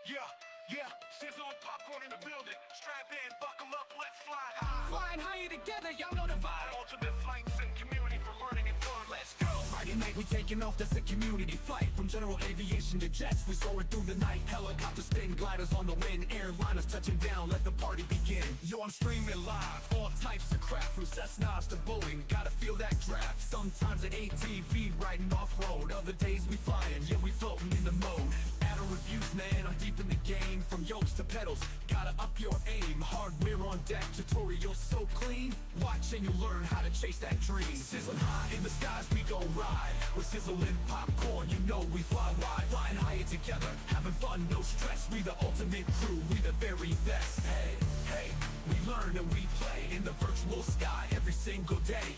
Yeah, sizzle and popcorn in the building. Strap in, buckle up, let's fly high. Flying higher together, y'all know the vibe. Ultimate flights and community for learning and fun. Let's go. Friday night, we taking off, that's a community flight. From general aviation to jets, we soaring through the night. Helicopters spin, gliders on the wind. Airliners touching down, let the party begin. Yo, I'm streaming live, all types of craft. From Cessnas to Boeing, gotta feel that draft. Sometimes an ATV riding off-road. Other days we flying, yeah, we floating in the mode. Add reviews, man, I'm deep in the game. From yokes to pedals, gotta up your aim. Hardware on deck, tutorials so clean. Watch and you'll learn how to chase that dream. Sizzling high in the skies, we gon' ride. We're sizzling popcorn, you know we fly wide. Flying higher together, having fun, no stress. We the ultimate crew, we the very best. Hey, hey, we learn and we play in the virtual sky every single day.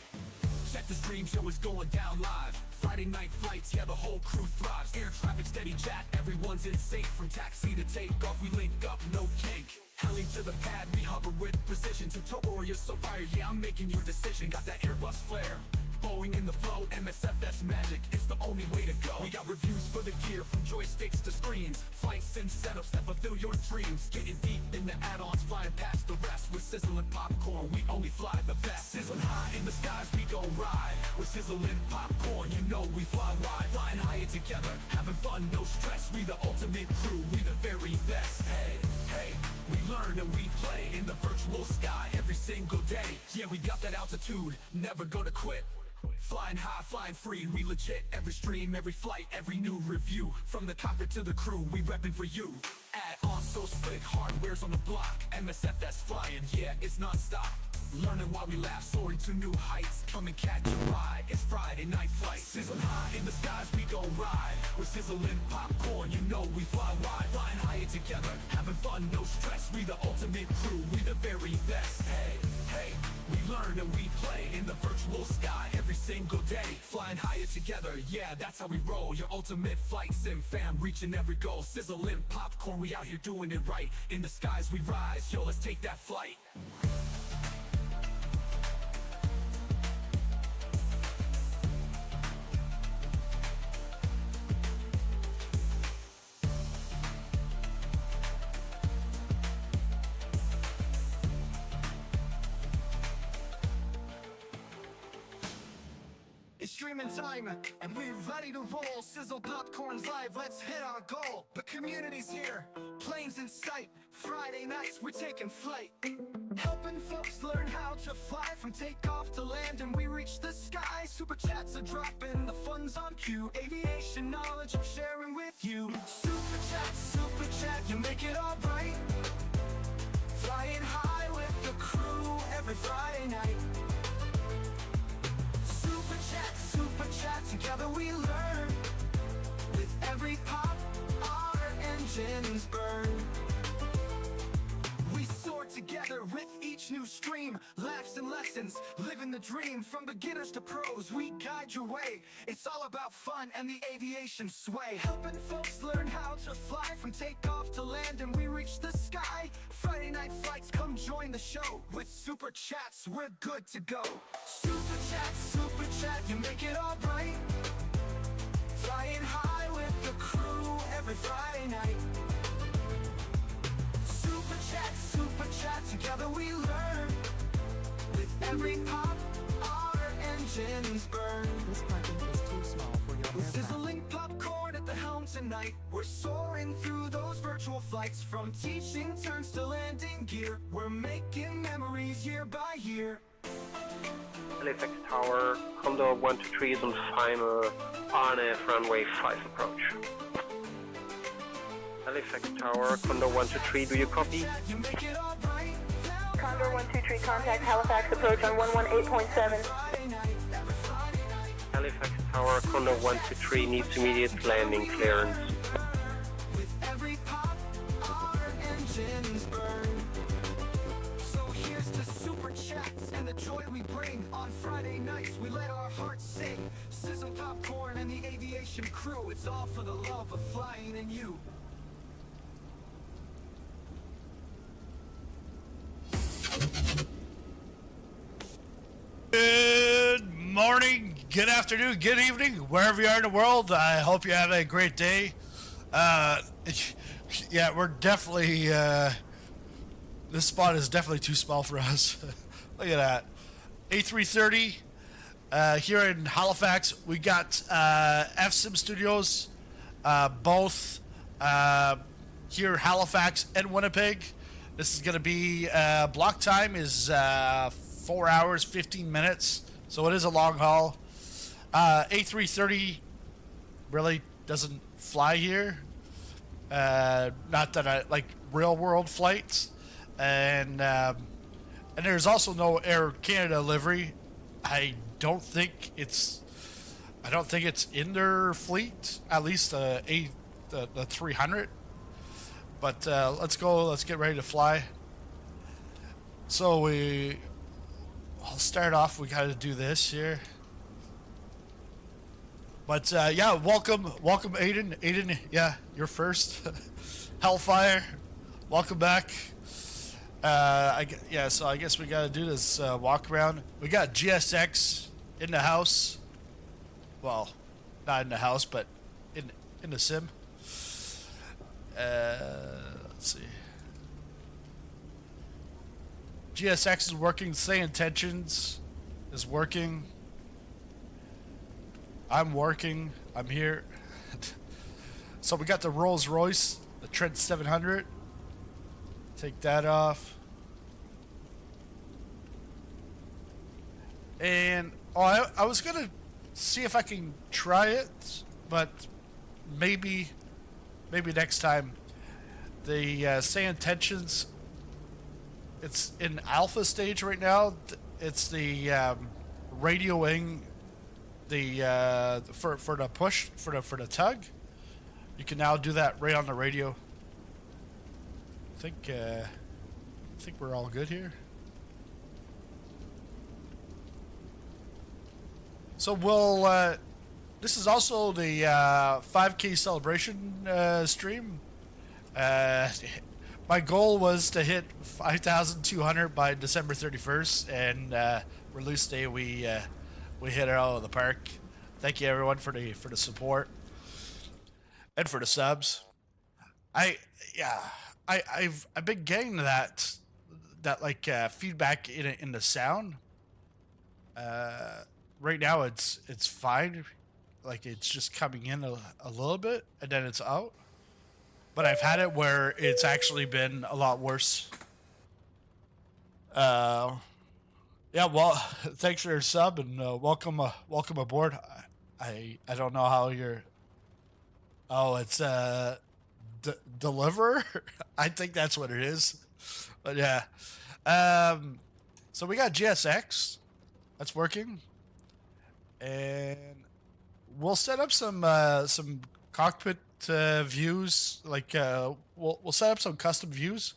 Check the stream, show is going down live. Friday night flights, yeah, the whole crew thrives. Air traffic steady chat, everyone's in sync. From taxi to takeoff, we link up, no cake. Heli to the pad, we hover with precision. Tutorial so fire, yeah, I'm making your decision. Got that Airbus flair, Boeing in the flow, MSFS magic, it's the only way to go. We got reviews for the gear, from joysticks to screens. Flights and setups that fulfill your dreams. Getting deep in the add-ons, flying past the rest. We're sizzling popcorn, we only fly the best. Sizzling high in the skies, we gon' ride. We're sizzling popcorn, you know we fly wide. Flying higher together, having fun, no stress. We the ultimate crew, we the very best. Hey, hey, we learn and we play in the virtual sky every single day. Yeah, we got that altitude, never gonna quit. Flying high, flying free, we legit. Every stream, every flight, every new review. From the cockpit to the crew, we reppin' for you. Add on so slick, hardware's on the block. MSFS flying, yeah, it's non-stop. Learning while we laugh, soaring to new heights. Come and catch a ride, it's Friday night flight. Sizzling high in the skies, we gon' ride. We're sizzling popcorn, you know we fly wide. Flying higher together, having fun, no stress. We the ultimate crew, we the very best. Hey, hey, we learn and we play in the virtual sky every single day. Flying higher together, yeah, that's how we roll. Your ultimate flight sim fam, reaching every goal. Sizzling popcorn, we out here doing it right. In the skies we rise, yo, let's take that flight. It's streaming time, and we're ready to roll. Sizzle popcorn's live, let's hit our goal. The community's here, planes in sight. Friday nights, we're taking flight. Helping folks learn how to fly. From takeoff to land, and we reach the sky. Super chats are dropping, the fun's on cue. Aviation knowledge I'm sharing with you. Super chat, you make it alright. Flying high with the crew every Friday night. Super chat, together we learn. With every pop, our engines burn. We soar together with each new stream. Laughs and lessons, living the dream. From beginners to pros, we guide your way. It's all about fun and the aviation sway. Helping folks learn how to fly. From takeoff to land, and we reach the sky. Friday night flights, come join the show. With super chats, we're good to go. Super chat, you make it alright. Flying high with the crew every Friday night. Super chat, together we learn. With every pop, our engines burn. This parking is too small for your We're aircraft. sizzling popcorn at the helm tonight. We're soaring through those virtual flights. From teaching turns to landing gear, we're making memories year by year. Halifax Tower, Condor 123 is on final RNF runway 5 approach. Halifax Tower, Condor 123, do you copy? Condor 123, contact Halifax approach on 118.7. Halifax Tower, Condor 123 needs immediate landing clearance. With every pop, our engines burn. So here's to super chats and the joy we bring. On Friday nights we let our hearts sing. Sizzle popcorn and the aviation crew. It's all for the love of flying and you. Good morning, good afternoon, good evening, wherever you are in the world. I hope you had a great day. Uh, yeah, we're definitely, this spot is definitely too small for us. Look at that. A330, here in Halifax. We got, FSIM Studios, both, here in Halifax and Winnipeg. This is going to be, block time is, 4 hours, 15 minutes. So it is a long haul. A330 really doesn't fly here. Not that I like real world flights, and there's also no Air Canada livery. I don't think it's in their fleet. At least the 300. But let's go. Let's get ready to fly. So I'll start off. We got to do this here. But yeah, welcome, Aiden. Aiden, yeah, you're first. Hellfire, welcome back. So I guess we gotta do this walk around. We got GSX in the house. Well, not in the house, but in the sim. Let's see. GSX is working. Say intentions is working. I'm working. I'm here. So we got the Rolls Royce, the Trent 700. Take that off. And I was gonna see if I can try it, but maybe next time. The Say Intentions. It's in alpha stage right now. It's the radioing. The for the push for the tug, you can now do that right on the radio. I think we're all good here. So we'll this is also the 5K celebration stream. My goal was to hit 5,200 by December 31st, and release day we hit it out of the park. Thank you everyone for the support and for the subs. I've been getting that like feedback in the sound. Right now it's fine, like it's just coming in a little bit and then it's out. But I've had it where it's actually been a lot worse. Yeah, well, thanks for your sub and welcome aboard. I don't know how you're. Oh, it's deliver. I think that's what it is. But yeah, so we got GSX, that's working, and we'll set up some cockpit views. Like we'll set up some custom views.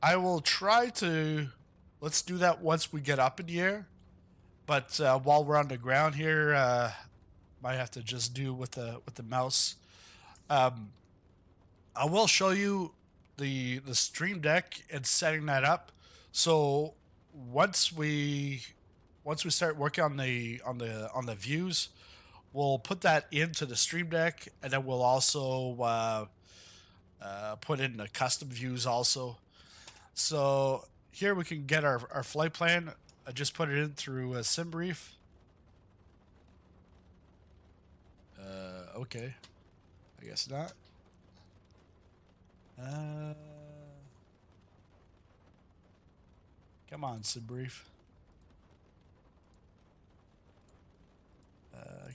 I will try to. Let's do that once we get up in the air. But while we're on the ground here, might have to just do with the mouse. I will show you the stream deck and setting that up. So once we start working on the views, we'll put that into the stream deck, and then we'll also put in the custom views also. So here we can get our flight plan. I just put it in through a sim brief. Okay. I guess not. Come on, sim brief.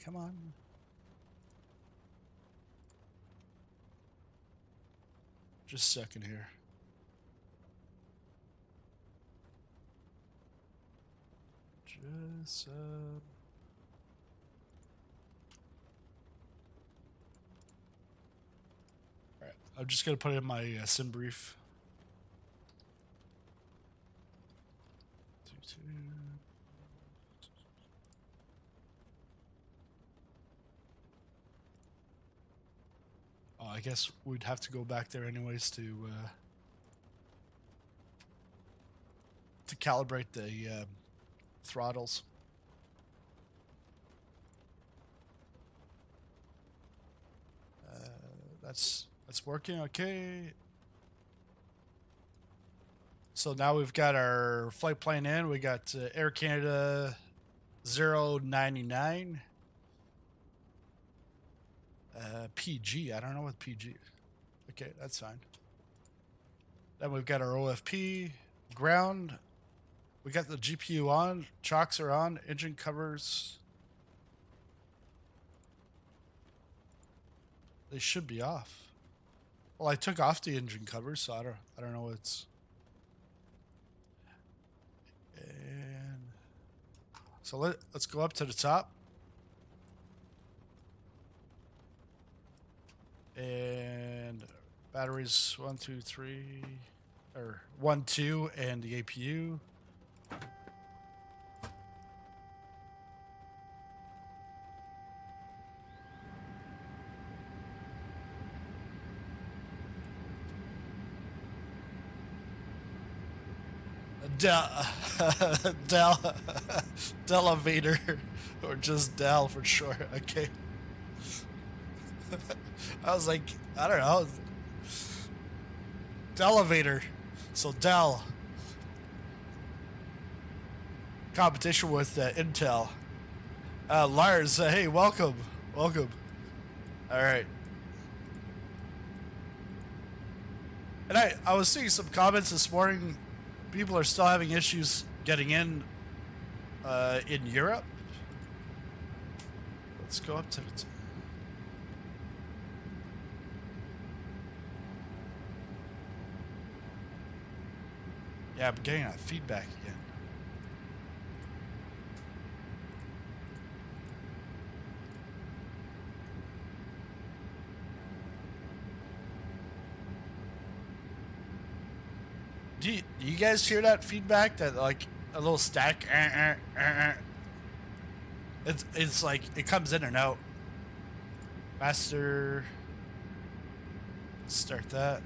Come on. Just a second here. Just Alright, I'm just gonna put it in my sim brief. Oh, I guess we'd have to go back there anyways to calibrate the throttles. that's working okay. So now we've got our flight plan in. We got Air Canada 099. PG. I don't know what PG is. Okay, that's fine. Then we've got our OFP, ground. We got the GPU on, chocks are on, engine covers. They should be off. Well, I took off the engine covers, so I don't know what's. And so let's go up to the top. And batteries 1, 2, 3, or 1, 2, and the APU. Delevator, or just Del for short. Okay. I was like, I don't know. Delevator. So Dell. Competition with Intel. Lars, hey, welcome. Welcome. All right. And I was seeing some comments this morning. People are still having issues getting in Europe. Let's go up to the... Yeah, I'm getting that feedback again. Do you guys hear that feedback? That like a little stack? It's like it comes in and out. Master. Let's start that.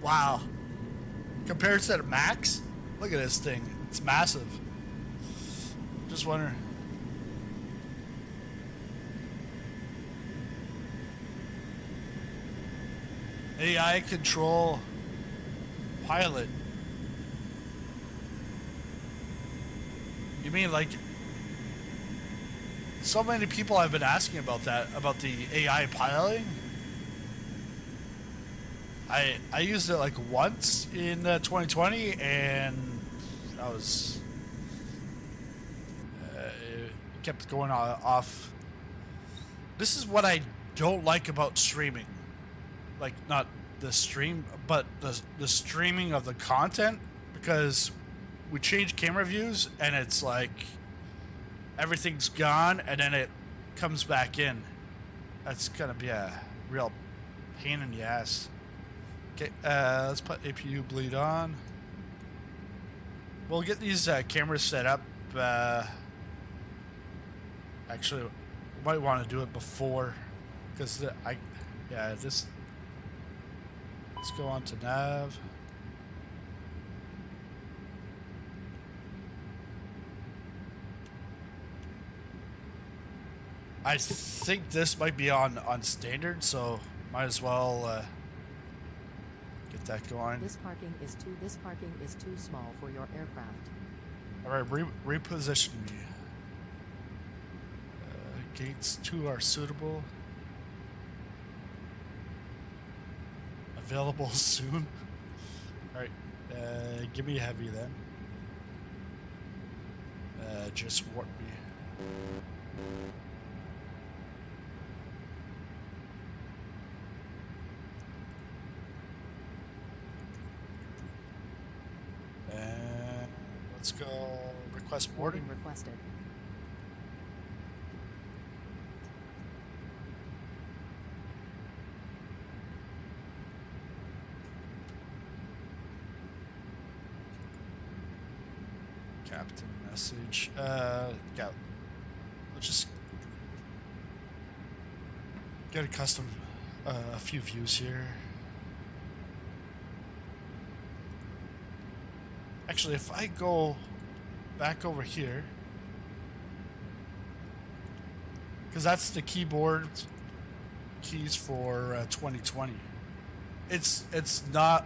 Wow. Compared to the Max, look at this thing. It's massive. Just wondering. AI control pilot. You mean like so many people have been asking about that, about the AI piloting? I used it like once in 2020, and I was it kept going off. This is what I don't like about streaming, like not the stream, but the streaming of the content, because we change camera views and it's like everything's gone and then it comes back in. That's gonna be a real pain in the ass. Okay, let's put APU bleed on. We'll get these cameras set up. Actually, we might want to do it before, because this. Let's go on to nav. I think this might be on standard, so might as well. Get that going. This parking is too small for your aircraft. All right, reposition me. Gates 2 are suitable. Available soon. All right, give me heavy then. Just warp me. And let's go request boarding. Requested. Captain message. Yeah. Let's just get a custom, a few views here. Actually, if I go back over here, because that's the keyboard keys for 2020. It's not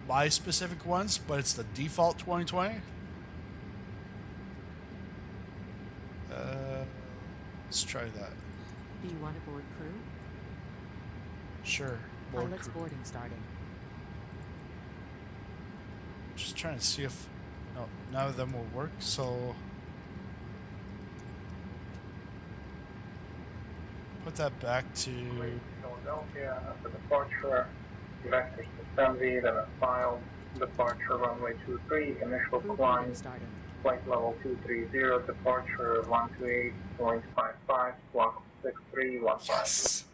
my specific ones, but it's the default 2020. Let's try that. Do you want to board crew? Sure. Board Pilot's crew. boarding starting. Just trying to see if none of them will work. So put that back to Philadelphia after departure. Vectors to Stanfield and a file. Departure runway 23. Initial Crew climb. boarding starting. Flight level 230. Departure 128.55. Squawk 6315. yes.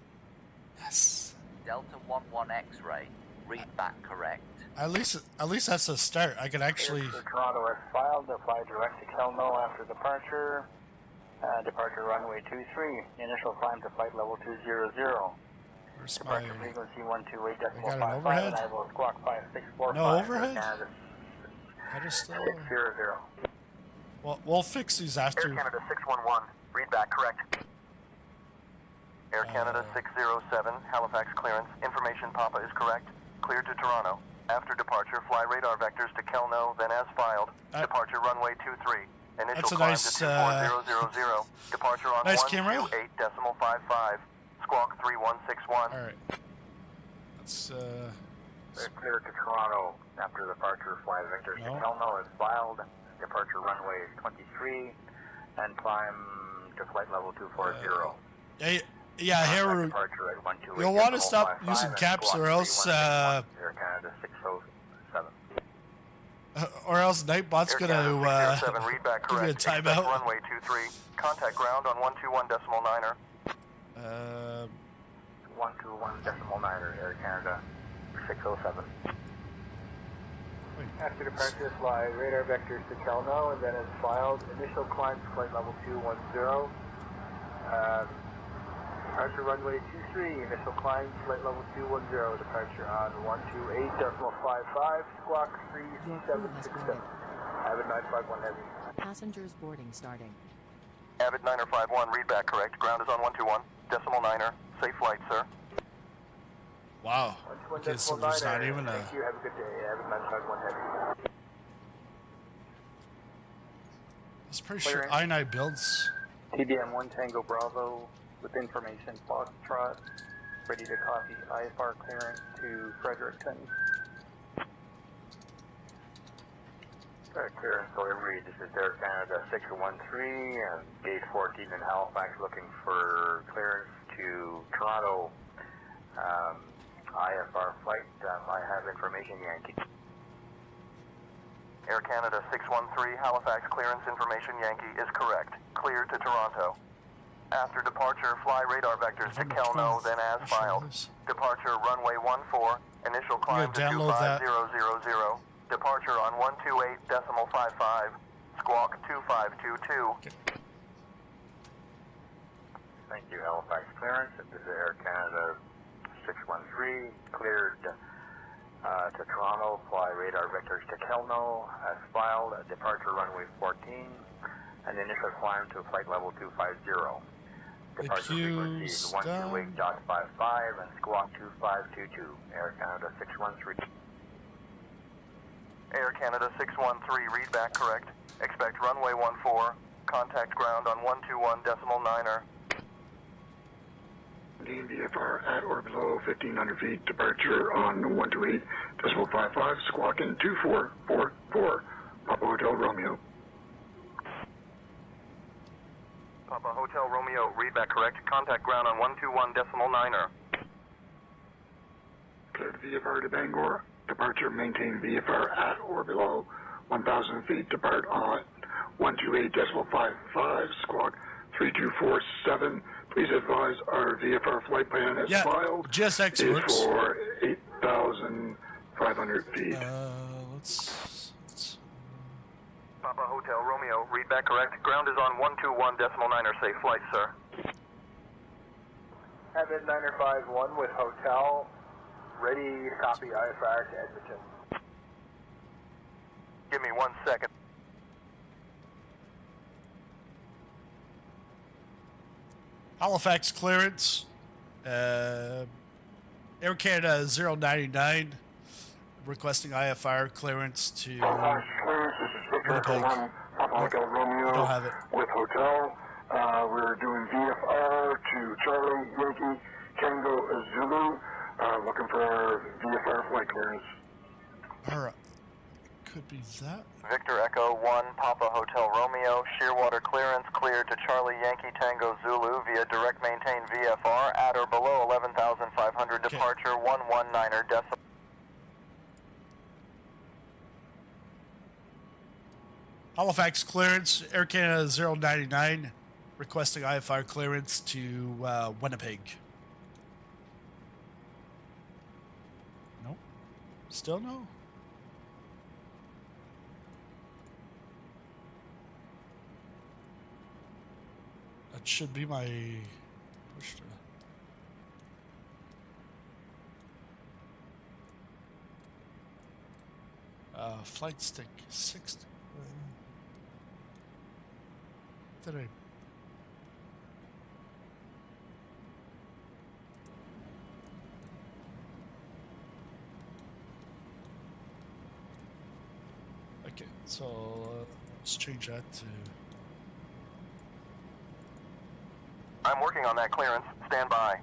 Yes. Delta 11 X-ray. Read back correct. At least that's a start. I can actually. Toronto as filed. Fly direct to Kelno after departure. Departure runway 23. Initial climb to flight level 200. Where's my? Departure frequency 128.55. I got an overhead? And I will squawk 5645. No overhead? I just. 600. Well, we'll fix these after. Air Canada 611, read back correct. Air Canada 607, Halifax clearance, information Papa is correct. Cleared to Toronto. After departure, fly radar vectors to Kelno, then as filed. Departure runway 23. Initial That's a climb nice, to 24000. Departure on nice camera. 128.55. Squawk 3161. All right. Let's. They're cleared to Toronto after departure. Fly vectors to No. Kelno as filed. Departure runway 23 and climb to flight level 240. Yeah, Haru. Departure at 128. You'll want to stop using caps, or else, Air Canada 607. or else Nightbot's Air gonna Canada 607, read back give you a correct. Expect timeout. runway 23. Contact ground on 121.9er. 121.9er. Air Canada 607. After departure, fly radar vectors to Kelno and then as filed. Initial climb to flight level 210. Departure runway 23. Initial climb to flight level 210. Departure on 128.55. Squawk Your crew has 3767. boarded. Avid 951 heavy. Passengers boarding starting. Avid 951, read back correct. Ground is on 121.9er. Safe flight, sir. Wow. Okay, so there's not even a. Thank you. Have a good day. Avid 951 heavy. I'm pretty sure iniBuilds. TDM 1 Tango Bravo with information Foxtrot, ready to copy IFR clearance to Fredericton. Clearance delivery, this is Air Canada 613 and gate 14 in Halifax looking for clearance to Toronto. IFR flight, I have information Yankee. Air Canada 613, Halifax clearance information Yankee is correct. Cleared to Toronto. After departure, fly radar vectors to November Kelno, 12th. then as I'll show filed. this. Departure runway 14, initial climb to download that. 25000. Departure on 128.55. Squawk 2522. Okay. Thank you, Halifax clearance. This is Air Canada 613, cleared to Toronto, fly radar vectors to Kelno, as filed, departure runway 14, and initial climb to flight level 250. Departure frequency is queue's done. 128.55 and squawk 2522, Air Canada 613. Air Canada 613, read back correct. Expect runway 14. Contact ground on 121.9er. Dean VFR at or below 1,500 feet. Departure on 128.55. Squawking 2444. Papa Hotel Romeo. Papa Hotel Romeo, read back correct. Contact ground on 121.9er. Cleared VFR to Bangor. Departure maintain VFR at or below 1,000 feet. Depart on 128.55. Squawk 3247. Please advise our VFR flight plan as filed GSX is works. for 8,500 feet. Let's Papa Hotel Romeo, read back correct. Ground is on 121.9er, safe flight, sir. Heaven 951 with hotel, ready to copy IFR to Edmonton. Give me 1 second. Halifax clearance. Air Canada 099 requesting IFR clearance to Halifax clearance, this is Victor Echo Winnipeg. 1, Papa Hotel Romeo I don't have it. with hotel. We're doing VFR to Charlie Yankee Tango Zulu, looking for VFR flight clearance. Alright. Could be that. Victor Echo 1, Papa Hotel Romeo, shearwater clearance cleared to Charlie Yankee Tango Zulu via direct maintain VFR at or below 11,500, Okay. departure 119er decimal. Halifax clearance. Air Canada 099 requesting IFR clearance to Winnipeg. Nope. Still no? That should be my push to flight stick 60. Did I? Okay, so let's change that to. I'm working on that clearance. Stand by.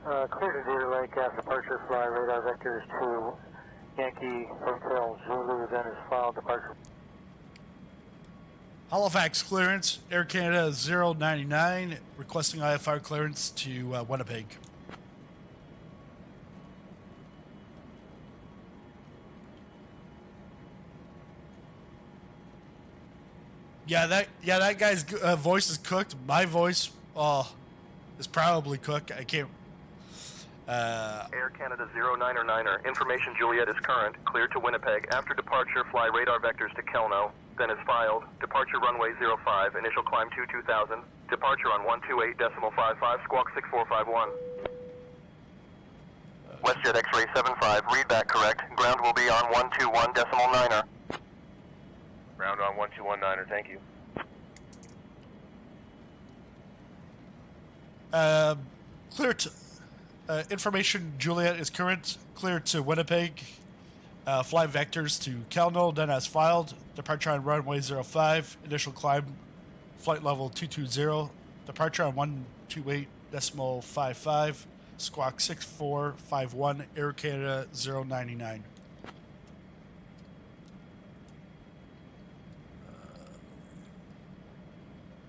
Clear to Deer Lake after departure, fly radar vectors to Yankee Hotel Zulu, then is filed departure. Halifax clearance. Air Canada 099 requesting IFR clearance to Winnipeg. Yeah, that guy's voice is cooked. My voice, is probably cooked. I can't. Air Canada 099er, information Juliet is current, cleared to Winnipeg. After departure, fly radar vectors to Kelno, then is filed. Departure runway 05, initial climb 2000. Departure on 128.55, squawk 6451. WestJet X-ray 75, read back correct. Ground will be on 121.9er. Ground on 121.9er, thank you. Clear to. Information Juliet is current. Clear to Winnipeg. Fly vectors to Kelno, then as filed. Departure on runway 05. Initial climb, flight level 220. Departure on 128.55. Squawk 6451. Air Canada 099.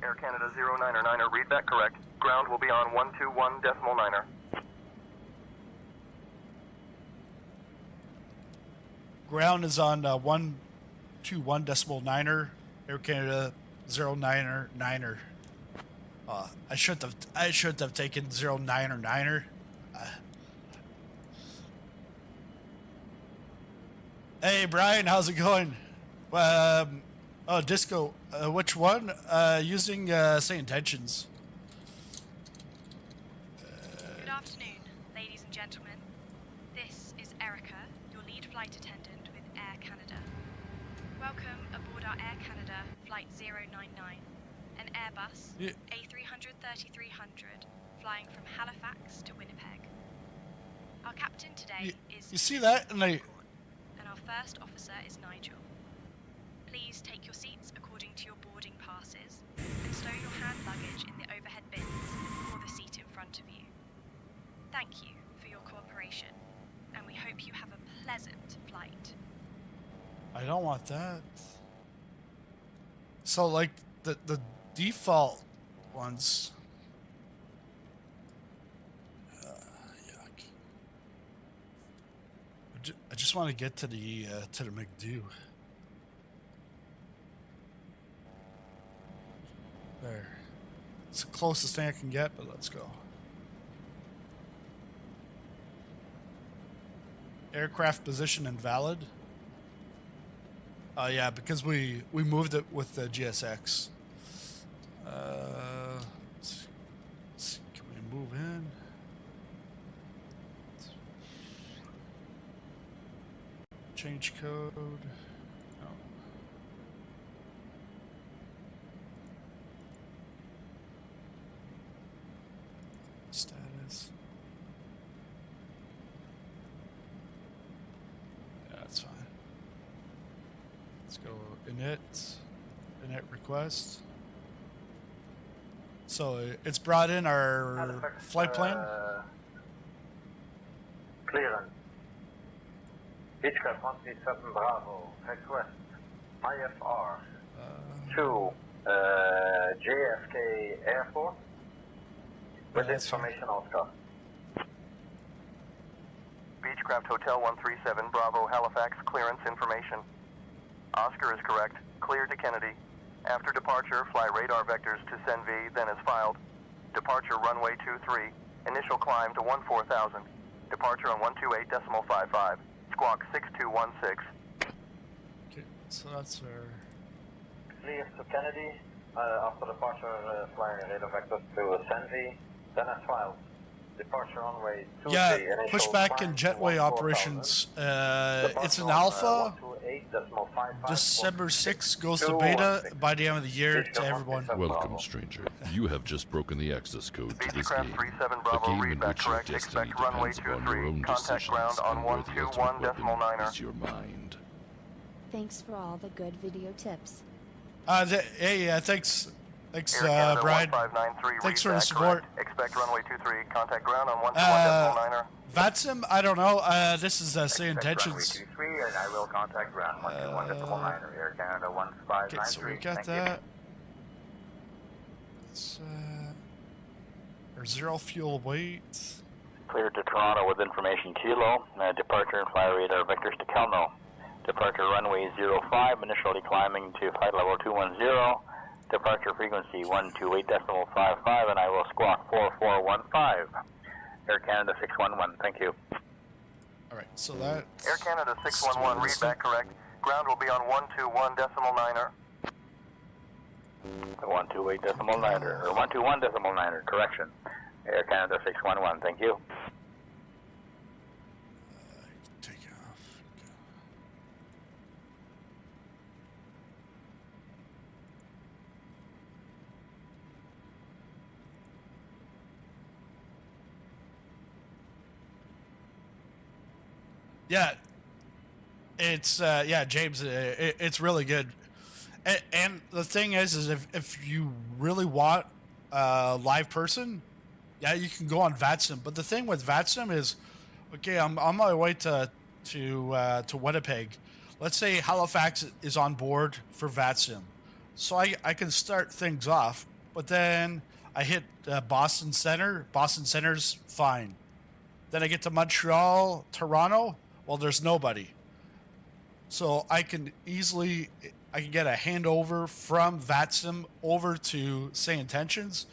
Air Canada 099er, read back correct. Ground will be on 121.9er. Ground is on 121.9er. Air Canada 099er. I should have taken 099er. Hey Brian, how's it going? Disco. Which one? Using say intentions. Good afternoon, ladies and gentlemen. This is Erica, your lead flight attendant with Air Canada. Welcome aboard our Air Canada Flight 099, an Airbus A330-300 flying from Halifax to Winnipeg. Our captain today is... You see that? And our first officer is Nigel. Please take your seats according to your boarding passes and stow your hand luggage in the overhead bins or the seat in front of you. Thank you for your cooperation, and we hope you have a pleasant flight. I don't want that. So like the default ones. Yuck. I just want to get to the McDo. There. It's the closest thing I can get, but let's go. Aircraft position invalid. Yeah, because we moved it with the GSX. Can we move in? Change code. No. Status. Yeah, that's fine. Let's go init request. So it's brought in our Halifax, flight plan. Clearance. Beechcraft 137 Bravo, request IFR to JFK Airport with information on stuff. Beechcraft Hotel 137 Bravo Halifax clearance information. Oscar is correct. Clear to Kennedy. After departure, fly radar vectors to CENV, then as filed. Departure runway 23. Initial climb to 14,000. Departure on 128.55. Squawk 6216. Okay, so that's our. Clear to Kennedy. After departure, fly radar vectors to CENV, then as filed. Departure runway 23. Yeah, Initial pushback climb and to jetway 14,000. operations. It's an Departure alpha. 128.55. December 6th goes to beta by the end of the year to everyone. Welcome, stranger. You have just broken the access code to this Beechcraft game. 37 A Bravo, game in read back which your correct. destiny Expect runway depends upon your 23. own Contact decisions ground on and where the ultimate weapon 121.9. is your mind. Thanks for all the good video tips. Hey, thanks, Air Canada Brian. 1593, Thanks read for the back support. correct. Expect runway 23. Contact ground on 121.9. VATSIM, I don't know. This is say Expect intentions. runway 23, and I will contact ground 121.9 Air Canada 1593. Okay, so we got Thank you. that. It's, our zero fuel weight. Cleared to Toronto with information Kilo. Departure and fly radar vectors to Kelno. Departure runway 05, initially climbing to flight level 210. Departure frequency 128.55, and I will squawk 4415. Air Canada 611, thank you. Alright, so that. Air Canada 611, read back correct. Ground will be on 121.9er. 128.9er, or 121.9er, correction. Air Canada 611, thank you. Takeoff. Yeah, it's James. It's really good, and the thing is if you really want a live person, yeah, you can go on VATSIM. But the thing with VATSIM is, okay, I'm on my way to Winnipeg. Let's say Halifax is on board for VATSIM, so I can start things off. But then I hit Boston Center. Boston Center's fine. Then I get to Montreal, Toronto. Well, there's nobody. So I can get a handover from VATSIM over to say intentions.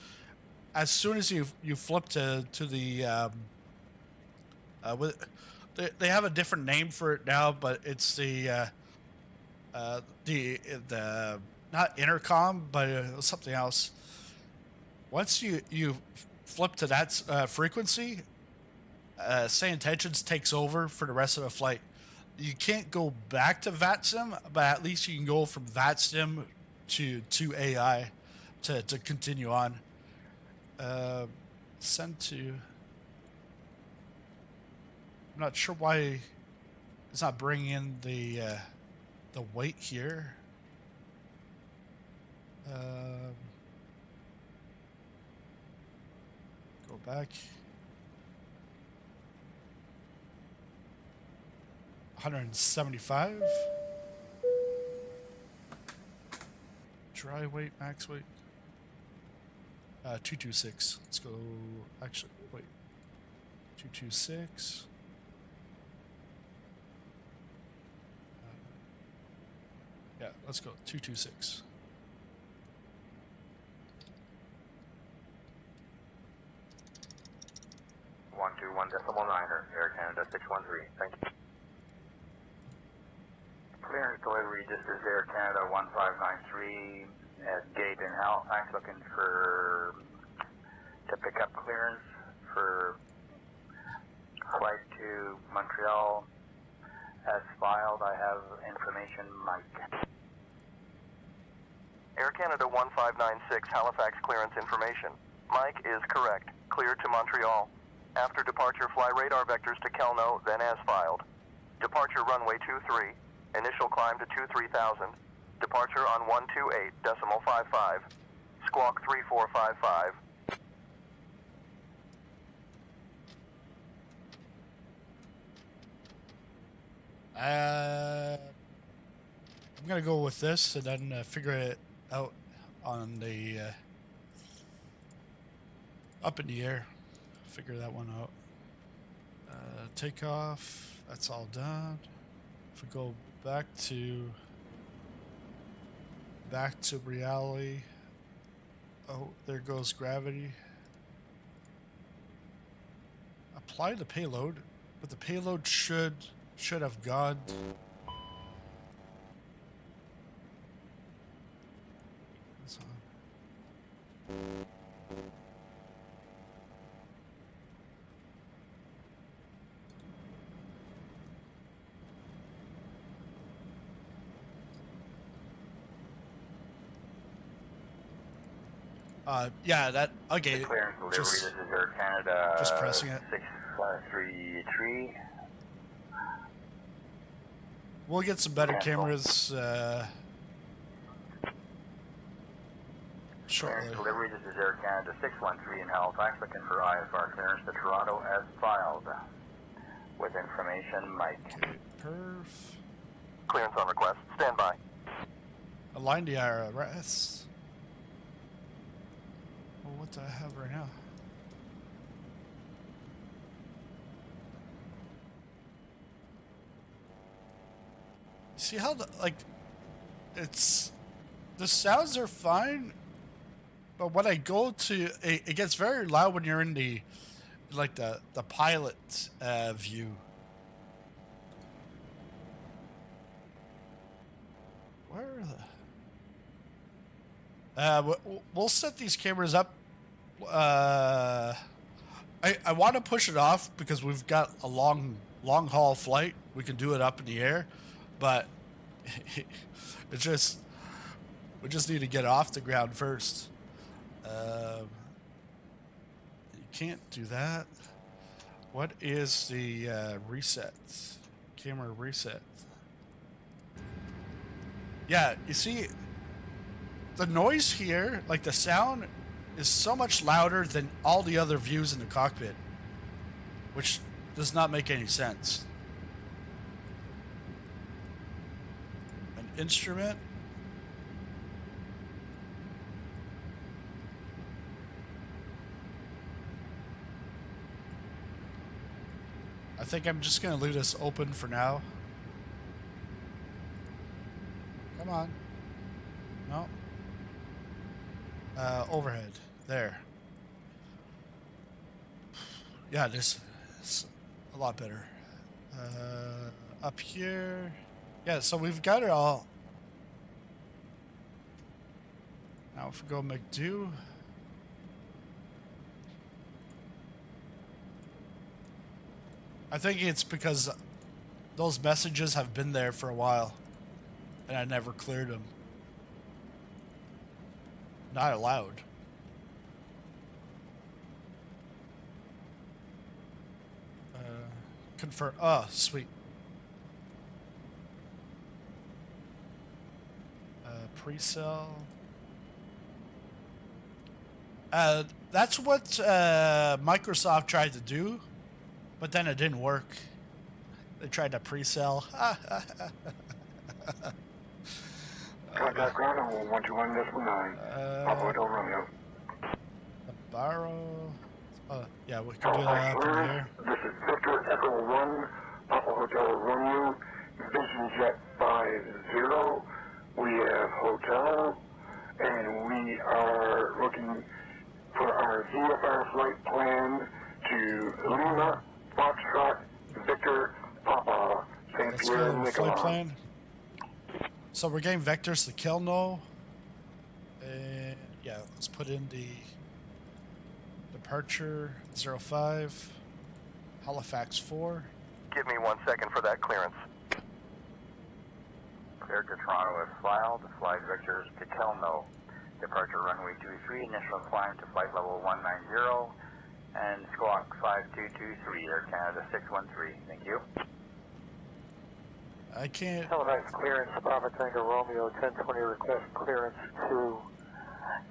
As soon as you flip to the they have a different name for it now, but it's the not intercom, but something else. Once you flip to that frequency, say intentions takes over for the rest of the flight. You can't go back to VATSIM, but at least you can go from VATSIM to AI to continue on. Send to. I'm not sure why it's not bringing in the weight here. Go back. 175. Dry weight, max weight. 226. Let's go. Actually, wait. 226. Yeah, let's go. 226. One two one decimal niner, Air Canada 613. Thank you. Clearance delivery delivery. This is Air Canada 1593 at gate in Halifax, looking to pick up clearance for flight to Montreal. As filed, I have information, Mike. Air Canada 1596 Halifax clearance information. Mike is correct. Cleared to Montreal. After departure, fly radar vectors to Kelno, then as filed. Departure runway 23. Initial climb to 23,000. Departure on 128.55. Squawk 3455. I'm gonna go with this and then figure it out on the up in the air. Figure that one out. Takeoff. That's all done. If we go back to reality. Oh, there goes gravity. Apply the payload, but the payload should have gone. That's on. Yeah, that, okay. Clearance delivery, this is Air Canada. Just pressing it. 633. We'll get some better cameras shortly. Clearance delivery, this is Air Canada 613 in Halifax, looking for IFR clearance to Toronto as filed. With information, Mike. Okay, perf. Clearance on request. Stand by. Align the IRS. Well, what do I have right now? See how the, like, it's, the sounds are fine, but when I go to, it gets very loud when you're in the, like the pilot view. Where are the, we'll set these cameras up. I want to push it off because we've got a long haul flight. We can do it up in the air, but we just need to get off the ground first. You can't do that. What is the reset? Camera reset. Yeah, you see, the noise here, like the sound, is so much louder than all the other views in the cockpit, which does not make any sense. An instrument. I think I'm just going to leave this open for now. Come on. No. Overhead. There. Yeah, this is a lot better. Up here. Yeah, so we've got it all. Now if we go make do. I think it's because those messages have been there for a while and I never cleared them. Not allowed. Confirm. Oh, sweet. Pre-sell. That's what Microsoft tried to do, but then it didn't work. They tried to pre-sell. Contact ground on 121.9. Papa Hotel Romeo. Barrow. Yeah, we can do that up in here. This is Victor Echo 1, Papa Hotel Romeo, Vision Jet 50. We have hotel, and we are looking for our VFR flight plan to Lima, Foxtrot, Victor, Papa, St. Let's Pierre, go flight plan. So we're getting vectors to Kelno. And yeah, let's put in the departure 05, Halifax 4. Give me 1 second for that clearance. Cleared to Toronto as filed. Flight vectors to Kelno. Departure runway 23, initial climb to flight level 190, and squawk 5223, Air Canada 613. Thank you. I can't. Halifax clearance, Papa Tango Romeo 1020, request clearance to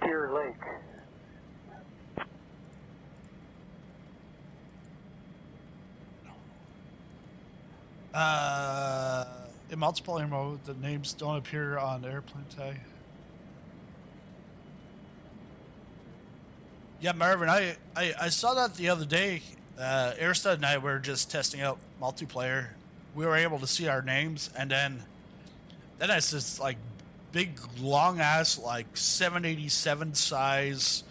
Deer Lake. In multiplayer mode, the names don't appear on airplane tag. Yeah, Marvin, I saw that the other day. Airstud and I were just testing out multiplayer. We were able to see our names, and then it's this like big, long ass like 787 size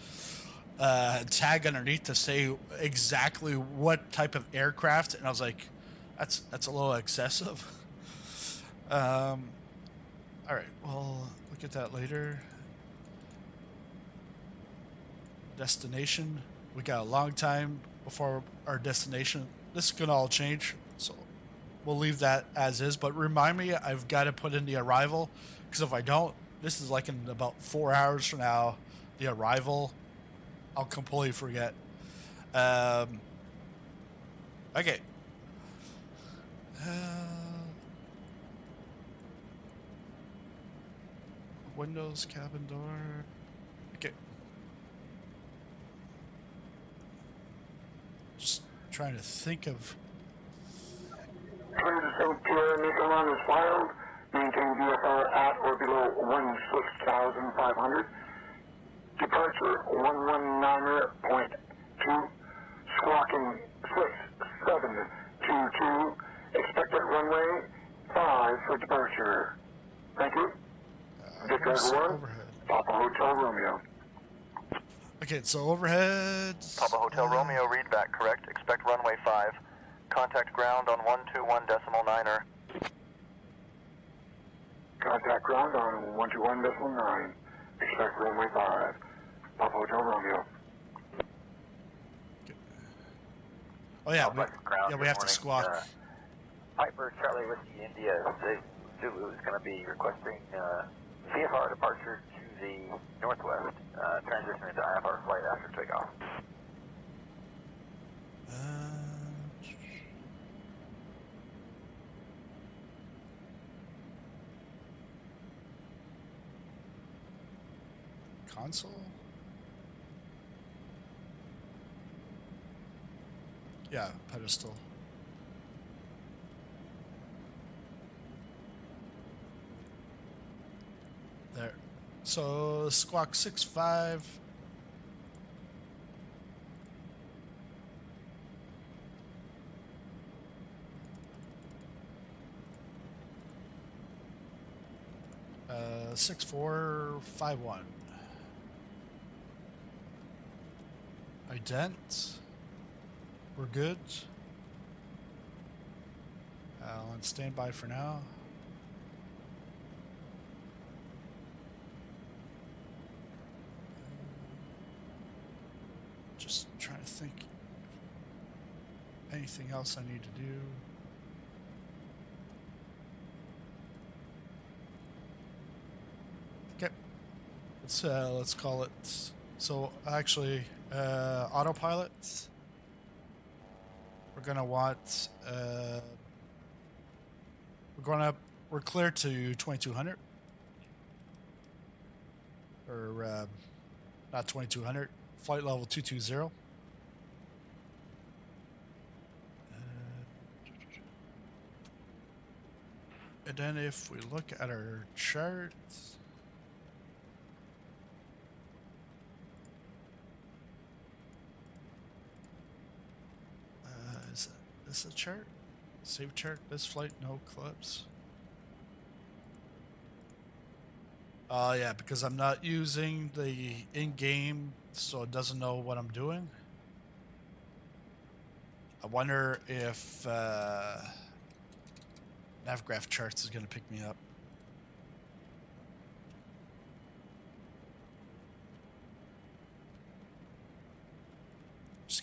tag underneath to say exactly what type of aircraft, and I was like, that's a little excessive. All right, well, look at that later. Destination. We got a long time before our destination. This is gonna all change, so we'll leave that as is. But remind me, I've got to put in the arrival, because if I don't, this is like in about 4 hours from now. The arrival, I'll completely forget. Okay. Windows, cabin door. Okay. Just trying to think of. Turn to St. Pierre, Miquelon is filed. Maintain VFR at or below 16,500. Departure 119.2. Squawking 6722. Expected runway 5 for departure. Thank you. Victor 1, Papa Hotel Romeo. Okay, so overhead. Papa Hotel Romeo, read back correct. Expect runway 5. Contact ground on 121.9er. Contact ground on 121.9. Expect runway 5. Papa Hotel Romeo. Oh yeah, we have to squawk. Piper Charlie Whiskey India Zulu is going to be requesting VFR departure to the northwest, transition into IFR flight after takeoff. Console? Yeah, pedestal. There. So squawk 6.5. Uh, 6451. Ident. We're good. On standby for now. Just trying to think. Anything else I need to do? Okay. Let's call it. So actually, autopilot. We're gonna want. We're clear to 2200. Or not 2200. Flight level 220. And then if we look at our charts. Is this a chart? Save chart, this flight, no clips. Oh yeah, because I'm not using the in-game, so it doesn't know what I'm doing. I wonder if Navigraph charts is going to pick me up.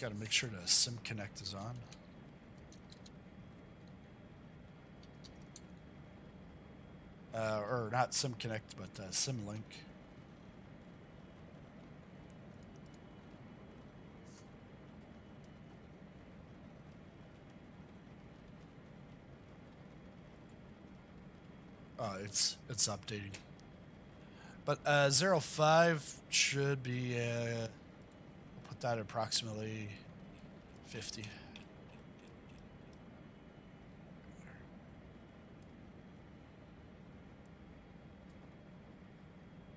gotta make sure the Sim Connect is on. Or not Sim Connect, but Sim Link. It's updating. But 05 should be we'll put that at approximately 50.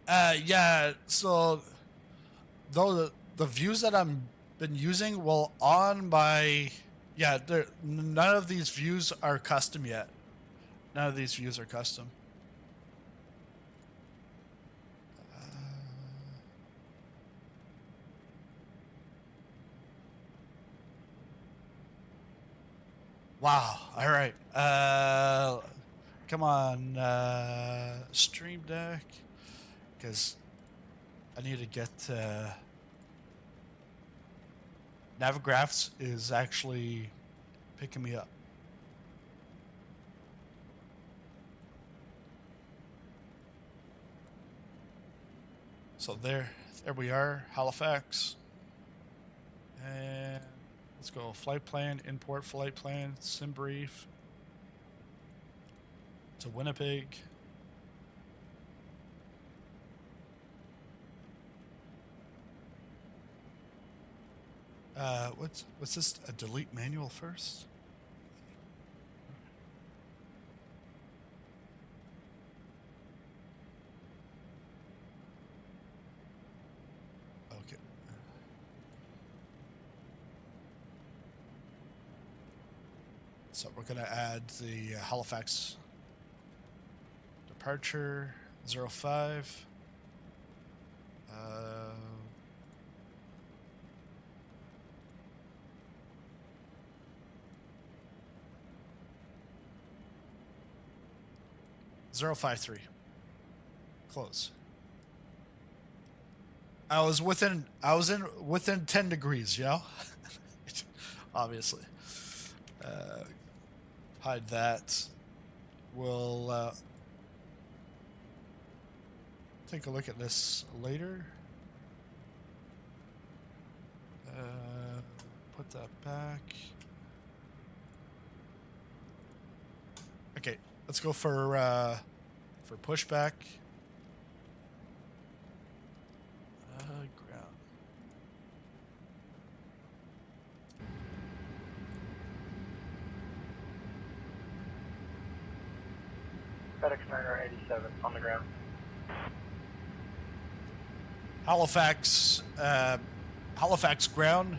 Yeah, so though the views that I've been using will on my none of these views are custom yet. None of these views are custom. Wow. All right. Come on, Stream Deck, because I need to get Navigraphs is actually picking me up. So there we are, Halifax. And let's go flight plan, import flight plan, sim brief to Winnipeg. What's this? A delete manual first? Okay. So we're gonna add the Halifax departure 05. 053. Close. I was within 10 degrees, you know? Obviously. Hide that. We'll take a look at this later. Put that back. Okay, let's go for pushback. Ground. FedEx 987 on the ground. Halifax ground.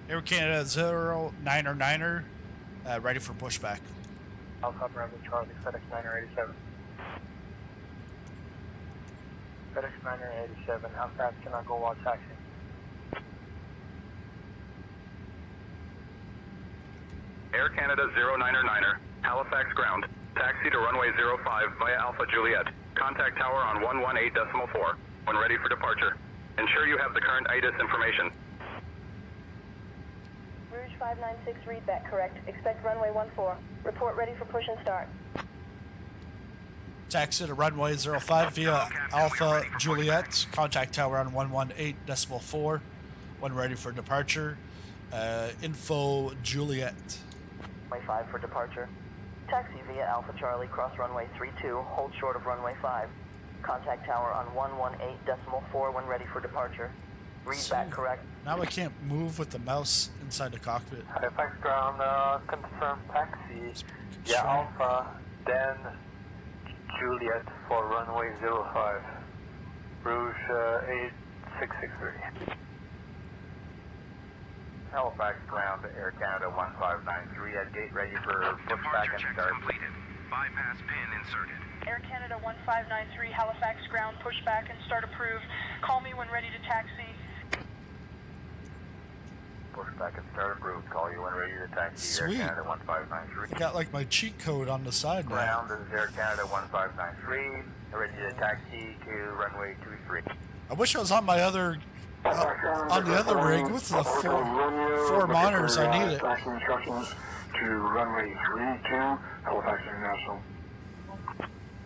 Air Canada 09er, ready for pushback. Alpha Bravo Charlie, FedEx 987. FedEx 987, how fast can I go while taxiing? Air Canada 09er, Halifax ground. Taxi to runway 05 via Alpha Juliet. Contact tower on 118.4 when ready for departure. Ensure you have the current ITIS information. Rouge 596, read that correct. Expect runway 14. Report ready for push and start. Taxi to runway 05 via Alpha Juliet. Contact tower on 118.4 when ready for departure. Info Juliet. Runway 5 for departure. Taxi via Alpha Charlie, cross runway 32, hold short of runway 5. Contact tower on 118.4 when ready for departure. Read back correct. Now I can't move with the mouse inside the cockpit. Halifax ground, confirm taxi. Yeah, Alpha, then Juliet for runway 05. Rouge 8663. Halifax ground, Air Canada 1593 at gate ready for pushback and start. Completed. Bypass pin inserted. Air Canada 1593, Halifax ground, pushback and start approved. Call me when ready to taxi. Pushback and start approved. Call you when ready to taxi. Sweet. Air Canada 1593. I got like my cheat code on the side now. Ground, this is Air Canada 1593. Ready to taxi to runway 23. I wish I was on my other On the other rig with the four monitors, I need it. Taxi instructions to runway 32, Halifax International.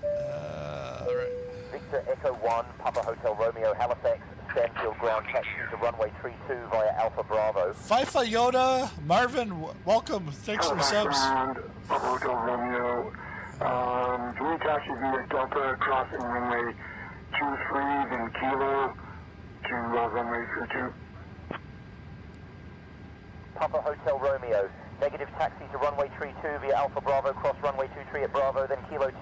Alright. Victor Echo 1, Papa Hotel Romeo, Halifax, Stanfield ground taxi to runway 32 via Alpha Bravo. FIFA Yoda, Marvin, welcome. Thanks for the subs. Papa Hotel Romeo. Can we taxi via Delta, crossing runway 23, then Kilo to runway 32? Papa Hotel Romeo, negative taxi to runway 32 via Alpha Bravo, cross runway 23 at Bravo, then Kilo 2.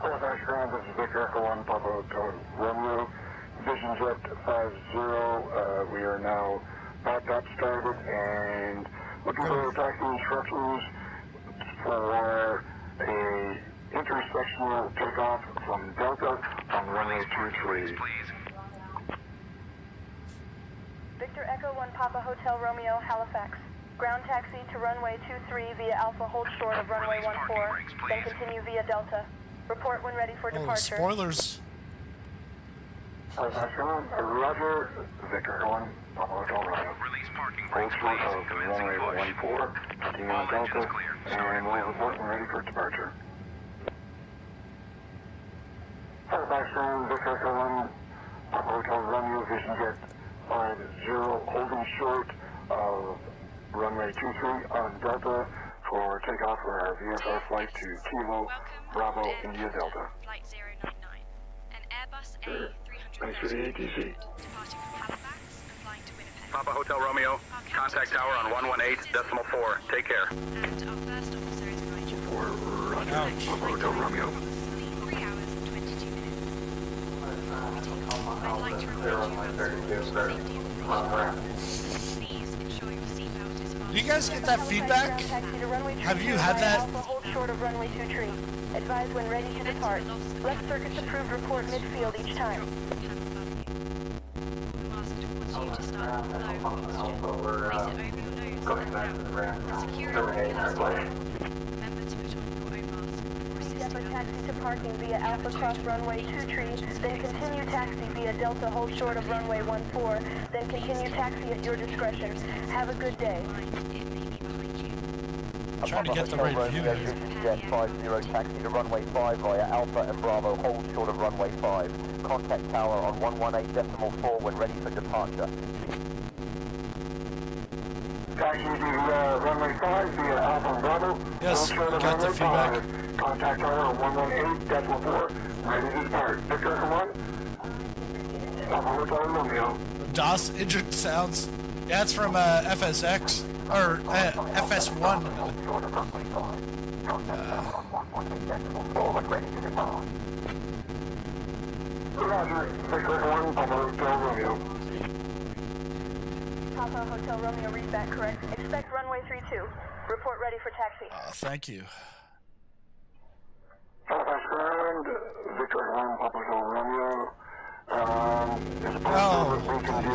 Halifax ground, this is Victor Echo 1, Papa Hotel Romeo. Vision Jet 50, we are now backed up, started, and looking for taxi instructions for a intersectional takeoff from Delta on runway 23. Victor Echo 1 Papa Hotel Romeo, Halifax. Ground taxi to runway 23 via Alpha, hold short of runway 14, then continue via Delta. Report when ready for departure. Spoilers. Halifax ground, Roger, Victor Echo 1, Papa Hotel Romeo. Hold short of runway 14, continue on Delta, and we'll report when ready for departure. Halifax ground, Victor Echo 1, Papa Hotel Romeo, Vision Jet 50, holding short of runway 23 on Delta for takeoff for our VFR flight to Kilo, Bravo, India Delta. Flight 099. An Airbus A330 Thanks for the ATC. departing from Halifax and flying to Winnipeg. Papa Hotel Romeo, contact tower on 118.4. Take care. And our first officer is Nigel. Roger, Papa Hotel Romeo. 3 hours and 22 minutes. I'd like to remind you about safety information. Please ensure your seatbelt is fastened. Do you guys get that feedback? Have you had that? Alpha, hold short of runway 23. Advise when ready to depart. Left circuits approved, report midfield each time. Mask towards you to start with low oxygen. Place it over your nose and mouth. Security plastic. Remember to put on your own mask before assisting Step a others. taxi to parking via Alpha cross runway 23, then continue taxi via Delta, hold short of runway 14, then continue taxi at your discretion. Have a good day. I'm trying to get the right view. Vision Jet 50, taxi to runway 5 via Alpha and Bravo, hold short of runway 5. Contact tower on 118.4 when ready for departure. Taxi to runway 5 via Alpha and Bravo. Yes, hold short of got the runway feedback. 5. Contact tower on 118.4, ready to depart. Victor Echo 1, Papa Hotel Romeo. DOS engine sounds. Yeah, it's from FSX or FS1. Roger, Victor Echo 1, Papa Hotel Romeo. Papa Hotel Romeo, read back correct. Expect runway 32. Report ready for taxi. Thank you. Halifax ground, Victor Echo 1, Papa Hotel Romeo. Is it possible that we can do a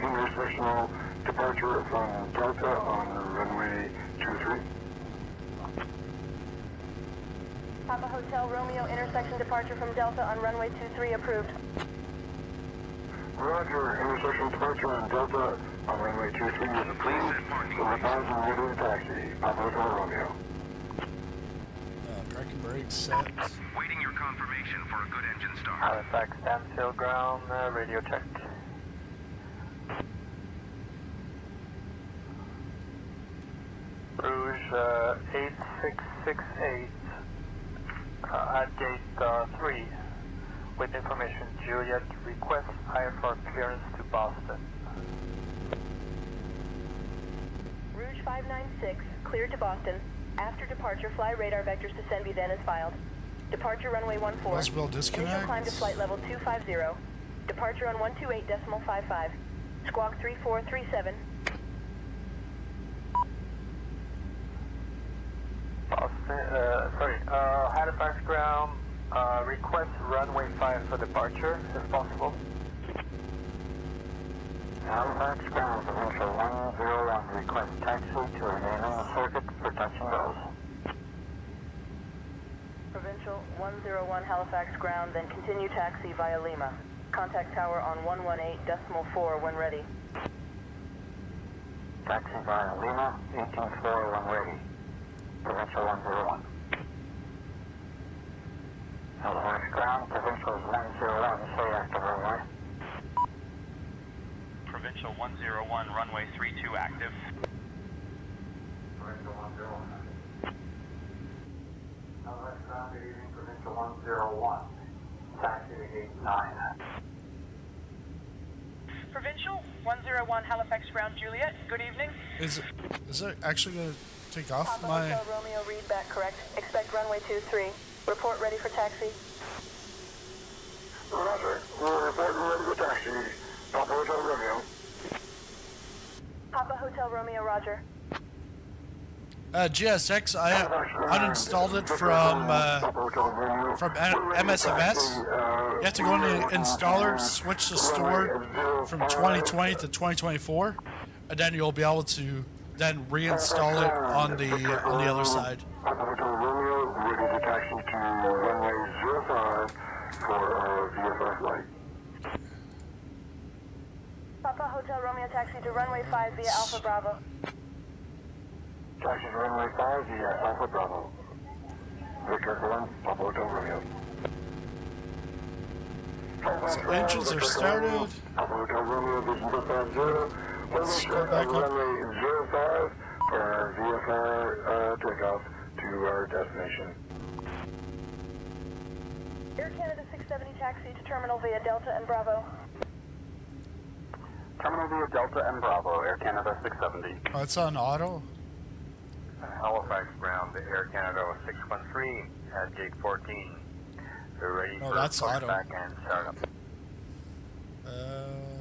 intersectional departure from Delta on runway 23? Papa Hotel Romeo, intersection departure from Delta on runway 23 approved. Roger, intersection departure on Delta on runway 23 is approved. We'll advise when ready to taxi. Papa Hotel Romeo. Parking brakes set. Waiting your confirmation for a good engine start. Halifax Stanfield ground, radio check. Rouge 8668 at gate 3. With information, Juliet requests IFR clearance to Boston. Rouge 596, cleared to Boston. After departure, fly radar vectors to send be then as filed. Departure runway 14. Roswell disconnect. Initial climb to flight level 250. Departure on 128.55. Squawk 3437. Halifax ground, request runway 5 for departure, if possible. Halifax ground, Provincial 10 and request taxi to remain on the circuit for touch and goes. Provincial 101 Halifax ground, then continue taxi via Lima. Contact tower on 118.4 when ready. Taxi via Lima, 18-4 when ready. Provincial 101. Halifax ground, Provincial 101, say active runway. Provincial 101, runway 32 active. Provincial 101. Halifax ground, good evening, Provincial 101. Taxi to gate 9. Provincial 101 Halifax ground, Juliet. Good evening. Is it actually gonna take off Papa my? Hotel Romeo, read back correct. Expect runway 23. Report ready for taxi. Roger. We're reporting ready for taxi. Papa Hotel Romeo. Papa Hotel Romeo, roger. GSX, I uninstalled it from MSFS. You have to go into installer, switch the store from 2020 to 2024, and then you'll be able to then reinstall it on the other side. Papa Hotel Romeo, ready to taxi to runway 05 for VFR flight. Papa Hotel Romeo, taxi to runway 5 via Alpha Bravo. Taxi to runway 5 via Alpha Bravo. Victor 1, Papa Hotel Romeo. So engines are started. Papa Hotel Romeo, vision 50. Let's go back up. Runway 05 for VFR takeoff to our destination. Air Canada 670 taxi to terminal via Delta and Bravo. Terminal via Delta and Bravo, Air Canada 670. Oh, it's on auto. Halifax ground, Air Canada 613 at gate 14. They're ready for that's auto. pushback and startup.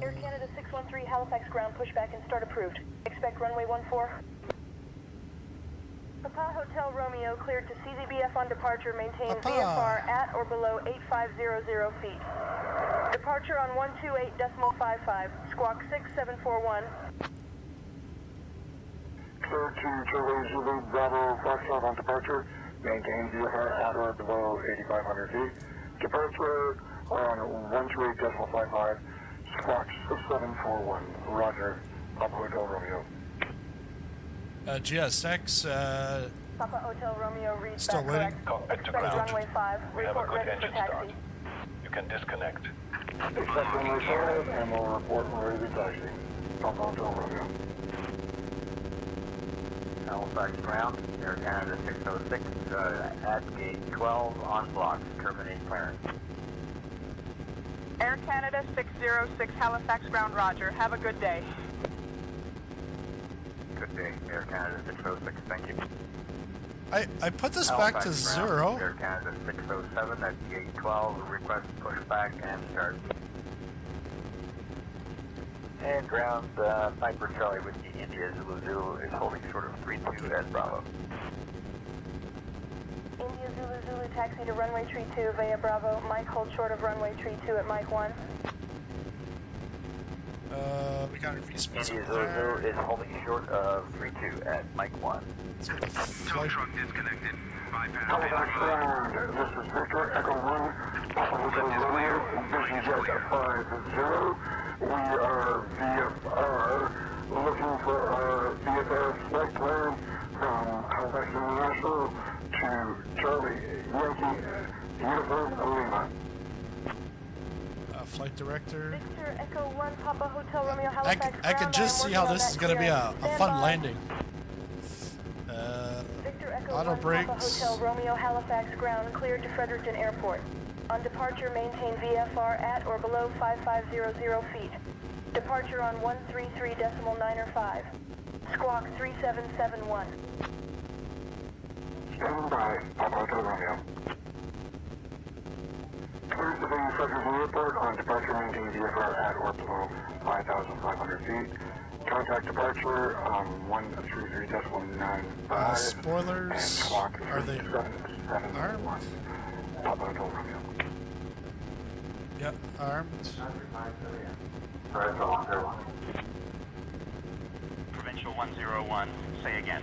Air Canada 613 Halifax ground, pushback and start approved. Expect runway 14. Papa Hotel Romeo cleared to CZBF on departure. Maintain VFR at or below 8500 feet. Departure on 128.55. Squawk 6741. Clear to Charlie Zulu Bravo Foxtrot on departure. Maintain VFR at or below 8,500 feet. Departure on 128.55. Squawk 6741. Roger. Papa Hotel Romeo. GSX, Papa Hotel Romeo, read still back waiting. correct. Cockpit to Expect ground. runway 5. We have a Report good ready for engine taxi. start. You can disconnect. Expect runway 5 and we'll report when ready to taxi. Papa Hotel Romeo. Halifax ground, Air Canada 606 at gate 12 on block. Terminate clearance. Air Canada 606 Halifax ground, roger. Have a good day. Good day, Air Canada 606. Thank you. I put this back to Halifax ground, 0. Air Canada 607 at gate 12. Request pushback and start. And ground, Sniper Charlie with the India Zulu Zulu is holding short of 32 at Bravo. India Zulu Zulu taxi to runway 32 via Bravo. Mike hold short of runway 32 at Mike 1. We got our V-speed India Zulu Zulu is holding short of 32 at Mike 1. Tow truck disconnected. Bypass. Halifax ground. This is Victor Echo 1. Papa Hotel Romeo. Vision jet 50. We are VFR looking for our VFR flight plan from Halifax International to Charlie Yankee Uniform Lima. Flight director. Victor Echo 1 Papa Hotel Romeo Halifax I can just see how this is going to be a fun landing. Victor Echo Auto 1 Papa brakes. Hotel Romeo Halifax ground cleared to Fredericton Airport. On departure, maintain VFR at or below 5500 feet. Departure on 133.905. Squawk 3771. Stand by, Papa Hotel Romeo. Clear to the Fredericton Airport on departure, maintain VFR at or below 5,500 feet. Contact departure on 133.95. Spoilers, and squawk are they 3771. Papa Hotel Romeo. Yep, armed. Provincial 101, say again.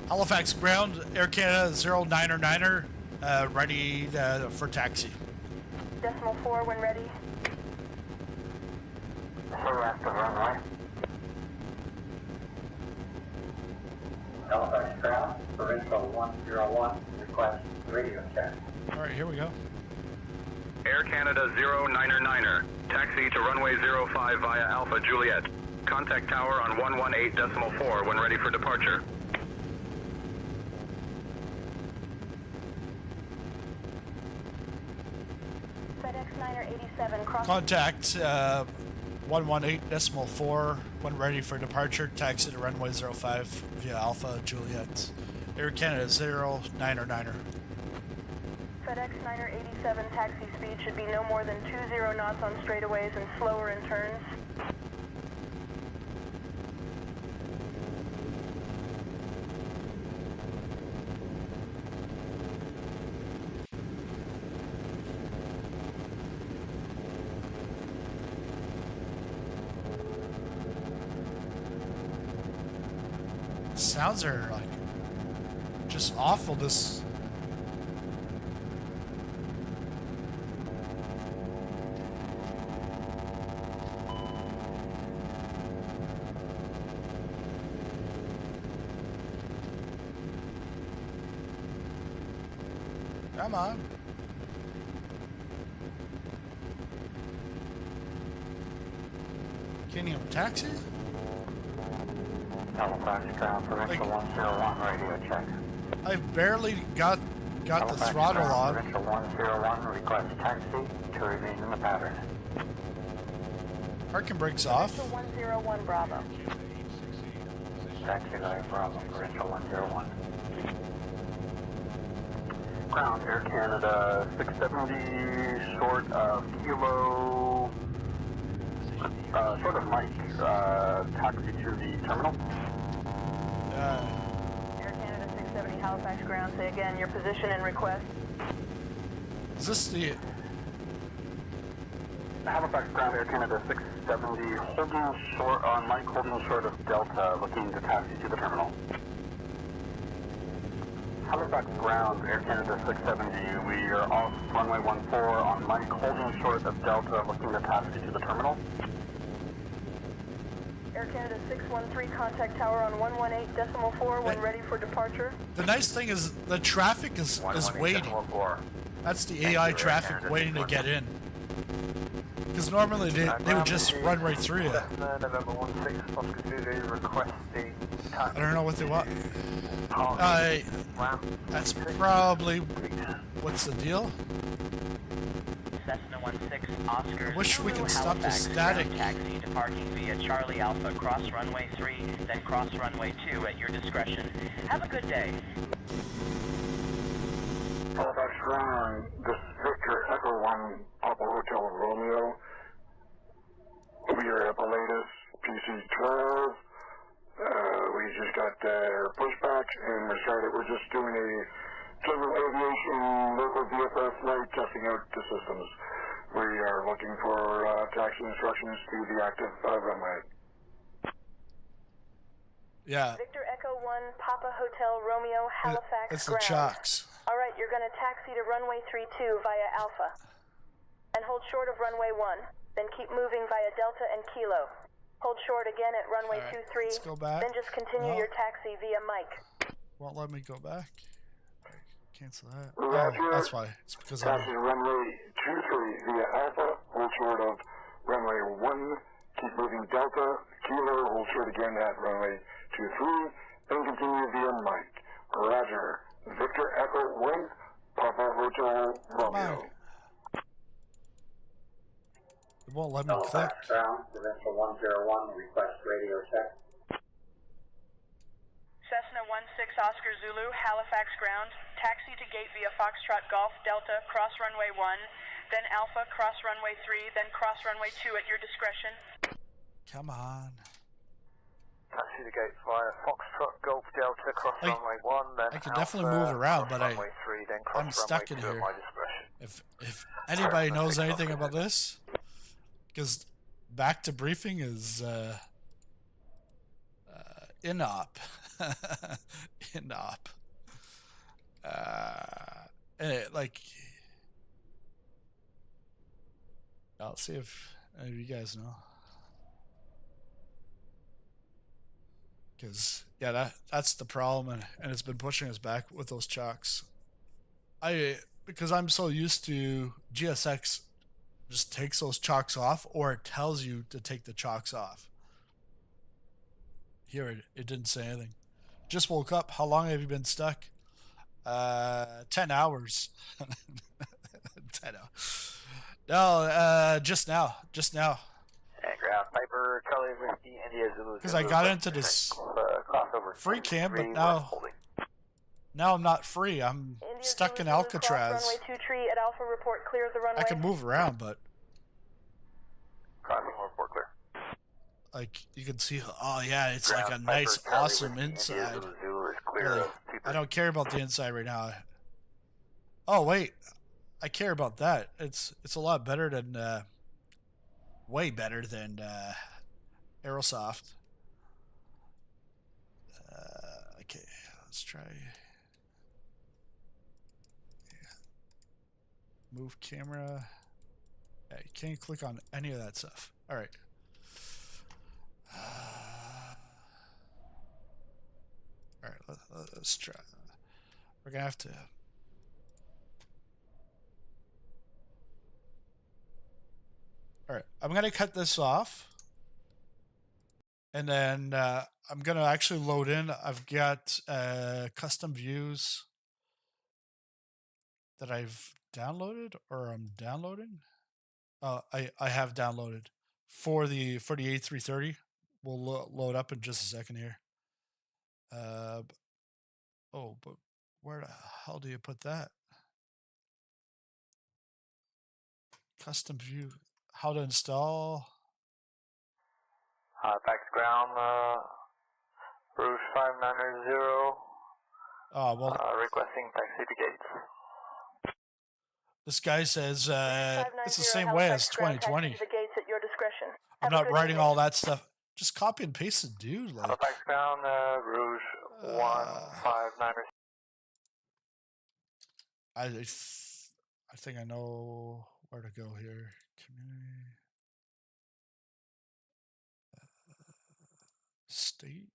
Halifax ground, Air Canada 09er ready for taxi. Decimal 4 when ready. So after runway. Halifax ground, provincial 101, request radio check. Alright, here we go. Air Canada 099er, taxi to runway 05 via Alpha Juliet. Contact tower on 118.4 when ready for departure. FedEx 987 cross. Contact 118.4 when ready for departure. Taxi to runway 05 via Alpha Juliet. Air Canada 099er. FedEx 987 taxi speed should be no more than 20 knots on straightaways and slower in turns. Sounds are like just awful. This come on. Can you have a taxi? Halifax ground, provincial 101, radio check. I've barely got the Halifax throttle ground, on. Provincial 101, request taxi to remain in the pattern. Parking brakes off. Provincial 101 Bravo. Taxi to Bravo, provincial 101. Ground, Air Canada 670, short of kilo, short of Mike, taxi to the terminal. Air Canada 670 Halifax ground. Say again your position and request. Is this the Halifax ground, Air Canada 670, holding short on Mike, holding short of Delta, looking to taxi to the terminal. Halifax ground, Air Canada 670, we are off runway 14 on Mike, holding short of Delta, looking to taxi to the terminal. Air Canada 613, contact tower on 118.4 when ready for departure. The nice thing is the traffic is waiting. That's the AI traffic waiting to get in. Because normally they would just run right through you. I don't know what they want. That's probably what's the deal. Cessna 16 Oscar. I wish we could stop the static. Taxi departing via Charlie Alpha, cross runway 3, then cross runway 2 at your discretion. Have a good day. Halifax ground, this is Victor Echo 1, Papa Hotel Romeo. We are at the latest PC-12. We just got their pushback, and we're just doing a general aviation local VFS flight, testing out the systems. We are looking for taxi instructions to the active runway. Yeah. Victor Echo 1, Papa Hotel Romeo, Halifax It's the ground. chocks. All right, you're going to taxi to runway 32 via Alpha. And hold short of runway 1. Then keep moving via Delta and Kilo. Hold short again at runway 23. Let's go back. Then just continue your taxi via Mike. Won't let me go back. Cancel that. Roger. Oh, that's why. It's because Taxi to runway 23 via Alpha, hold short of runway 1, keep moving Delta, Kilo, hold short again at runway 23, then continue via Mike. Roger. Victor Echo 1, Papa Hotel Romeo. It won't let me click. Ground, provincial 101, request radio check. Cessna 16 Oscar Zulu, Halifax ground. Taxi to gate via Foxtrot Golf Delta, cross runway 1, then Alpha, cross runway 3, then cross runway 2 at your discretion. Come on. Taxi to gate via Foxtrot Golf Delta, cross runway 1, then I can Alpha, definitely move around, but runway 3, then cross I'm stuck in runway 2 here. at my discretion. If anybody knows anything about this, because back to briefing is inop. Inop. Like, I'll see if any of you guys know. Because, yeah, that's the problem, and it's been pushing us back with those chocks. Because I'm so used to GSX just takes those chocks off, or it tells you to take the chocks off. Here, it didn't say anything. Just woke up. How long have you been stuck? 10 hours. 10 hours. No, just now. Navigraph, Piper, Charlie Whiskey, India, Zulu. Because I got into this free cam, but now I'm not free. I'm stuck in Alcatraz. Runway 2 tree at Alpha report clear the runway. I can move around, but Crossing report clear. like you can see, oh yeah, it's like a nice, awesome inside. Really, I don't care about the inside right now. Oh wait, I care about that. It's a lot better than, way better than Aerosoft. Okay, let's try. Move camera. Yeah, you can't click on any of that stuff. All right. All right, let's try. We're gonna have to. All right, I'm gonna cut this off, and then I'm gonna actually load in. I've got custom views that I've downloaded, or I'm downloading. I have downloaded for the A330. We'll load up in just a second here. Oh, but where the hell do you put that? Custom view. How to install? Halifax ground, Rouge 590. Oh well. Requesting taxi to gates. This guy says it's the same way as 2020. The gates at your discretion. I'm not writing all that stuff. Just copy and paste it, dude. Like, Halifax ground, Rouge 159. I think I know where to go here. Community. State.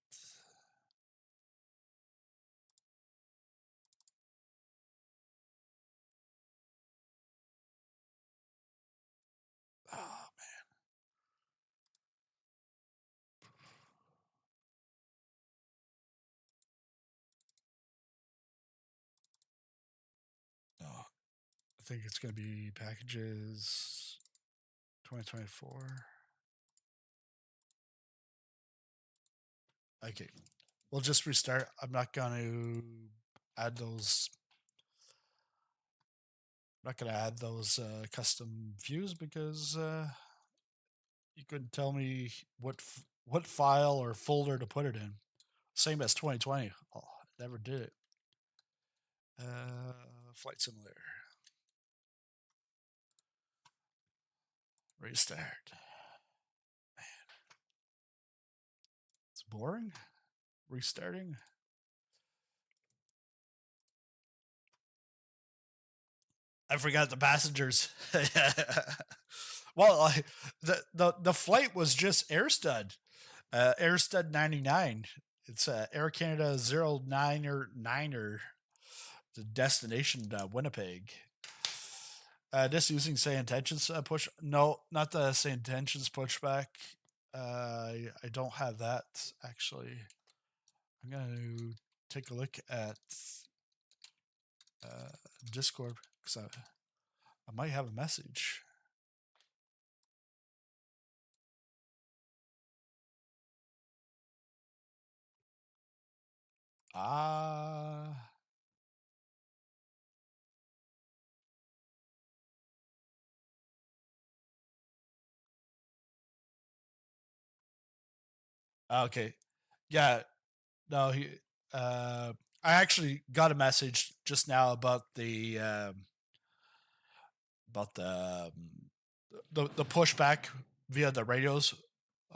Oh, man. No, I think it's going to be packages 2024. Okay, we'll just restart. I'm not going to add those. I'm not going to add those custom views because you couldn't tell me what file or folder to put it in. Same as 2020. Oh, never did it. Flight simulator. Restart. Man. It's boring. Restarting. I forgot the passengers. Well, the flight was just AirStud. AirStud 99. It's Air Canada 09er, the destination Winnipeg. This using say intentions push. No, not the say intentions pushback. I don't have that actually. I'm gonna take a look at Discord because I might have a message. Okay. Yeah. No, I actually got a message just now about the pushback via the radios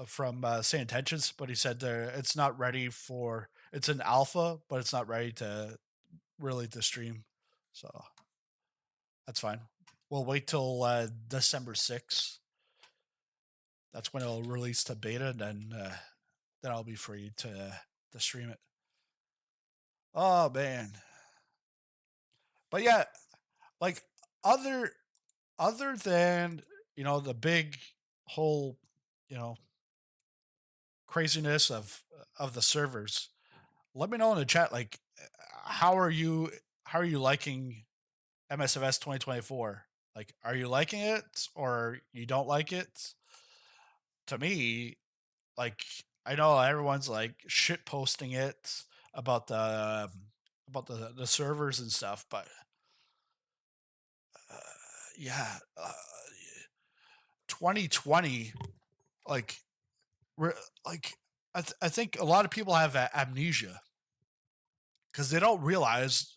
from Say Intentions, but he said it's not ready for, it's an alpha, but it's not ready to really to stream. So That's fine. We'll wait till December 6th. That's when it'll release to beta, and then I'll be free to stream it. Oh man. But yeah, like other than, the big whole, craziness of the servers, let me know in the chat, like, how are you liking MSFS 2024? Like, are you liking it or you don't like it? To me, like, I know everyone's like shit posting it about the servers and stuff, but yeah, 2020, like, I think a lot of people have amnesia because they don't realize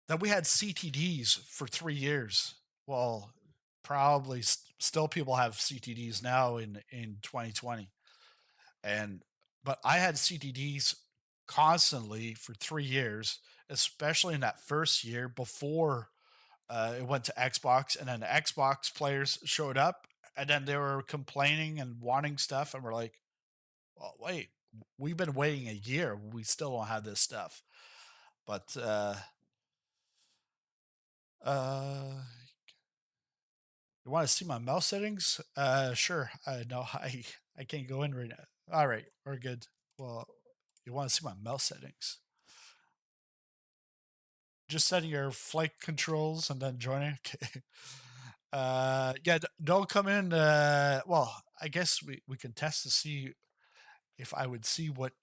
that we had CTDs for 3 years. Well, probably still people have CTDs now in 2020, but I had CTDs constantly for 3 years, especially in that first year before it went to Xbox, and then the Xbox players showed up, and then they were complaining and wanting stuff, and we're like, well, wait, we've been waiting a year, we still don't have this stuff. But you want to see my mouse settings? Sure. No, I can't go in right now. All right, we're good. Well, you want to see my mouse settings? Just setting your flight controls and then joining. Okay. Yeah, don't come in. Well, I guess we can test to see if I would see what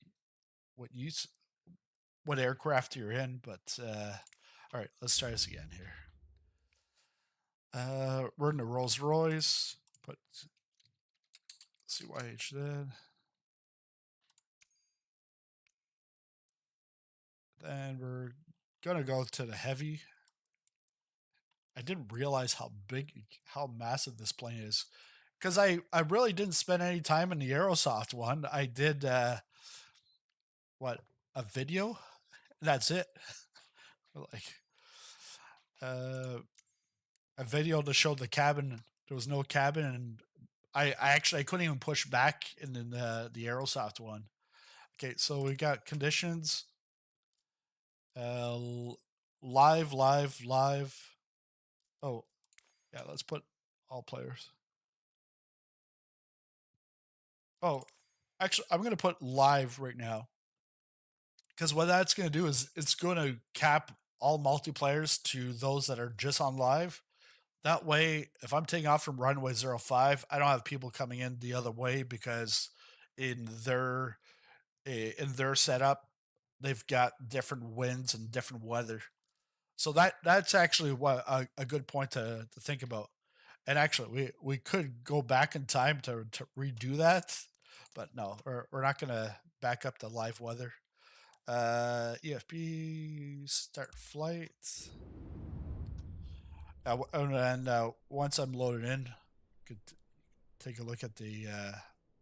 aircraft you're in. But all right, let's try this again here. We're in the Rolls-Royce. Put CYHZ. Then we're gonna go to the heavy. I didn't realize how massive this plane is, because I really didn't spend any time in the Aerosoft one. I did a video. That's it. Like a video to show the cabin. There was no cabin, and I couldn't even push back in the Aerosoft one. Okay, so we got conditions. Live. Oh, yeah, let's put all players. Oh, actually, I'm going to put live right now, because what that's going to do is it's going to cap all multiplayers to those that are just on live. That way, if I'm taking off from runway 05, I don't have people coming in the other way, because in their setup, they've got different winds and different weather. So that's actually what a good point to think about. And actually, we could go back in time to redo that, but no, we're not going to back up the live weather. EFB, start flight. And once I'm loaded in, could take a look at the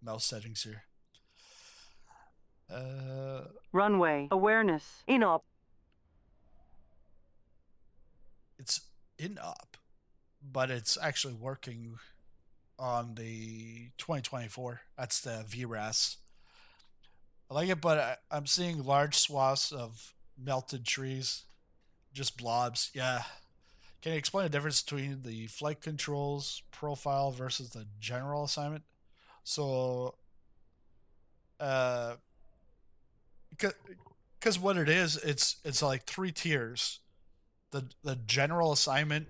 mouse settings here. Runway awareness in op. It's in up, but it's actually working on the 2024. That's the VRAS. I like it, but I'm seeing large swaths of melted trees, just blobs. Yeah. Can you explain the difference between the flight controls profile versus the general assignment? So, because what it is, it's like 3 tiers. The general assignment,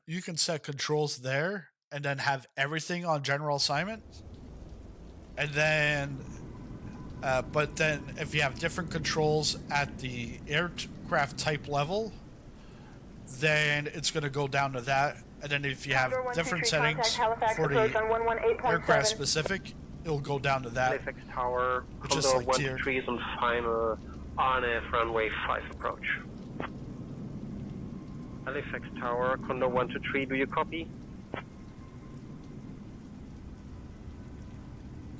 you can set controls there and then have everything on general assignment, and then but then if you have different controls at the aircraft type level, then it's going to go down to that. And then if you have different settings for the aircraft specific, it'll go down to that. Halifax Tower, Condor like 123 is on final RNF runway 5 approach. Halifax Tower, Condor 123, do you copy?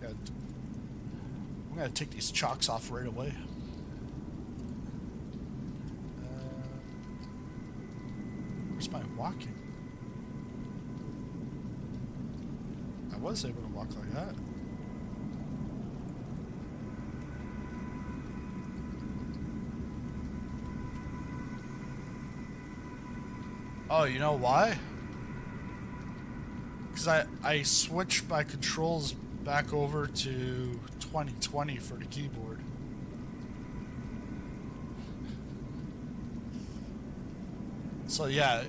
I'm going to take these chocks off right away. was able to walk like that. Oh, you know why? Because I switched my controls back over to 2020 for the keyboard. So yeah.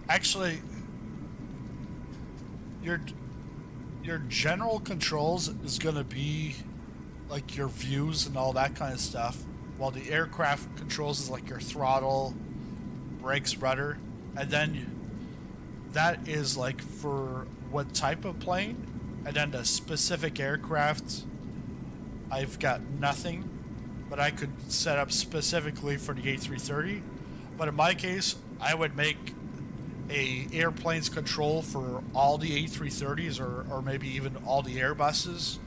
Actually, your general controls is going to be like your views and all that kind of stuff, while the aircraft controls is like your throttle, brakes, rudder, and then that is like for what type of plane, and then the specific aircraft, I've got nothing, but I could set up specifically for the A330. But in my case, I would make a airplane's control for all the A330s, or maybe even all the Airbuses,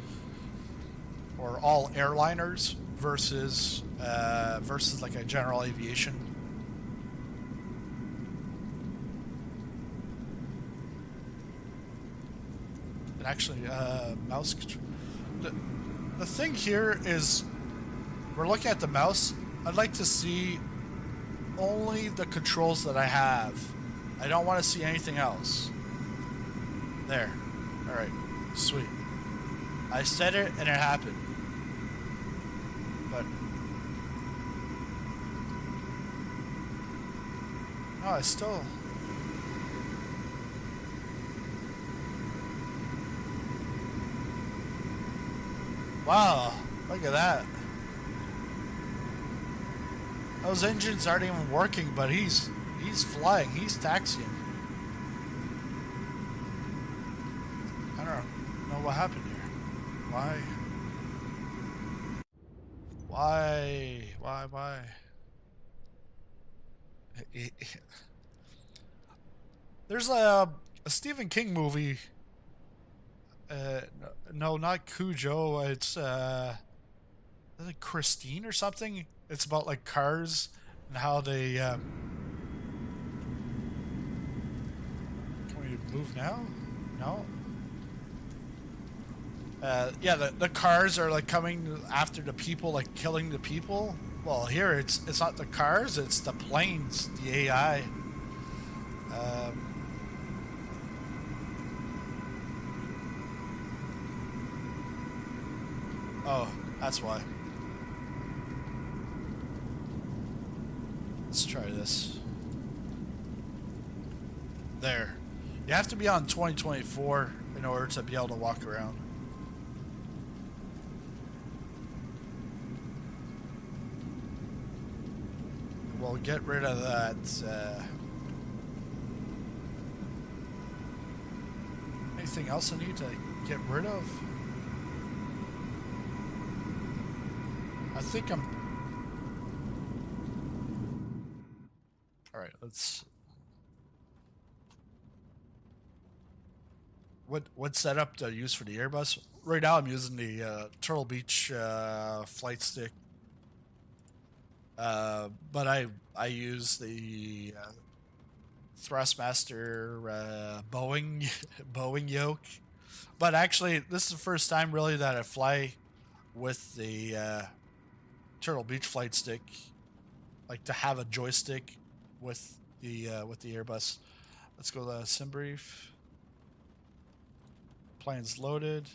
or all airliners versus like a general aviation. And actually, mouse control. The thing here is, we're looking at the mouse. I'd like to see only the controls that I have. I don't want to see anything else. There. Alright. Sweet. I said it and it happened. But... no, I still... wow. Look at that. Those engines aren't even working, but he's flying. He's taxiing. I don't know what happened here. Why? There's a Stephen King movie. No, not Cujo. It's like Christine or something. It's about like cars and how they. Can we move now? No. Yeah, the cars are like coming after the people, like killing the people. Well, here it's not the cars, it's the planes, the AI. Oh, that's why. Let's try this. There. You have to be on 2024 in order to be able to walk around. We'll get rid of that. Anything else I need to get rid of? I think I'm... Alright, let's... What setup to use for the Airbus? Right now I'm using the Turtle Beach flight stick. But I use the Thrustmaster Boeing yoke. But actually, this is the first time really that I fly with the Turtle Beach flight stick, like to have a joystick with the Airbus. Let's go to sim brief. Plane's loaded.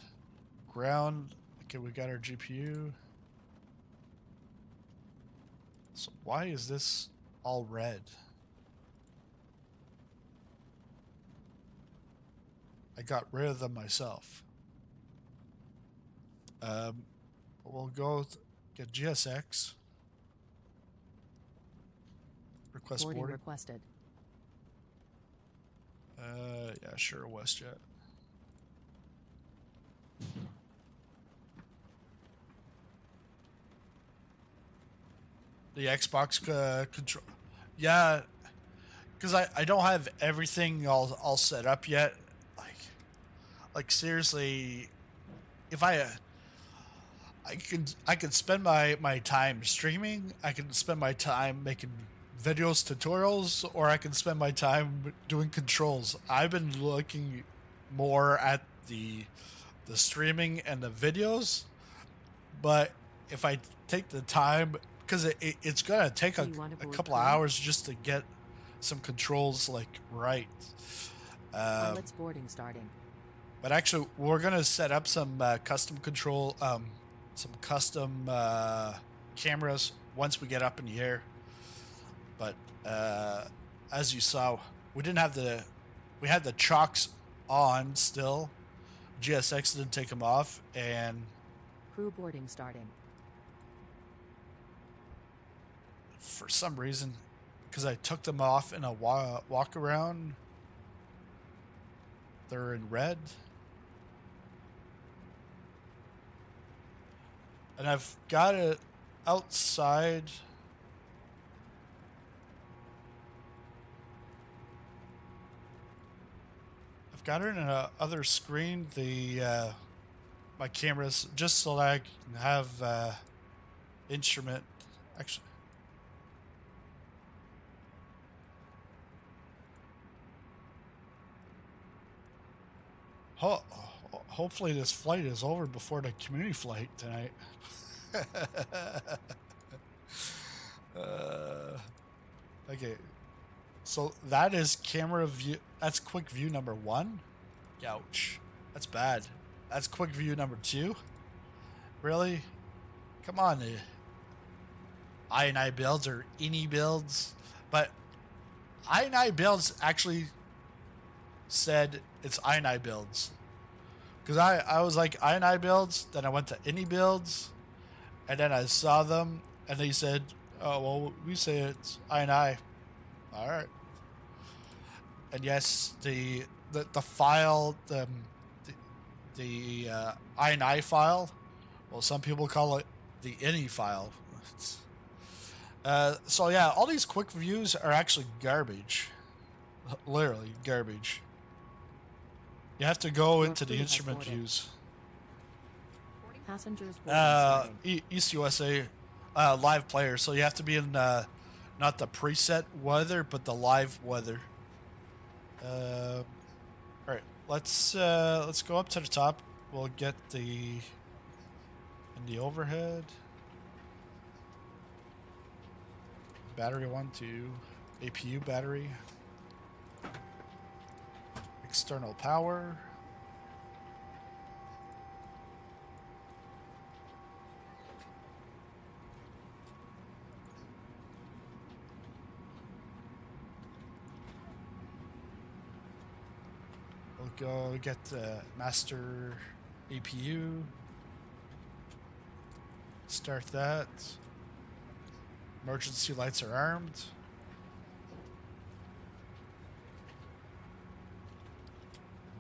Ground. Okay, we got our GPU. So why is this all red? I got rid of them myself. We'll go get GSX. Request boarding boarding. requested. Yeah, sure, WestJet. The Xbox control. Yeah, because I don't have everything all set up yet. Like seriously, if I can spend my time streaming. I can spend my time making videos, tutorials, or I can spend my time doing controls. I've been looking more at the streaming and the videos, but if I take the time, because it's gonna take a couple of hours just to get some controls like right. Pilot's boarding starting. But actually, we're gonna set up some custom control, some custom cameras once we get up in the air. But as you saw, we had the chocks on still. GSX didn't take them off, and crew boarding starting. For some reason, because I took them off in a walk around, they're in red. And I've got it outside. I've got it in another screen, my cameras, just so that I can have instrument. Actually, hopefully this flight is over before the community flight tonight. Okay, so that is camera view. That's quick view number 1. Ouch, that's bad. That's quick view number 2. Really? Come on, iniBuilds or iniBuilds. But iniBuilds actually said it's iniBuilds. Because I was like iniBuilds, then I went to iniBuilds, and then I saw them, and they said, oh, well, we say it's ini. All right. And yes, the file, the ini file, well, some people call it the ini file. So yeah, all these quick views are actually garbage. Literally garbage. You have to go into the instrument views. Passengers East USA live player, so you have to be in not the preset weather, but the live weather. All right, let's go up to the top. We'll get in the overhead. Battery 1, 2, APU battery. External power. We'll go get the master APU. Start that. Emergency lights are armed.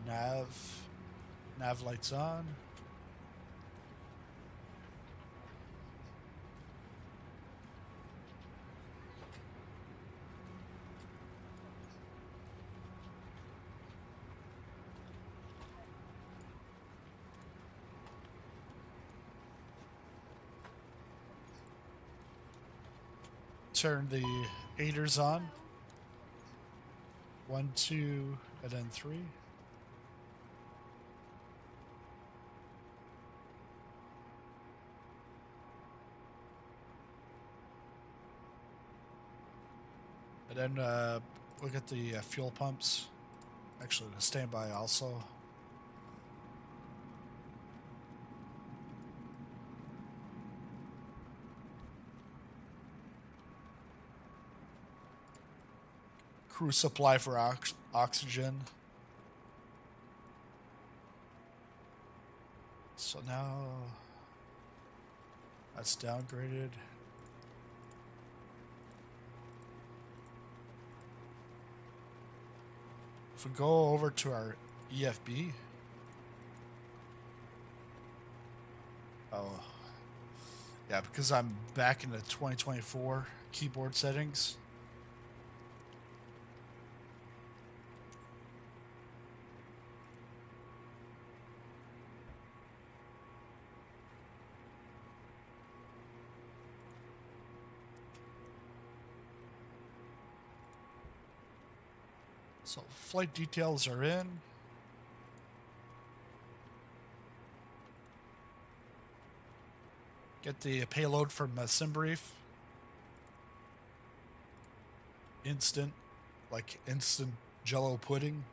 Nav lights on. Turn the aiders on. 1, 2, and then 3. And then we'll get the fuel pumps. Actually, the standby also. Crew supply for oxygen. So now that's downgraded. If we go over to our EFB. Oh. Yeah, because I'm back in the 2024 keyboard settings. So flight details are in. Get the payload from SimBrief. Instant, like instant Jello pudding.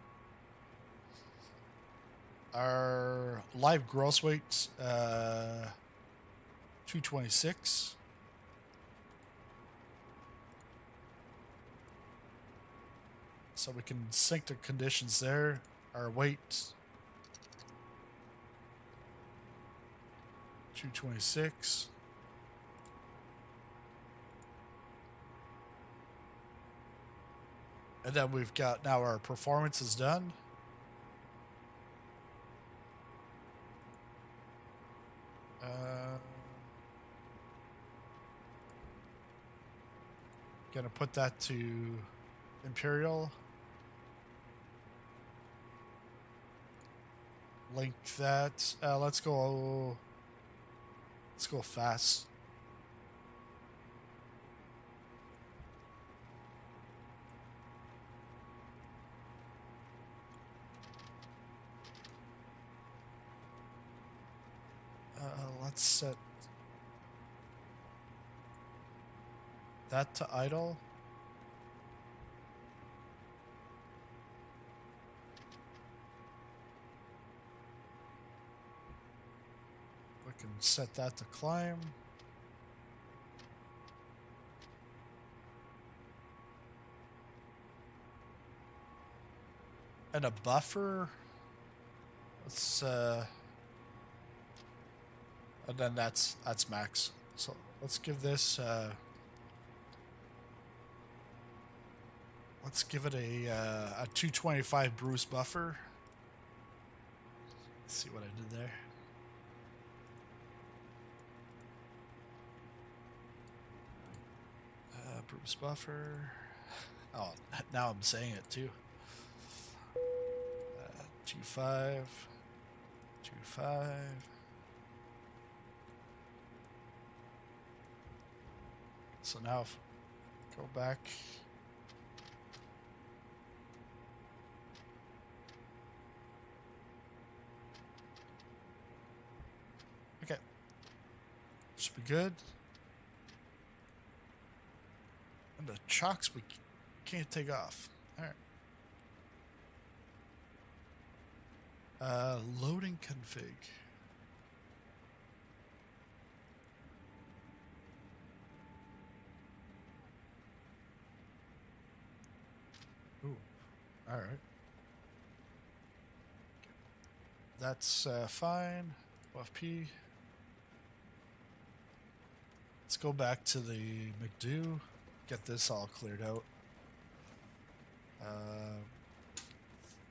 Our live gross weight, 226. So we can sync the conditions there. Our weight, 226. And then we've got now our performance is done. Gonna put that to Imperial. Link that. Let's go fast. Let's set that to idle. We can set that to climb. And a buffer. Let's and then that's max. So let's give this let's give it a 225 Bruce buffer. Let's see what I did there. Bruce buffer. Oh, now I'm saying it too. 25. So now if go back. Okay. Should be good. And the chocks we can't take off. Alright. Loading config. Ooh, all right. That's fine. OFP. Let's go back to the McDo. Get this all cleared out.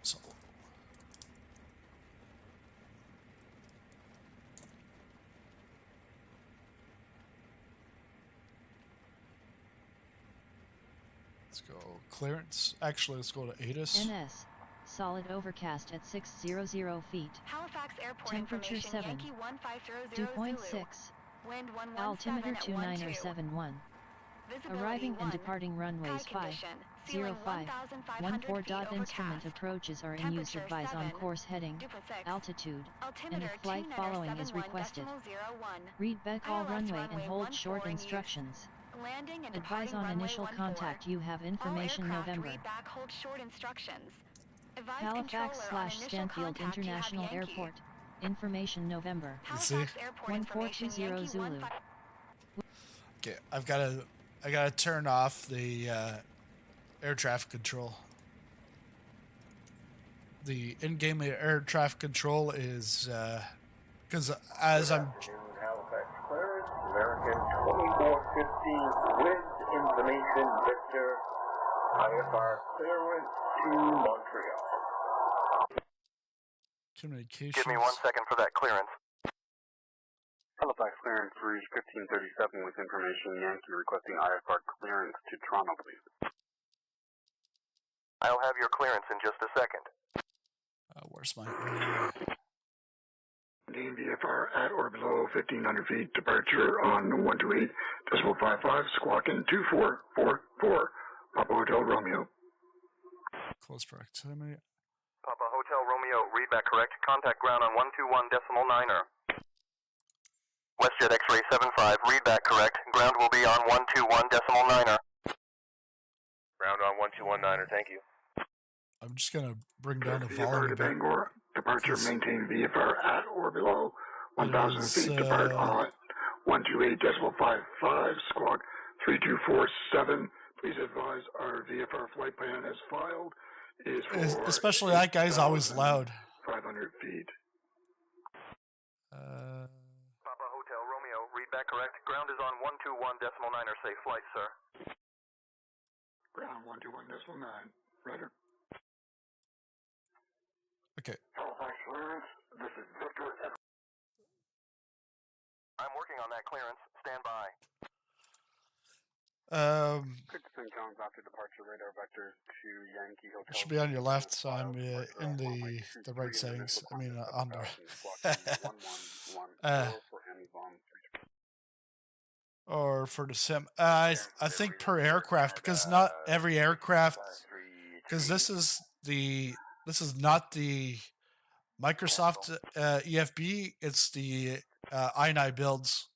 So let's go clearance. Actually, let's go to ATIS. NS. Solid overcast at 600 feet. Halifax Airport Temperature information, 7. Yankee 1500 Dew point Zulu. 6. Wind 117 Altimeter at 2971. Visibility Arriving 1. and departing runways Sky 5, condition. 0, 5, 1500 14. feet Instrument overcast. approaches are in use. Temperature Advise on 7. course heading, Dew point 6. altitude, and Altimeter if flight following is requested. 2971.01. Read back all ILS runway and runway hold 14 short in use. instructions. Landing and Advise departing on runway initial 14. contact. You have information All aircraft November. read back, hold short instructions. Advise Halifax controller on / initial Stanfield contact, you have International Yankee. Airport. Information November. see? Halifax Airport information, 1420 Yankee Zulu. 15. Okay, I gotta turn off the air traffic control. The in-game air traffic control is because as I'm Halifax clearance, American 2415 with information Victor, IFR clearance to Montreal. communications. Give me 1 second for that clearance. Halifax clearance reach 1537 with information Yankee requesting IFR clearance to Toronto, please. I'll have your clearance in just a second. Where's my Gain VFR at or below 1500 feet. Departure on 128.55. Squawk in 2444. Papa Hotel Romeo. Close proximity. Papa Hotel Romeo, readback correct. Contact ground on 121.9er. WestJet X-ray 75, readback correct. Ground will be on 121.9er. Ground on 121.9er, thank you. I'm just gonna bring down the VFR volume to a bit. Bangor. Departure maintain VFR at or below 1,000 feet. Depart on 128.55. Squawk 3247. Please advise our VFR flight plan as filed is for Especially that guy's always loud. 500 feet. Papa Hotel Romeo, readback correct. Ground is on 121.9er. Safe flight, sir. Ground 121.9. Roger. Okay. Halifax clearance. This is Victor. I'm working on that clearance. Stand by. Richardson Jones after departure radar vectors to Yankee Hotel. It should be on your left, so I'm in the right settings. I mean, on the or for the sim. I think per aircraft, because not every aircraft, because this is not the Microsoft EFB. It's the iniBuilds.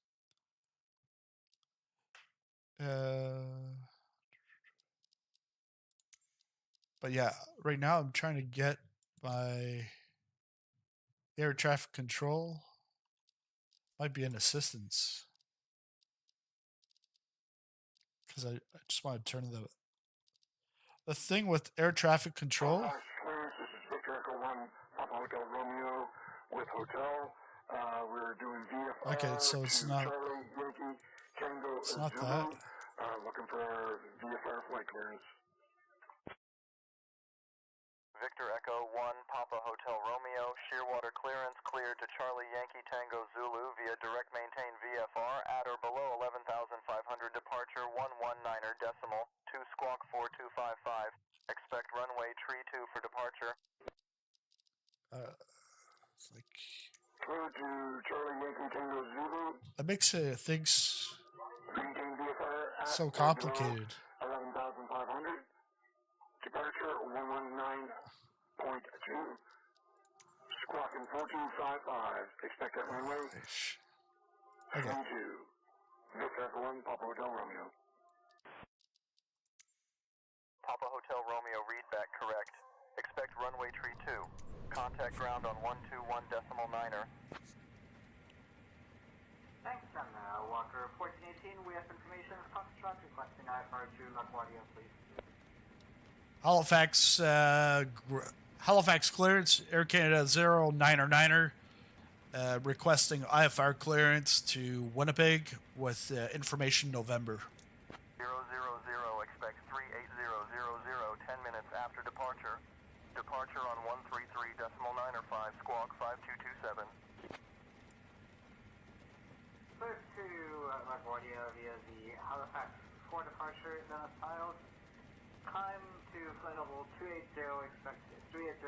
But yeah, right now I'm trying to get my air traffic control. Might be an assistance. Because I just want to turn the thing with air traffic control. This is Victor Echo 1, Papa Hotel Romeo with Hotel. We're doing VFR. Okay, so it's not. Charlie, Yankee, Tango, It's not Zulu. that. Looking for our VFR flight clearance. Victor Echo 1, Papa Hotel Romeo, Shearwater clearance cleared to Charlie Yankee Tango Zulu via direct maintain VFR at or below 11,500, departure 119er decimal, 2 squawk 4255. Expect runway tree 2 for departure. It's like Clear to Charlie Yankee Tango Zulu. that makes things Maintain VFR at so or below complicated. 11,500. Departure 119.2. Squawking 4255. Expect that runway. Okay. 22. Victor 1, Papa Hotel Romeo. Papa Hotel Romeo, readback correct. Expect runway tree 2. Contact ground on 121.9er. Thanks, and Walker 1418, we have information of Foxtrot requesting IFR to LaGuardia, please. Halifax clearance, Air Canada 09er, requesting IFR clearance to Winnipeg with information November. 000, expect 38000, 10 minutes after departure. Departure on 133.905, squawk 5227. Clear to LaGuardia via the Halifax for departure, then a filed. Climb to flight level 280, expect 38010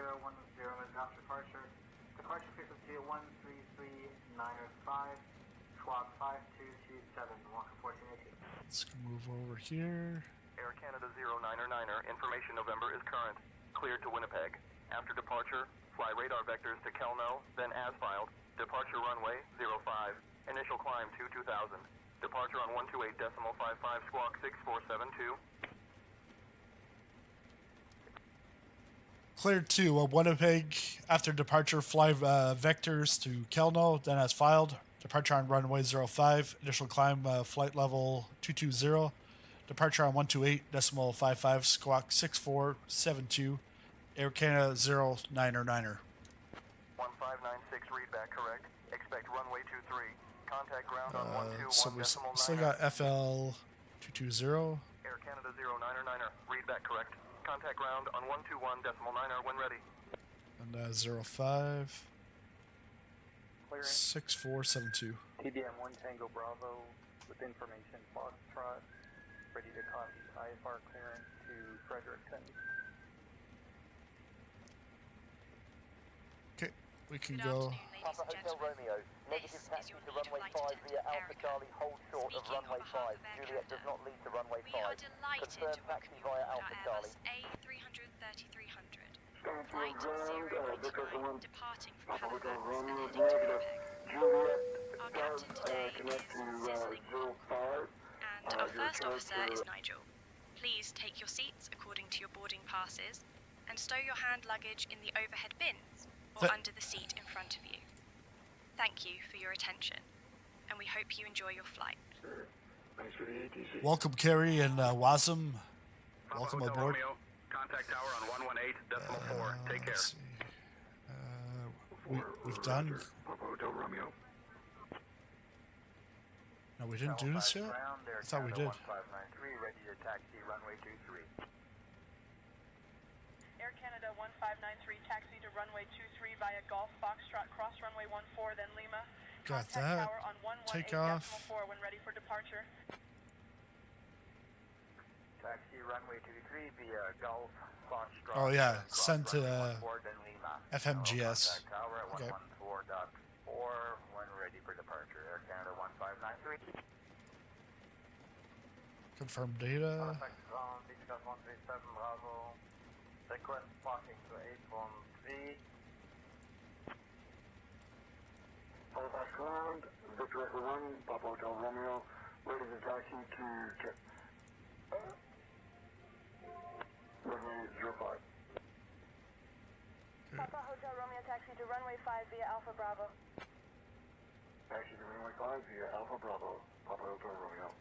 minutes after departure. Departure frequency 133.905, squawk 5227, Walker 1418. Let's move over here. Air Canada 09er, information November is current. Cleared to Winnipeg. After departure, fly radar vectors to Kelno, then as filed. Departure runway 05. Initial climb 2000. Departure on 128.55, squawk 6472. Cleared to Winnipeg. After departure, fly vectors to Kelno, then as filed. Departure on runway 05. Initial climb flight level 220. Departure on 128.55, squawk 6472. Air Canada 09er. 1596 readback correct. Expect runway 23. Contact ground on 121.9er. So we still got FL 220. Air Canada 09er, readback correct. Contact ground on 121.9er when ready. And 05. 6472. TDM 1 Tango Bravo with information Foxtrot, ready to copy IFR clearance to Fredericton. Okay, we can Good go. afternoon, Papa Hotel Romeo. Negative taxi to runway 5 via Alpha Charlie, hold short of runway 5. Juliet does not lead to runway 5. Confirm taxi via Alpha Charlie. A330-300. Stanfield Flight ground, Victor 099, Echo 1, departing from Papa Hotel Halifax and Romeo, heading to negative. Winnipeg. Juliet Our does captain today connect is to Sizzling 05. And our your first officer charge is Nigel. Please take your seats according to your boarding passes and stow your hand luggage in the overhead bins or under the seat in front of you. Thank you for your attention, and we hope you enjoy your flight. Thanks for the ATC. Welcome, Kerry and Wasm. Welcome Hotel aboard. Romeo, contact tower on 118.4. Take care. Let's see. We've done. Papa Hotel Romeo. No, we didn't do this yet? I thought we did. 1593, ready to taxi runway 23. Air Canada 1593, taxi to runway 23 via Golf Foxtrot, cross runway 14, then Lima. Got Contact that. tower on 118.4 Takeoff. when ready for departure. Taxi runway 23 via Golf Foxtrot. Oh, yeah. cross Send to runway 14, then Lima. FMGS. Contact tower at Okay. 114.4 when ready for departure. Air Canada 1593. Confirm data. Halifax ground, Beachcraft 137, Bravo. Request parking to 813. Halifax ground, Victor Echo 1, Papa Hotel Romeo, ready to taxi to runway 05. Papa Hotel Romeo, taxi to runway 5 via Alpha Bravo. Taxi to runway 5 via Alpha Bravo, Papa Hotel Romeo.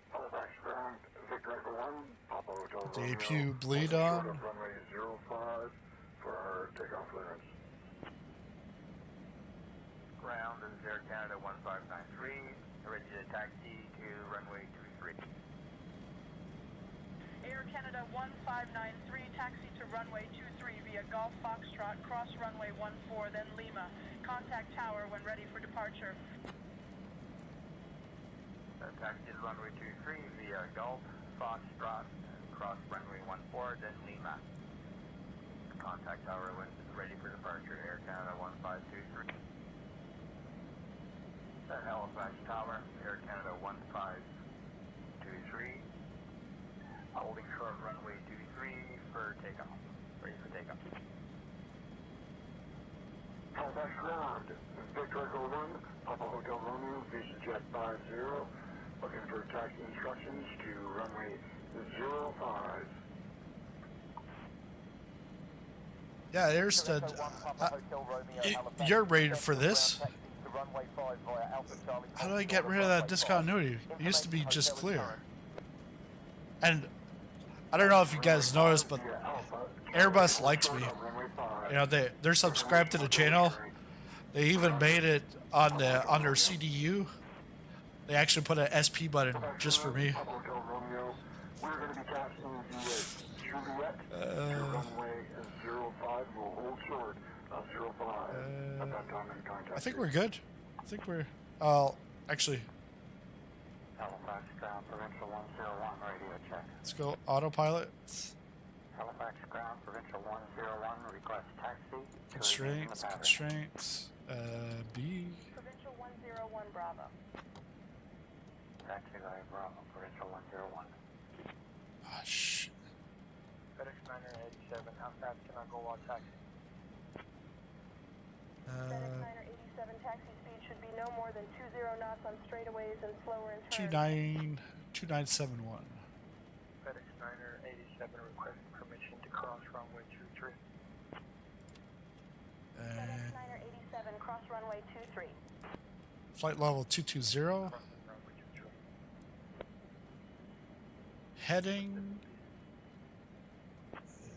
Halifax ground, Victor Echo 1, Papa Hotel The Romeo. APU bleed short on. of runway 05 for our takeoff clearance. Ground, this is Air Canada 1593. Ready to taxi to runway 23. Air Canada 1593, taxi to runway 23 via Golf Foxtrot, cross runway 14, then Lima. Contact tower when ready for departure. Taxi to runway 23 via Golf Foxtrot, cross runway 14, then Lima. Contact tower when ready for departure. Air Canada 1523. Halifax Tower, Air Canada 1523. Holding short runway 23 for takeoff. Ready for takeoff. Halifax ground, Victor Echo 1, Papa Hotel Romeo, Vision Jet 50, looking for taxi instructions to runway 05. Yeah, there's the. You're rated for this. How do I get rid of that discontinuity? It used to be just clear. And I don't know if you guys noticed, but Airbus likes me. You know, they're subscribed to the channel. They even made it on their CDU. They actually put an SP button just for me. We're going to be taxiing via Juliet to runway 05. We'll hold short of 05 at that time in contact. I think we're good. I think we're. Actually, Halifax ground, Provincial 101, radio check. let's go autopilot. Halifax ground, Provincial 101, request taxi. Constraints. B. Provincial 101 Bravo. Taxi via Bravo, Provincial 101. Ah, shit. FedEx 987, how fast can I go while taxi? FedEx 987, taxi speed should be no more than 20 knots on straightaways and slower in turns. 2971. FedEx 987 requesting permission to cross runway 23. FedEx 987, cross runway 23. Flight level 220. Heading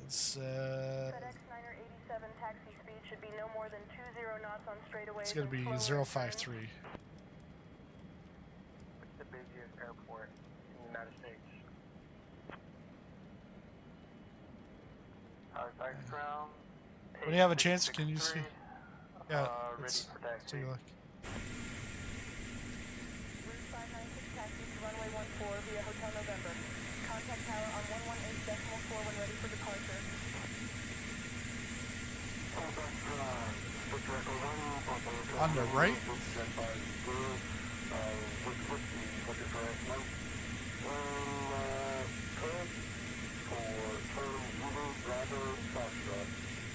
is FedEx 987, taxi speed should be no more than 20 knots on straightaways. it's gonna be and slower in 053. What's the busiest airport in the United States? Halifax ground. When you have a chance, can you see? Yeah, let's take a look. Route 596, taxi to runway 14 via Hotel November. Contact tower on 118.4 when ready for departure. Halifax ground, On the right?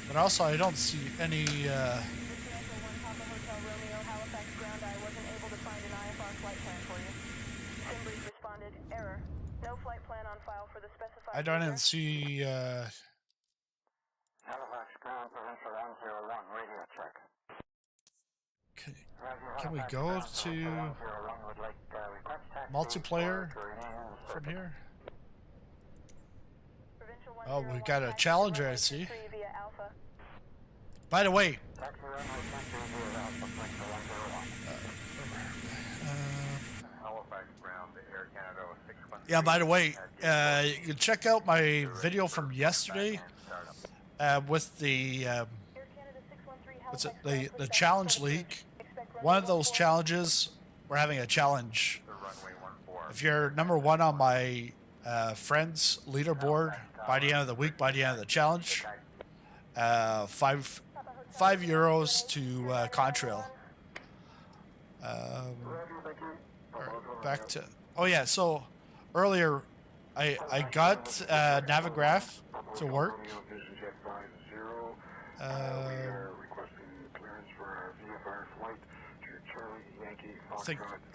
But also, I don't see any. I don't even see. Halifax ground provincial 101 radio check. Can we go to multiplayer from here? Oh, we got a challenger, I see. By the way, yeah, by the way, you can check out my video from yesterday with the what's it, the challenge league. One of those challenges, we're having a challenge. If you're number one on my friends leaderboard by the end of the week, by the end of the challenge, €5 to Contrail. Back to, oh yeah, so earlier I got Navigraph to work. I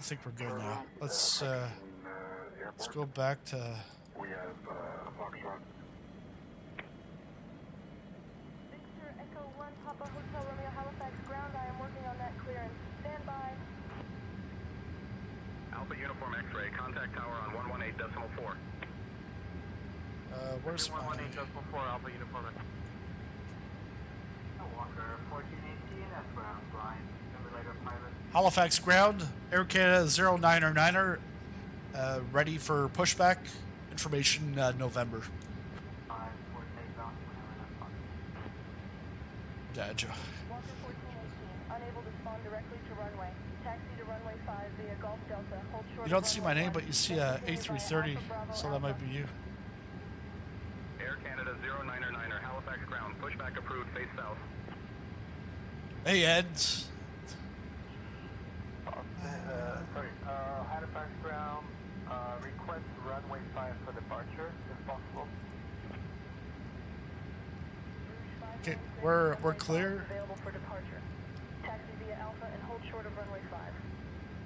think we're good now. Let's go back to. We have Foxtrot. Victor Echo 1 Papa Hotel Romeo Halifax ground. I am working on that clearance. Stand by. Alpha Uniform X-ray. Contact tower on 118.4. Where's my 118.4 Alpha Uniform X-ray. Walker 1418, that's ground line. Simulator pilot. Halifax ground, Air Canada 09er, ready for pushback. Information November. Yeah, Joe. Walker 1418, unable to spawn directly to runway. Taxi to runway 5 via Golf Delta. Hold short. You don't see my name, but you see A330, so that might be you. Air Canada 09er, Halifax ground. Pushback approved, face south. Hey, Ed. Halifax ground, request runway 5 for departure, if possible. Okay, we're clear. Available for departure. Taxi via Alpha and hold short of runway 5.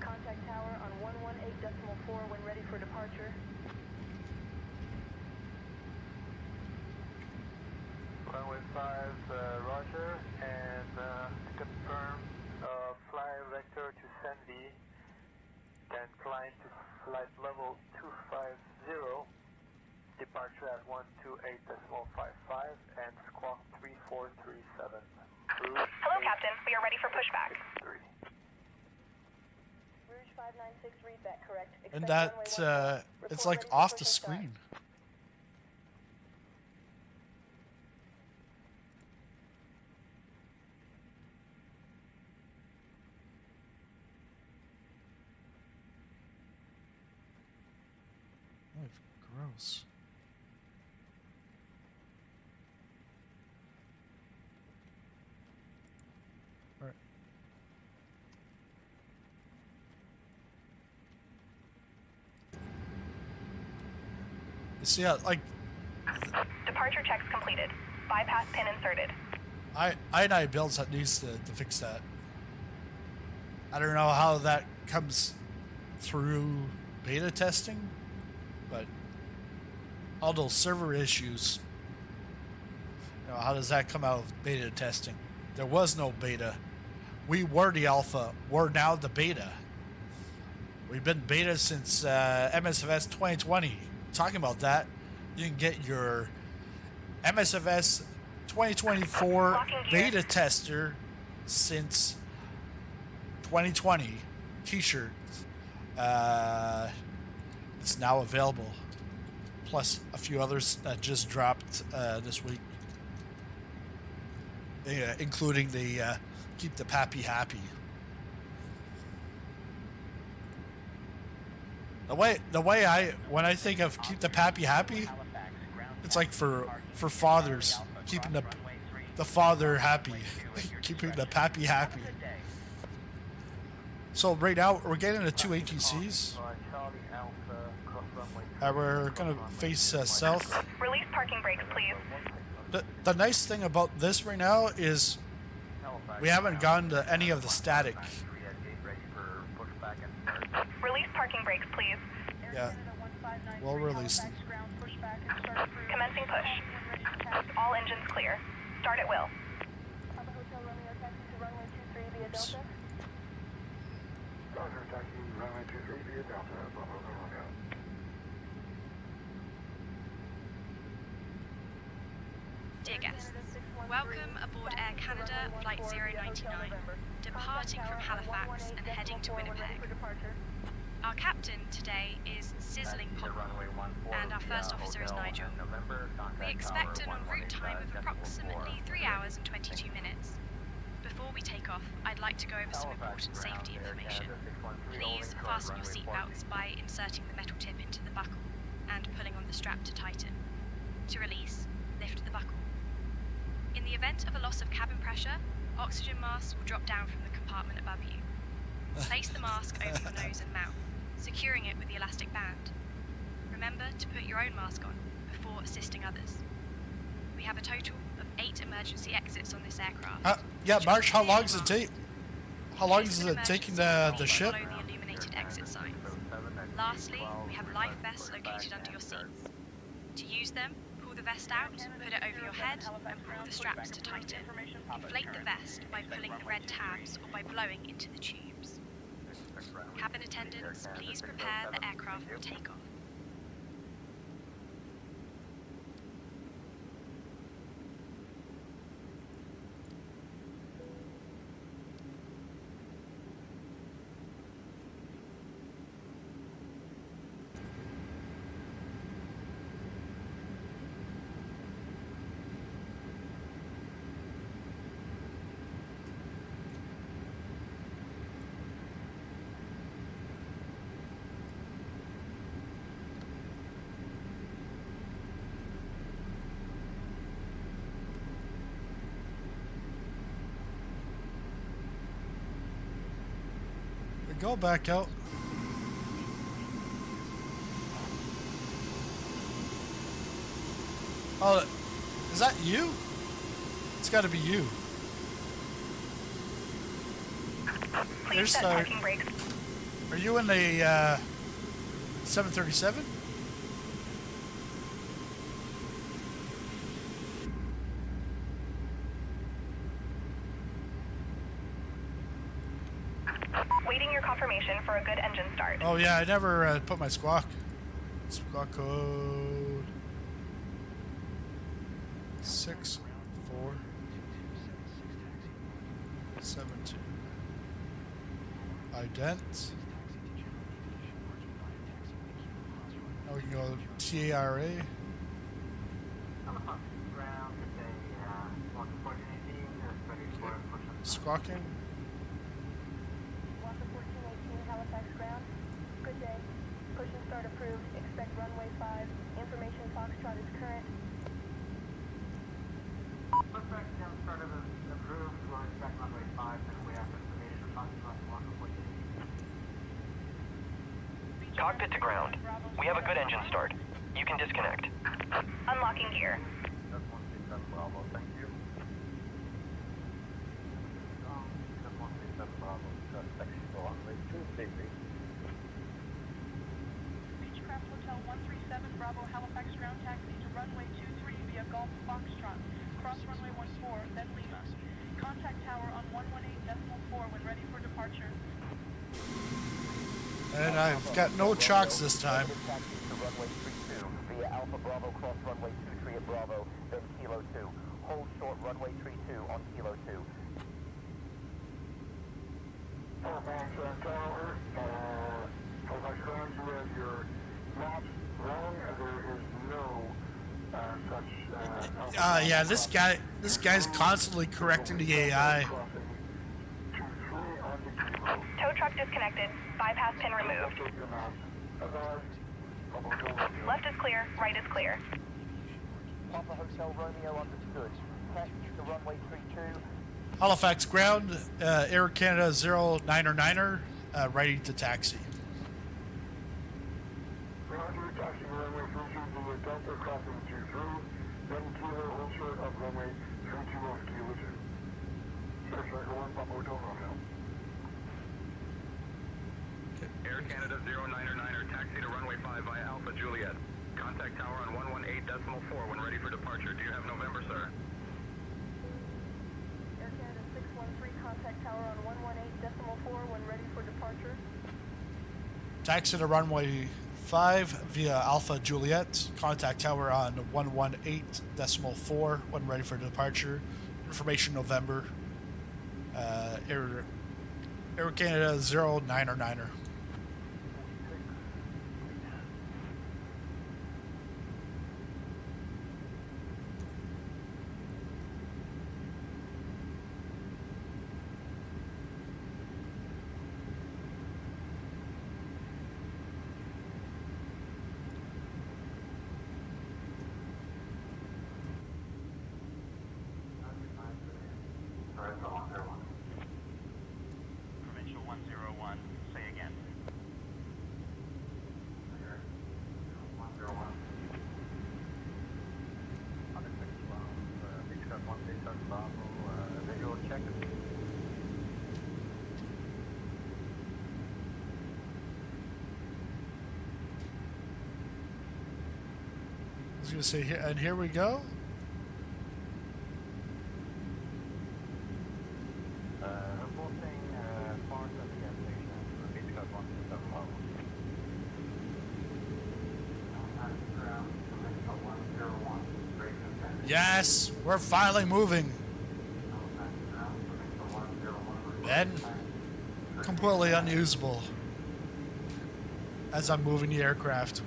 Contact tower on 118.4 when ready for departure. Runway 5, Roger, and to confirm, fly vector to Sandy, then climb to flight level 250, departure at 128.55, and squawk 3437. Hello, Captain. We are ready for pushback. Rouge 596, read that correct. And that, it's like off the screen. Oh, gross. All right. You see how, like, Departure checks completed. Bypass pin inserted. iniBuilds that needs to fix that. I don't know how that comes through beta testing, but all those server issues, you know, how does that come out of beta testing? There was no beta. We were the alpha. We're now the beta. We've been beta since MSFS 2020. Talking about that, you can get your MSFS 2024 beta tester since 2020 t-shirt. It's now available, plus a few others that just dropped this week, including the Keep the Pappy Happy. The way when I think of Keep the Pappy Happy, it's like for fathers, keeping the father happy, keeping the pappy happy. So right now we're getting the two ATCs. We're gonna face south. Release parking brakes, please. The nice thing about this right now is we haven't gone to any of the static. Release parking brakes, please. Yeah. Well released. Commencing push. All engines clear. Start at will. Oops. Dear guests, welcome aboard Air Canada Flight 099, departing from Halifax and heading to Winnipeg. Our captain today is Sizzling Pop, and our first officer is Nigel. We expect an en route time of approximately 3 hours and 22 minutes. Before we take off, I'd like to go over some important safety information. Please fasten your seatbelts by inserting the metal tip into the buckle and pulling on the strap to tighten. To release, lift the buckle. In the event of a loss of cabin pressure, oxygen masks will drop down from the compartment above you. Place the mask over your nose and mouth, securing it with the elastic band. Remember to put your own mask on before assisting others. We have a total of 8 emergency exits on this aircraft. Yeah, March, how long does it take? How long is it taking the ship? Follow the illuminated exit signs. Lastly, we have life vests located under your seats. To use them, pull the vest out, put it over your head, and pull the straps to tighten. Inflate the vest by pulling the red tabs or by blowing into the tubes. Cabin attendants, please prepare the aircraft for takeoff. Go back out. Oh, is that you? It's got to be you. Please set parking brakes. Are you in the 737? Waiting your confirmation for a good engine start. Oh yeah, I never put my squawk code 6472. Ident. Now we can go TARA. Squawking. Halifax ground. Good day. Push and start approved. Expect runway 5. Information Foxtrot is current. Pushback down start of approved. We'll expect runway 5 and we have information Foxtrot and Walker 14. Cockpit to ground. We have a good engine start. You can disconnect. Unlocking gear. That's 137 Bravo. Thank you. That's 137 Bravo. Taxi to runway 2, Livery. Beechcraft Hotel 137 Bravo Halifax ground taxi to runway 23 via Golf Foxtrot. Cross runway 14, then Lima. Contact tower on 118.4 when ready for departure. And I've got no chocks this time. Runway 32 via Alpha Bravo cross runway 23 at Bravo, then Kilo 2. Hold short runway 32 on Kilo 2. Halifax Tower, Halifax ground, you have your maps wrong. There is no such. Yeah, this guy's constantly correcting the AI. Tow truck disconnected. Bypass pin removed. Left is clear, right is clear. Papa Hotel Romeo understood. Taxi to runway 32. Halifax ground, Air Canada 099er. ready to taxi. Roger, taxi runway 32 via Delta crossing 23, then Kilo hold short of runway 32 off Kilo 2. Search Echo 1 Papa Hotel Romeo. Air Canada 099er, taxi to runway 5 via Alpha Juliet. Contact tower on 118.4 when ready for departure. Do you have November, sir? Air Canada 613, contact tower on 118.4 when ready for departure. Taxi to runway 5 via Alpha Juliet. Contact tower on 118.4 when ready for departure. Information November. Air Canada 099er. Provincial 101, say again. Visual check. I was gonna say here, and here we go. Reporting parts of the gas station. Beach Club 171. Yes, we're finally moving. Then, completely unusable as I'm moving the aircraft.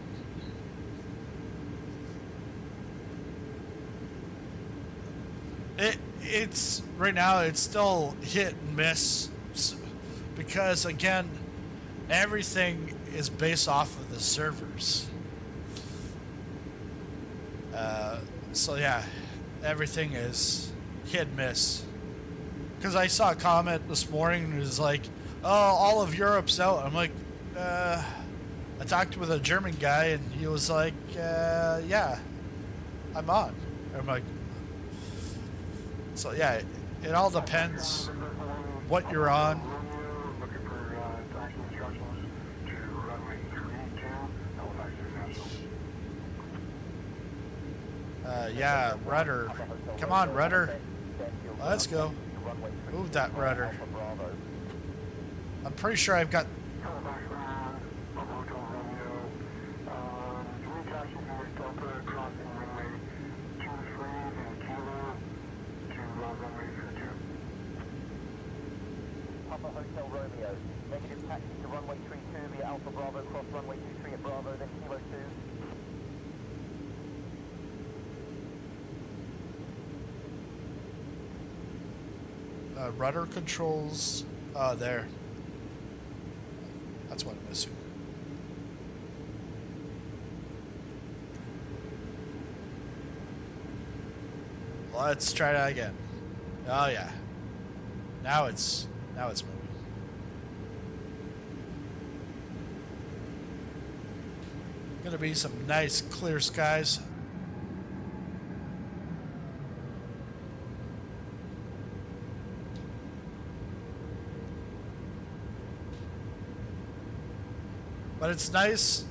It's right now. It's still hit and miss because again, everything is based off of the servers. So yeah, everything is hit and miss. Because I saw a comment this morning and it was like, "Oh, all of Europe's out." I'm like, I talked with a German guy and he was like, "Yeah, I'm on." I'm like, so yeah, it all depends what you're on. Looking for taxi instructions to runway 32, Halifax International. Yeah, rudder. Come on, rudder. Let's go. Move that rudder. I'm pretty sure I've got... Halifax ground, Papa Hotel Romeo. Three taxis in Delta crossing runway 23 and Kilo to runway 32. Papa Hotel Romeo, negative taxi to runway 32 via Alpha Bravo, cross runway 23 at Bravo, then Kilo 2. Rudder controls, there. That's what I'm missing. Let's try that again. Oh yeah. Now it's moving. Gonna be some nice clear skies. But it's nice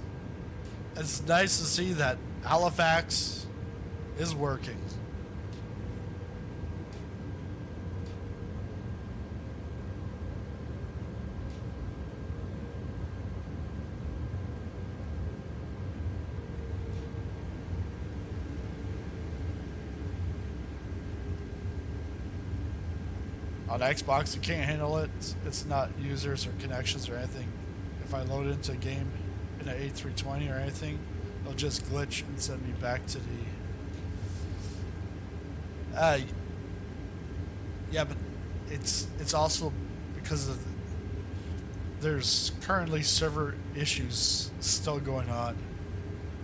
to see that Halifax is working. On Xbox, you can't handle it. It's not users or connections or anything. If I load into a game in an A320 or anything, it'll just glitch and send me back to the... yeah, but it's also because of there's currently server issues still going on.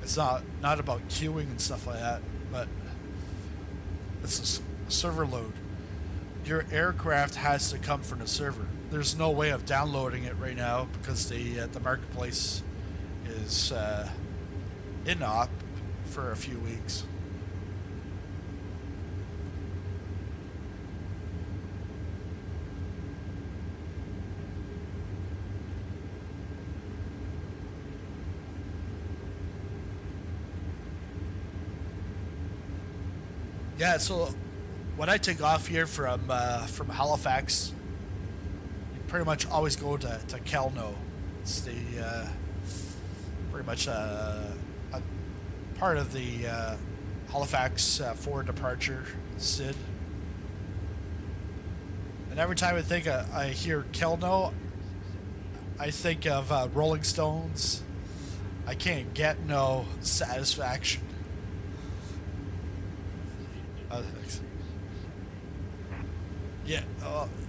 It's not about queuing and stuff like that, but it's a server load. your aircraft has to come from the server. There's no way of downloading it right now because the marketplace is in op for a few weeks. Yeah, so when I take off here from Halifax, you pretty much always go to Kelno. It's the pretty much a part of the Halifax forward departure SID. And every time I hear Kelno, I think of Rolling Stones. I can't get no satisfaction. Yeah,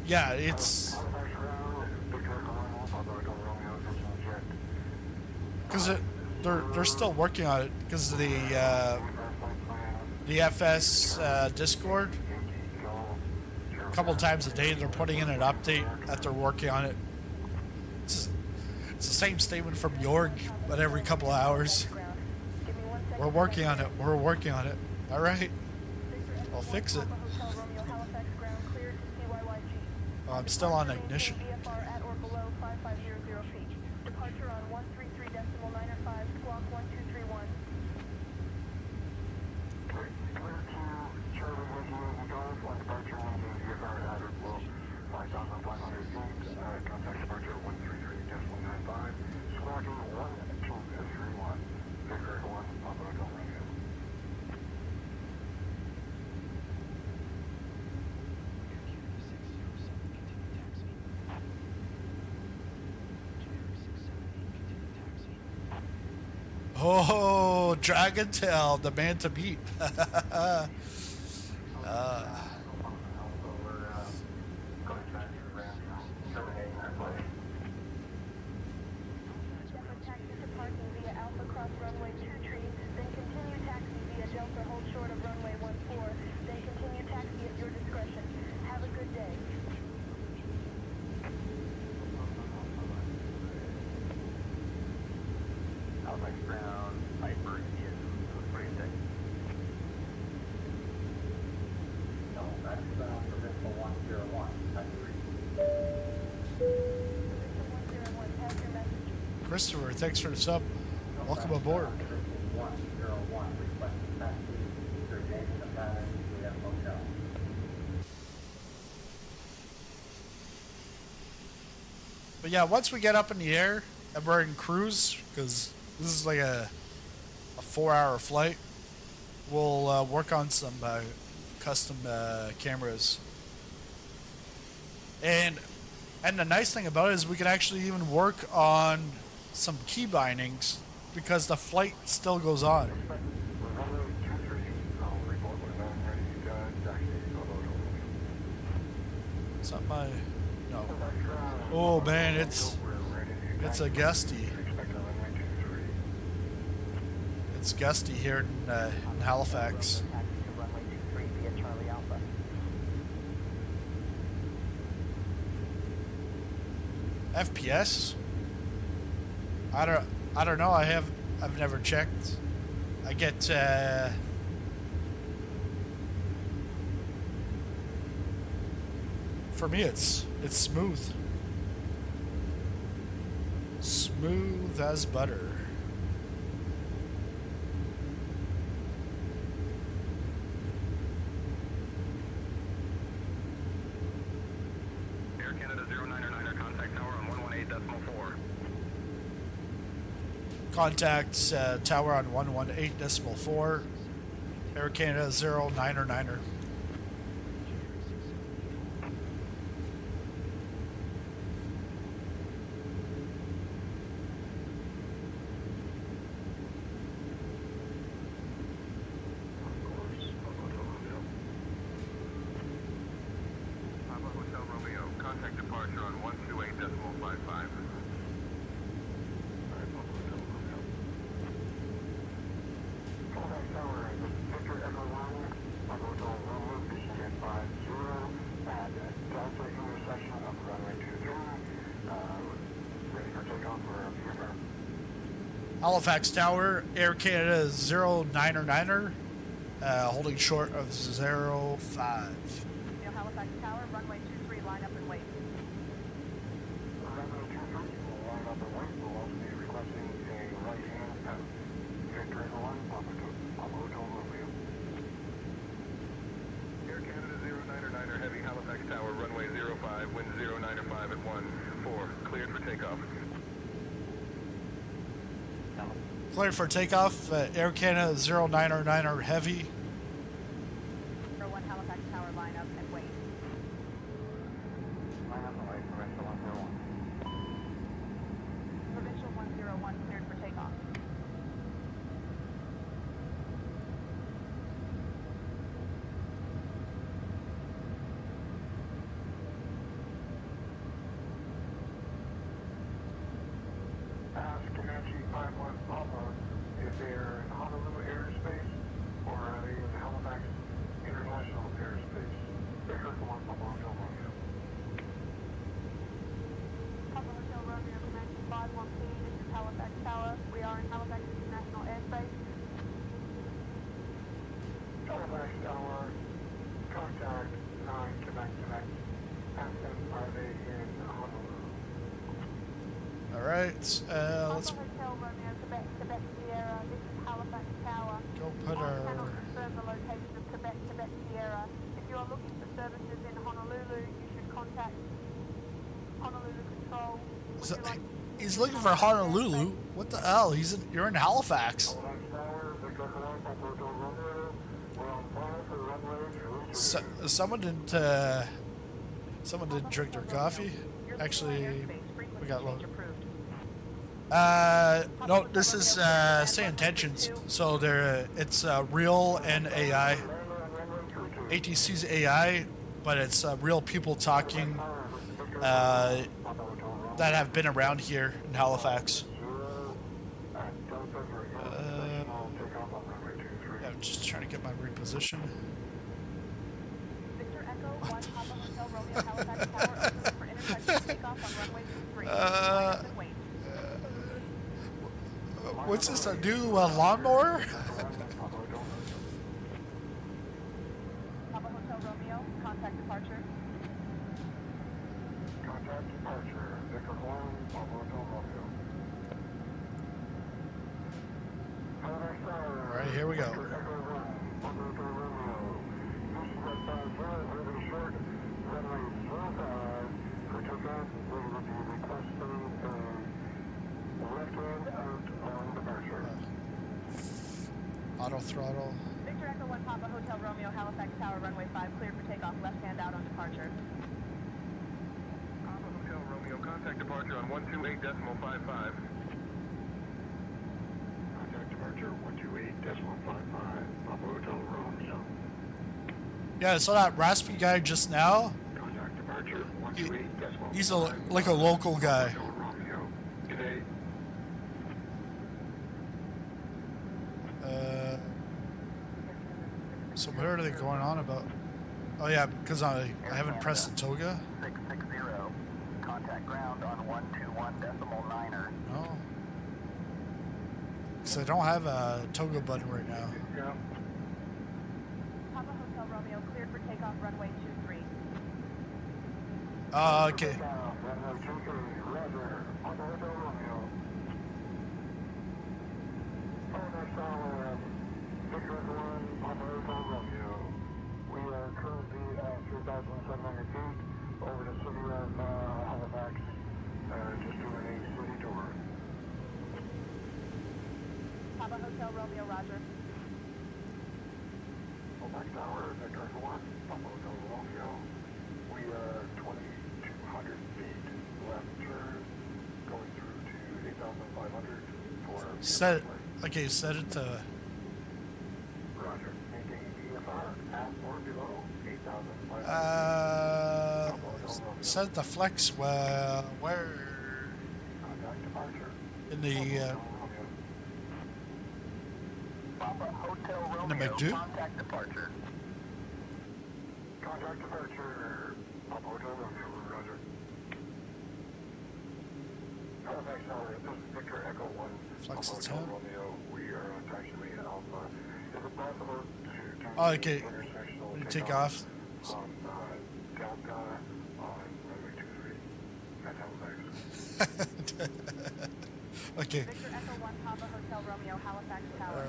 yeah, it's because they're still working on it because of the FS Discord. A couple times a day they're putting in an update that they're working on it. It's the same statement from Jorg, but every couple of hours. We're working on it. We're working on it. All right. I'll fix it. Oh, I'm still on ignition. Departure on 133.95, squawk 1231. Clear to CYWG Golf on departure 1 VFR at or below 5,500 feet. Contact departure 133.95, squawking 1231. Victor 1, Papa Hotel Romeo. Oh, Dragon Tail, the man to beat. Taxi to parking via Alpha Cross Runway 23, then continue taxi via Delta, hold short of runway 14, then continue taxi at your discretion. Have a good day. Halifax ground, Piper is 46. No, that's Provincial 101. Christopher, thanks for the sub. Welcome aboard. 101, requesting taxi, Sir James and Patton, we have hotel. But yeah, once we get up in the air and we're in cruise, because this is like a 4-hour flight, we'll work on some custom cameras. And the nice thing about it is we can actually even work on some key bindings because the flight still goes on. It's not my... No. Oh man, it's a gusty. It's gusty here in Halifax. FPS? I don't know. I've never checked. I get for me it's smooth. Smooth as butter. Air Canada 099er, contact tower on 118.4. Contact tower on 118.4. Air Canada 099er. Papa Hotel Romeo, contact departure on 128.55. Contact tower, Victor Echo 1, Papa Hotel Romeo, fishing at 50 at Halifax Tower, Air Canada 09er, holding short of 05. Halifax Tower, runway 23, line up and wait. Runway 23 will line up and wait. We'll also be requesting a right-hand pass. Victor Echo 1, Papa Hotel Romeo. Air Canada 09er Heavy, Halifax Tower, runway 05, wind 095 at 14, cleared for takeoff. Cleared for takeoff, Air Canada 09er Heavy. 01 Halifax Tower, line up and wait. Line up and wait, Provincial 101. Provincial 101, cleared for takeoff. Ask Comanche 51 Papa if they're in Honolulu airspace or are they in Halifax International airspace. Victor Echo 1, Papa Hotel Romeo. Papa Hotel Romeo, Comanche 51P, this is Halifax Tower. We are in Halifax International airspace. Halifax Tower, contact 9 Connect. Ask them, are they in Honolulu? Alright, let's Hotel Romeo, Quebec Sierra, this is Halifax Tower. go put I our... cannot confirm the location of Quebec Sierra. If you are looking for services in Honolulu, you should contact Honolulu Control. Would you like He's looking for Honolulu. What the hell? You're in Halifax. Halifax Tower, Victor Echo 1, Papa Hotel Romeo. We're on fire for runway 03. Someone didn't drink their coffee. Actually, we got low. No, this is say intentions. So it's real and AI. ATC's AI, but it's real people talking that have been around here in Halifax. Yeah, I'm just trying to get my reposition. Victor Echo 1 Papa Hotel Romeo Halifax Tower open for intersection takeoff on runway 23. Line up and wait. What's this, a new lawnmower? Papa Hotel Romeo, contact departure. Contact departure, Victor 1, Papa Hotel Romeo. Halifax Tower. Alright, here we go. Victor Echo 1, Papa Hotel Romeo. Houston westbound 0, moving short, runway 05 for takeoff. We will be requesting a left-hand out on departure. Auto throttle. Victor Echo 1 Papa Hotel Romeo Halifax Tower, runway 5, cleared for takeoff, left hand out on departure. Papa Hotel Romeo, contact departure on 128.55. Contact departure 128.55, Papa Hotel Romeo. Yeah, I saw that raspy guy just now. Contact departure 128.55. He's like a local guy. Hotel Romeo. Today. So what are they going on about? Oh yeah, because I haven't pressed the toga. 660, contact ground on 121.9er. No. Because I don't have a toga button right now. Yeah. Papa Hotel Romeo, cleared for takeoff, runway 23. Okay. Runway 23, roger. Papa Hotel Romeo. Halifax Tower, Victor 1, Papa Hotel Romeo. We are currently at 3,700 feet over the city of Halifax, just doing a city tour. Papa Hotel Romeo, roger. Halifax Tower, Victor 1, Papa Hotel Romeo. We are 2,200 feet left turn, going through to 8,500 for... Set it to... Roger. Maintaining VFR at or below 8,500. Set it to flex, where... Contact departure. In the... Papa Hotel in the Romeo, McDo? contact departure. Contact departure. Papa Hotel Romeo, roger. Halifax Tower, this is Victor Echo 1. Flex the Hotel tab. Romeo, we are on taxiway Alpha. Is it possible to do Oh, okay. intersectional When you take off. on Delta on runway 23 at Halifax? Okay. Victor Echo 1 Papa Hotel Romeo Halifax Tower.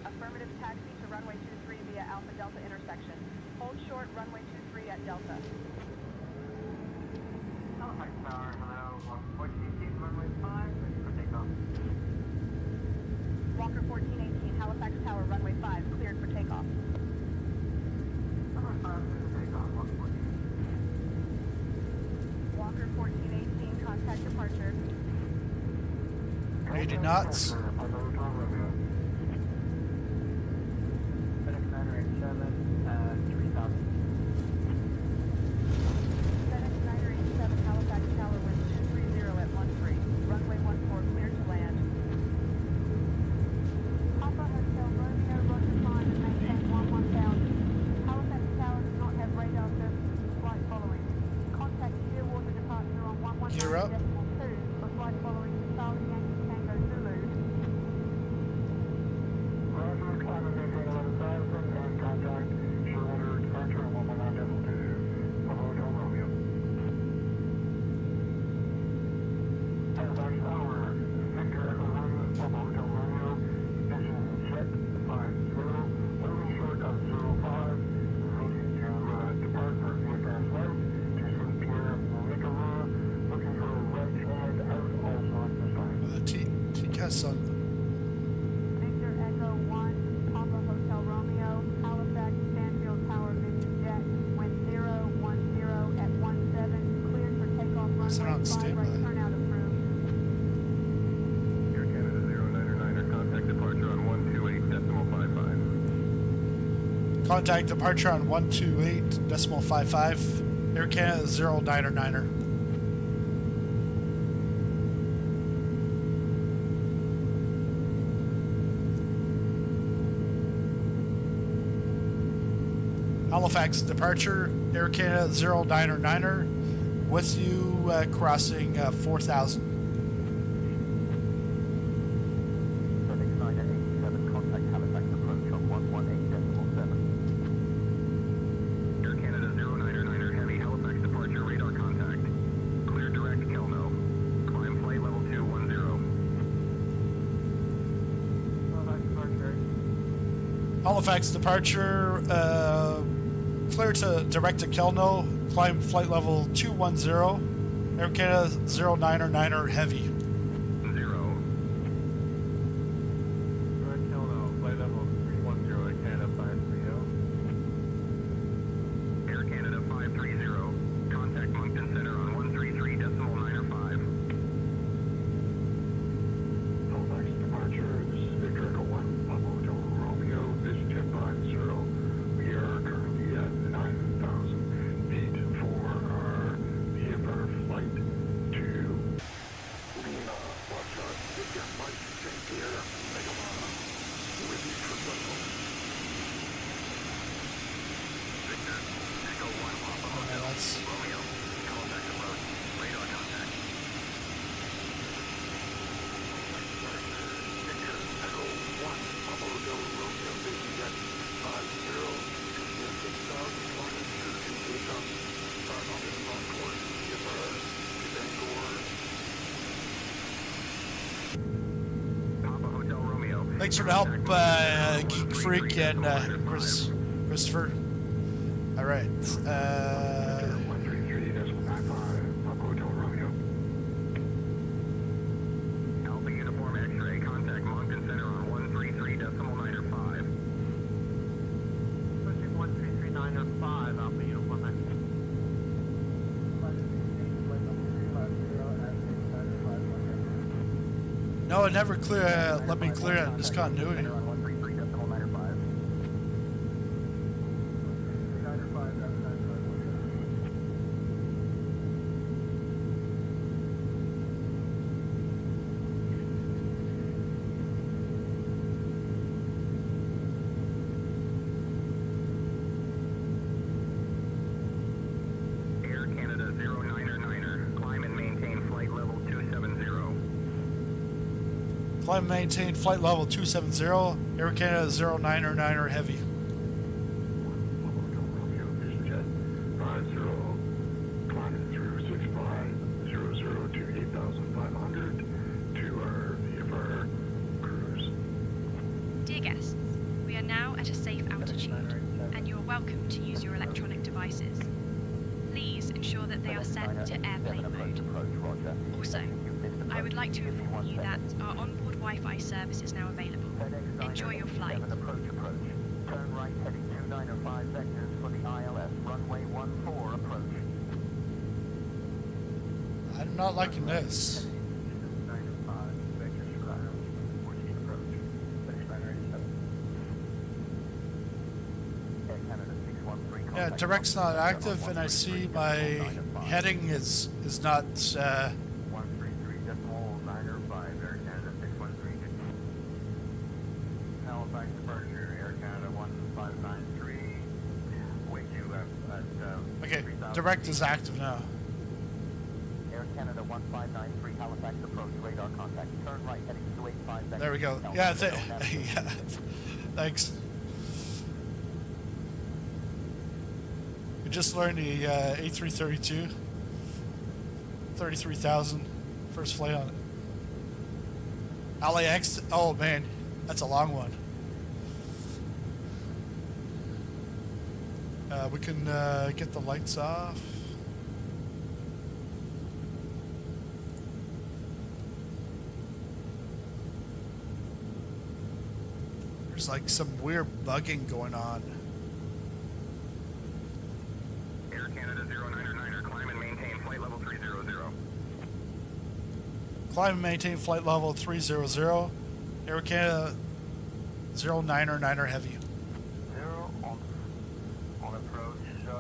Affirmative taxi to runway 23 via Alpha Delta intersection. Hold short runway 23 at Delta. Halifax Tower, hello. 1418 runway 5, ready for takeoff. Walker 1418 Halifax Tower runway 5 cleared for takeoff. Runway 5, ready for takeoff. Walker 1418. Walker 1418 contact departure. 80 knots. FedEx 987, 3000. FedEx 987 Halifax Tower wind 230 at 13. Runway 14 cleared to land. Papa Hotel Romeo, Roger 5 and maintain 11000. Halifax Tower does not have radar services for flight following. Contact Clearwater departure on 119.2 Gear up. for flight following to Charlie Yankee Tango Zulu. Roger, climate maintain 11,000 and contact Clearwater departure on 119.2 Papa Hotel Romeo. Halifax Tower, Victor Echo 1 Papa Hotel Romeo, engine jet 50, loading short of 05, looking to depart for Winnipeg flight to St. Pierre, Nicaragua, looking for a right hand out also at this time. TCAS on. Victor Echo 1 Papa Hotel Romeo, Halifax Stanfield Tower Vision Jet, wind 010 at 17, cleared for takeoff Is it runway on 5 standby? right turnout approved. Air Canada 099er, contact departure on 128.55. Contact departure on 128.55. Air Canada 099er. Halifax departure, Air Canada 099er, with you crossing 4,000. FedEx 987, contact Halifax approach on 118.7. Air Canada 099er, heavy Halifax departure radar contact. Clear direct Kelno. Climb flight level 210. Halifax departure, clear to direct to Kelno, climb flight level 210, Air Canada 099er heavy. 0. Direct Kelno, flight level 310, Air Canada 530. Air Canada 530, contact Moncton Center on 133.905. Halifax departure, this is Victor Echo 1 Papa Hotel Romeo, vision jet 50. We are currently at 9,000 feet for our VFR flight to Lima, Foxtrot, Victor Mike, St. Pierre, Nicaragua, ready for Brussels. Victor, Echo 1 Papa Hotel, Romeo, Halifax approach, radar contact. Victor Echo 1 Papa Hotel Romeo, vision jet 50, 6,100 to takeoff. Start on the on course, VFR to Bangor. Papa Hotel Romeo. Thanks for the help, Geek Freak and Christopher. All right. 133.55, Papa Hotel Romeo. Alpha Uniform X-ray, contact Moncton Center on 133.905. Pushing 133.905, Alpha Uniform X. No, it never clear. Let me clear it. Discontinuity. On 133.905. Air Canada 099er, climb and maintain flight level 270. Climb and maintain flight level 270. Air Canada 099er heavy. Vision jet 50, climbing through 6500 to 8,500 to our VFR cruise. Dear guests, we are now at a safe altitude, and you are welcome to use your electronic devices. Please ensure that they are set to airplane mode. Also, I would like to inform you that our onboard Wi-Fi service is now available. Enjoy your flight. Turn right heading 295 vectors for the ILS runway 14 approach. I'm not liking this. Yeah, direct's not active, and I see my heading is not. 133.95 Air Canada 613. Halifax departure Air Canada 1593. Wake you up at Okay, direct is active now. Air Canada 1593 Halifax approach radar contact. Turn right heading 285 vectors. There we go. Yeah, yeah. Thanks. We just learned the A330 33,000 first flight on it. LAX. Oh man, that's a long one. We can get the lights off. There's like some weird bugging going on. Air Canada 099er, climb and maintain flight level 300. Climb and maintain flight level 300. Air Canada 099er heavy. 0 on approach to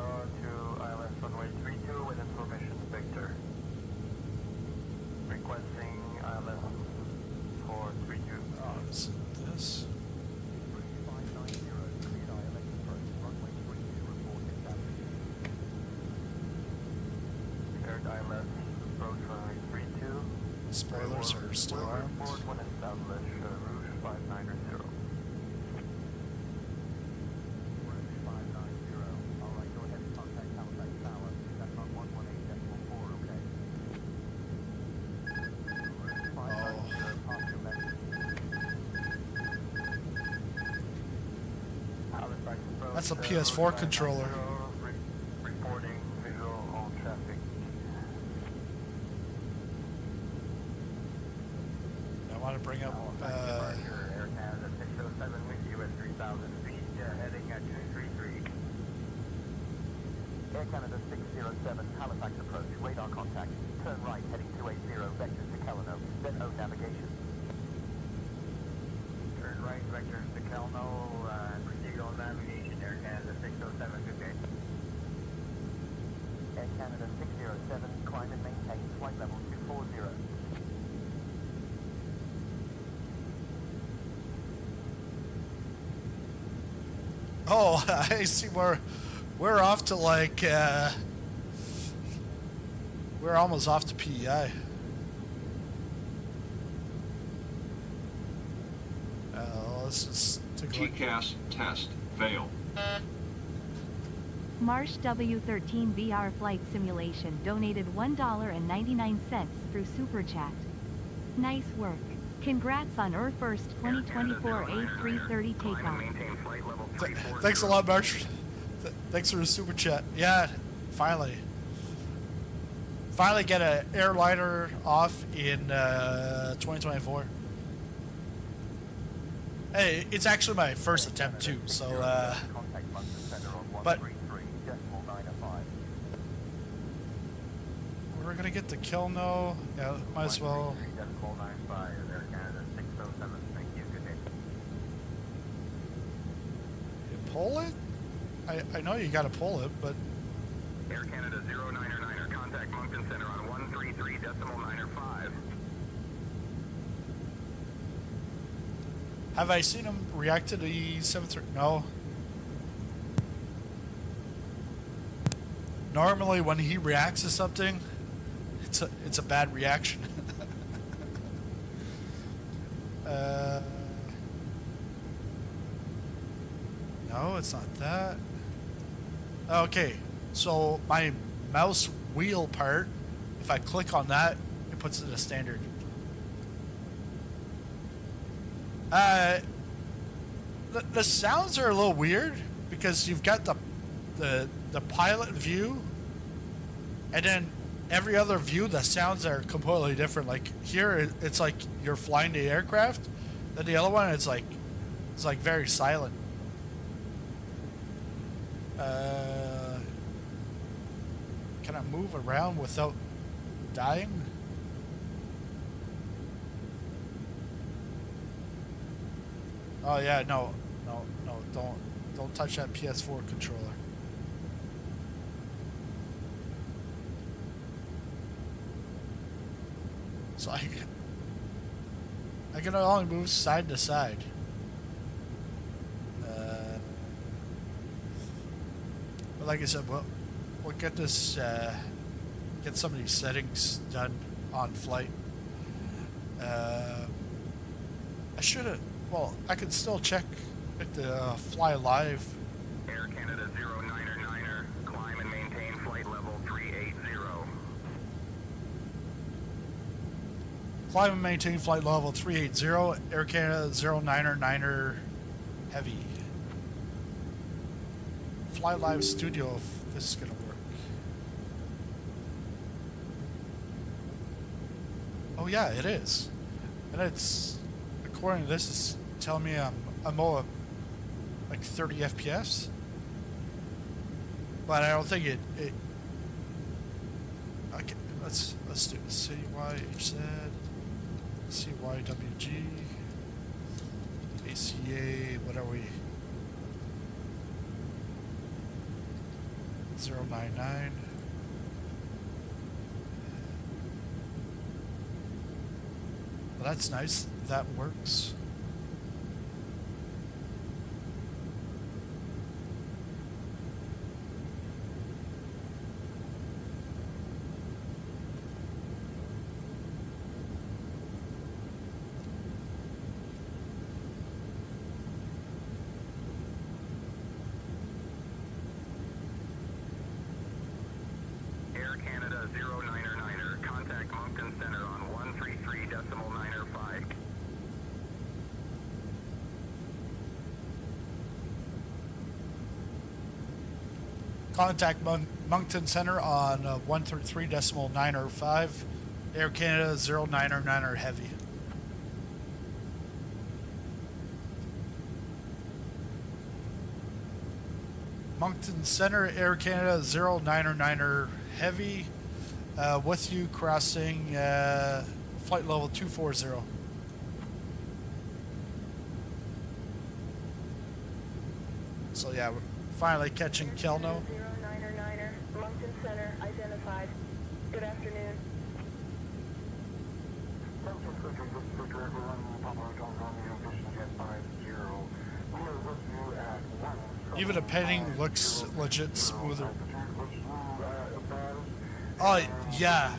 ILS runway 32 with information Victor. Requesting ILS for 32. Oh, is it this? Declared ILS approach runway 32. Spoilers are still armed. Report when established route 590. That's a PS4 controller. Reporting visual on traffic. I want to bring up. Air Canada 607 with you at 3,000 feet, heading at 233. Air Canada 607 Halifax approach radar contact. Turn right heading 280 vectors to Kelowna. Then O navigation. Turn right vectors to Kelno and proceed on navigation. Air Canada 607, good day. Air Canada 607, climb and maintain flight level 240. Oh, I see. We're off to like. We're almost off to PEI. Let's just take a look. TCAS test failed. Marsh W13 VR flight simulation donated $1.99 through Super Chat. Nice work. Congrats on our first 2024 A330 takeoff. Thanks a lot, Marsh. Thanks for the super chat. Yeah, finally. Finally get an airliner off in 2024. Hey, it's actually my first attempt too, so but we're gonna get to Kelno. Yeah, might as well. You pull it? I know you gotta pull it, but Air Canada 099er, contact Moncton Center on 133.95. have I seen him react to the 730? No. Normally, when he reacts to something, it's a bad reaction. No, it's not that. Okay, so my mouse wheel part, if I click on that, it puts it in a standard. The sounds are a little weird because you've got the pilot view, and then every other view the sounds are completely different. Like here, it's like you're flying the aircraft, then the other one it's like very silent. Can I move around without dying? Oh yeah, no, don't touch that PS4 controller. So I can only move side to side. But like I said, we'll get this, get some of these settings done on flight. I should have. Well, I can still check at the fly live. Air Canada 099er, climb and maintain flight level 380. Climb and maintain flight level 380. Air Canada 099er heavy. Fly live studio if this is gonna work. Oh yeah, it is, and it's according to this is telling me I'm over like 30 FPS, but I don't think it okay, let's do CYHZ, CYWG, ACA, what are we? 099. Well, that's nice. That works. Air Canada 099er, contact Moncton Center on 133.905. Contact Moncton Center on 133.905. Air Canada 099er heavy. Moncton Center, Air Canada 099er heavy. With you crossing flight level 240. So yeah, we're finally catching Kelno. 099er, Moncton Center, identified. Good afternoon. Even the penning looks legit smoother. Oh yeah.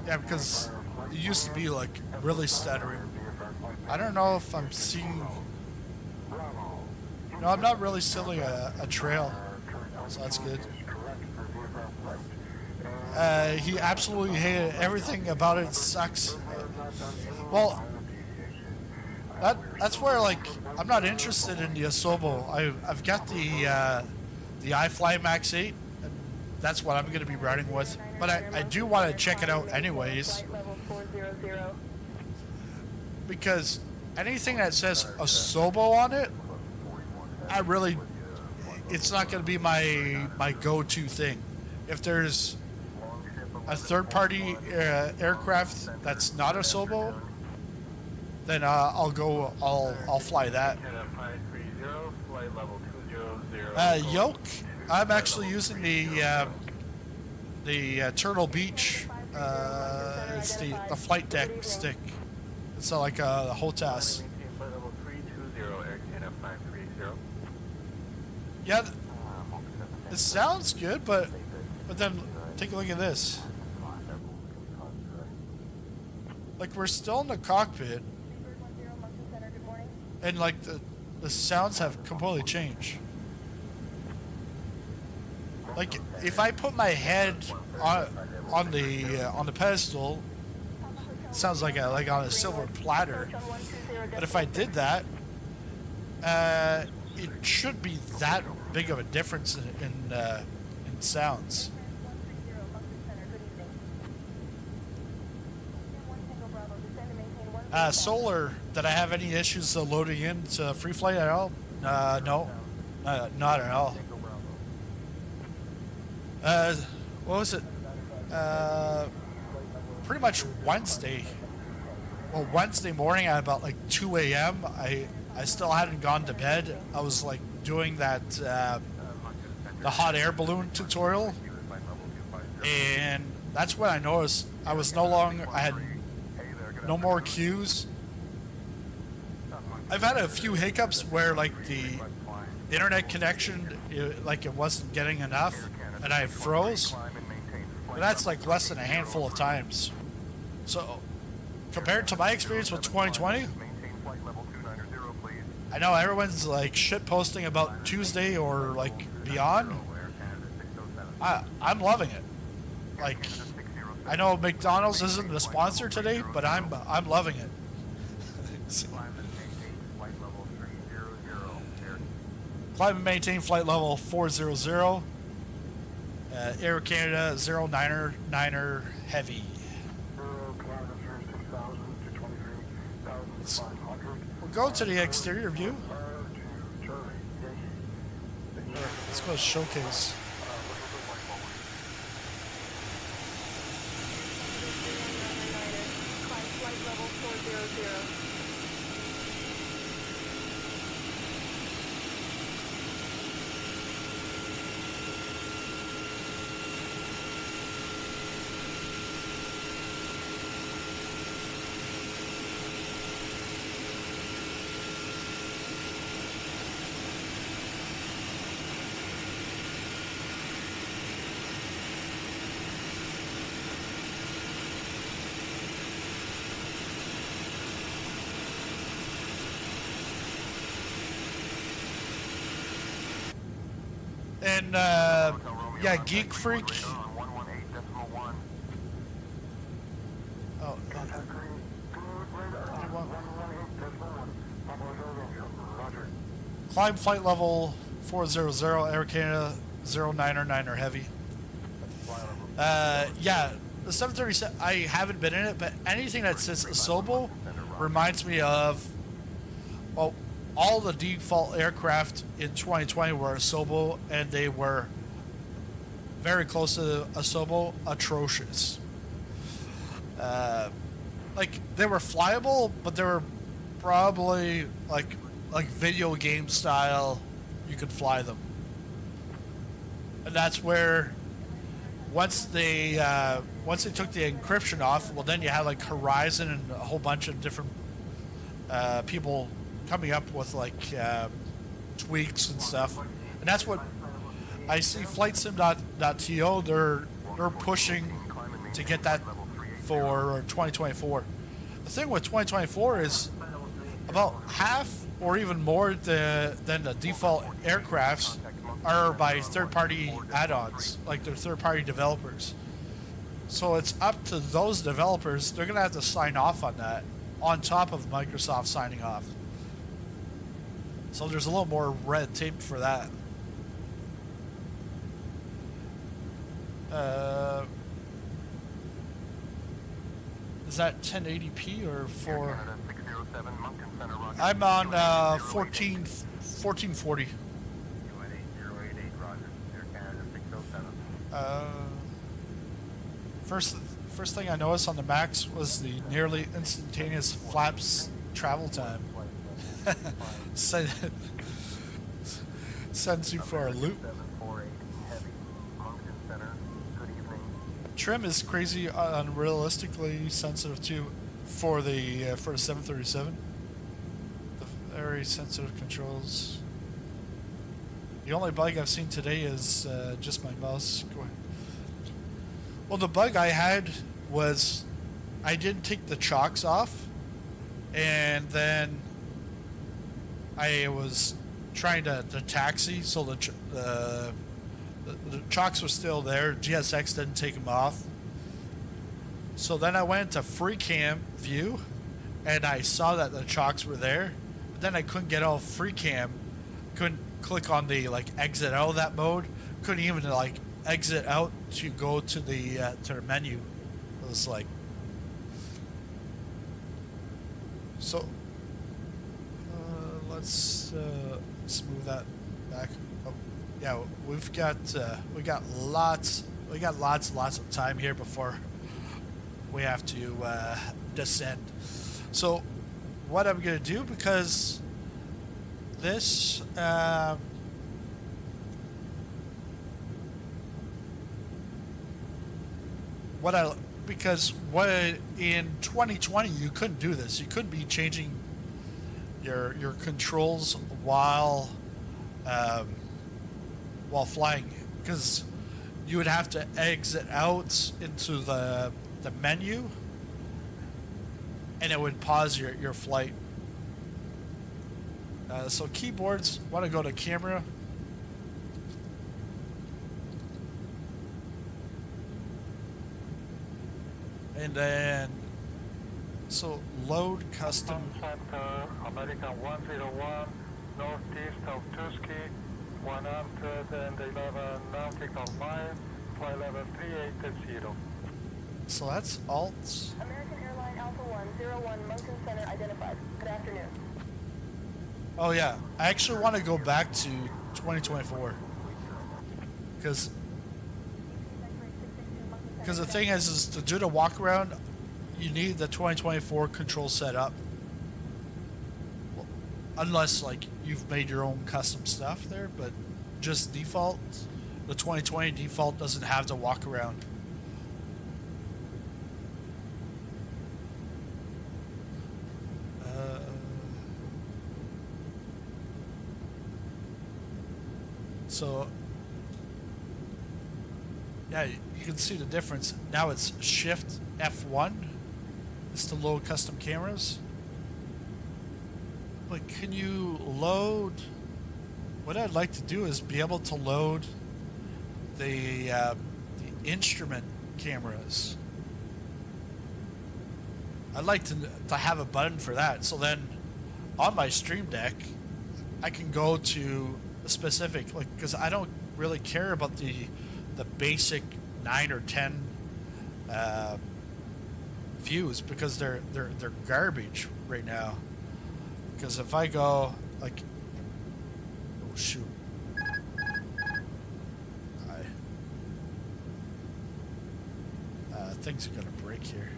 Yeah, because it used to be like really stuttering. I don't know if I'm seeing. No, I'm not really seeing a trail, so that's good. He absolutely hated it. Everything about it sucks. Well, that's where like I'm not interested in the Asobo. I've got the iFly Max 8, and that's what I'm going to be running with. But I do want to check it out anyways, because anything that says Asobo on it, it's not going to be my go-to thing. If there's a third-party aircraft that's not Asobo, then I'll fly that. Yoke, I'm actually using the Turtle Beach. It's the flight deck stick. It's like a HOTAS. Yeah, it sounds good, but then take a look at this. like we're still in the cockpit, and like the sounds have completely changed. Like if I put my head on the pedestal, it sounds like on a silver platter. But if I did that, it should be that big of a difference in sounds. Solar, did I have any issues loading into free flight at all? No, not at all. What was it? Pretty much Wednesday. Well, Wednesday morning at about like 2 a.m. I still hadn't gone to bed. I was like doing that the hot air balloon tutorial, and that's when I noticed I had no more cues. I've had a few hiccups where like the internet connection, it wasn't getting enough, and I froze. But that's like less than a handful of times. So compared to my experience with 2020, I know everyone's like shit posting about Tuesday or like beyond. I'm loving it. Like, I know McDonald's isn't the sponsor today, but I'm loving it. Climb and maintain flight level 400. Air Canada 099er Heavy. We'll go to the exterior view. Let's go to showcase. And yeah, Geek Freak. Oh, climb flight level 400, Air Canada 099er Heavy. Yeah, the 737, I haven't been in it, but anything that says Asobo reminds me of, well, all the default aircraft in 2020 were Asobo, and they were very close to Asobo, atrocious. Like, they were flyable, but they were probably like video game style. You could fly them, and that's where once they took the encryption off, well, then you had like Horizon and a whole bunch of different people coming up with like tweaks and stuff, and that's what I see. FlightSim.to, they're pushing to get that for 2024. The thing with 2024 is about half or even more than the default aircrafts are by third-party add-ons, like they're third-party developers. So it's up to those developers. They're gonna have to sign off on that, on top of Microsoft signing off. So there's a little more red tape for that. Is that 1080p or 4? I'm on 1440. First thing I noticed on the Max was the nearly instantaneous flaps travel time. Sends you for a loop. Trim is crazy unrealistically sensitive too for the 737. The very sensitive controls. The only bug I've seen today is just my mouse going. Well, the bug I had was I didn't take the chocks off, and then I was trying to taxi, so the chocks were still there. GSX didn't take them off. So then I went to free cam view, and I saw that the chocks were there. But then I couldn't get off free cam, couldn't click on the like exit out of that mode, couldn't even like exit out to go to the menu. It was like, so let's smooth that back. Oh, yeah, we got lots of time here before we have to descend. So what I'm gonna do, because this what in 2020 you couldn't do this. You couldn't be changing your controls while flying, because you would have to exit out into the menu, and it would pause your flight. So keyboards, want to go to camera. And then, so load custom. Center, American 101, northeast of Tuskegee, 111 nautical miles, flight level 3880. So that's alt. American Airline Alpha 101 Moncton Center identified. Good afternoon. Oh yeah, I actually want to go back to 2024, because the thing is to do the walk around, you need the 2024 control set up. Well, unless like you've made your own custom stuff there, but just default, the 2020 default doesn't have the walk around. So yeah, you can see the difference. Now it's Shift F1 is to load custom cameras. But can you load? What I'd like to do is be able to load the instrument cameras. I'd like to have a button for that. So then on my Stream Deck, I can go to a specific, like, because I don't really care about the basic 9 or 10 views, because they're garbage right now. Because if I go like, oh shoot, things are gonna break here.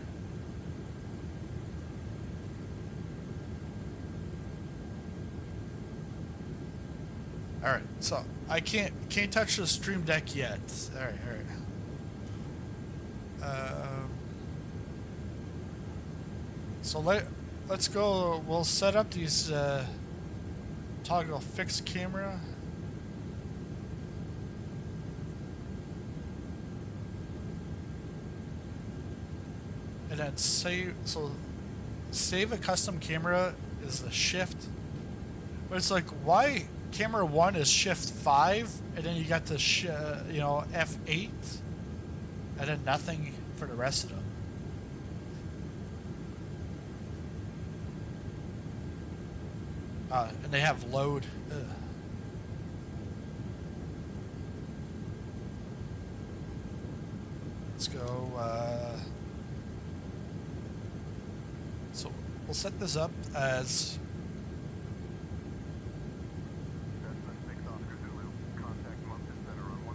All right, so I can't touch the Stream Deck yet. All right. So let's go. We'll set up these toggle fixed camera. And then save. So save a custom camera is the shift. But it's like, why? Camera 1 is Shift 5, and then you got the F8, and then nothing for the rest of them. And they have load. Ugh. Let's go. So we'll set this up as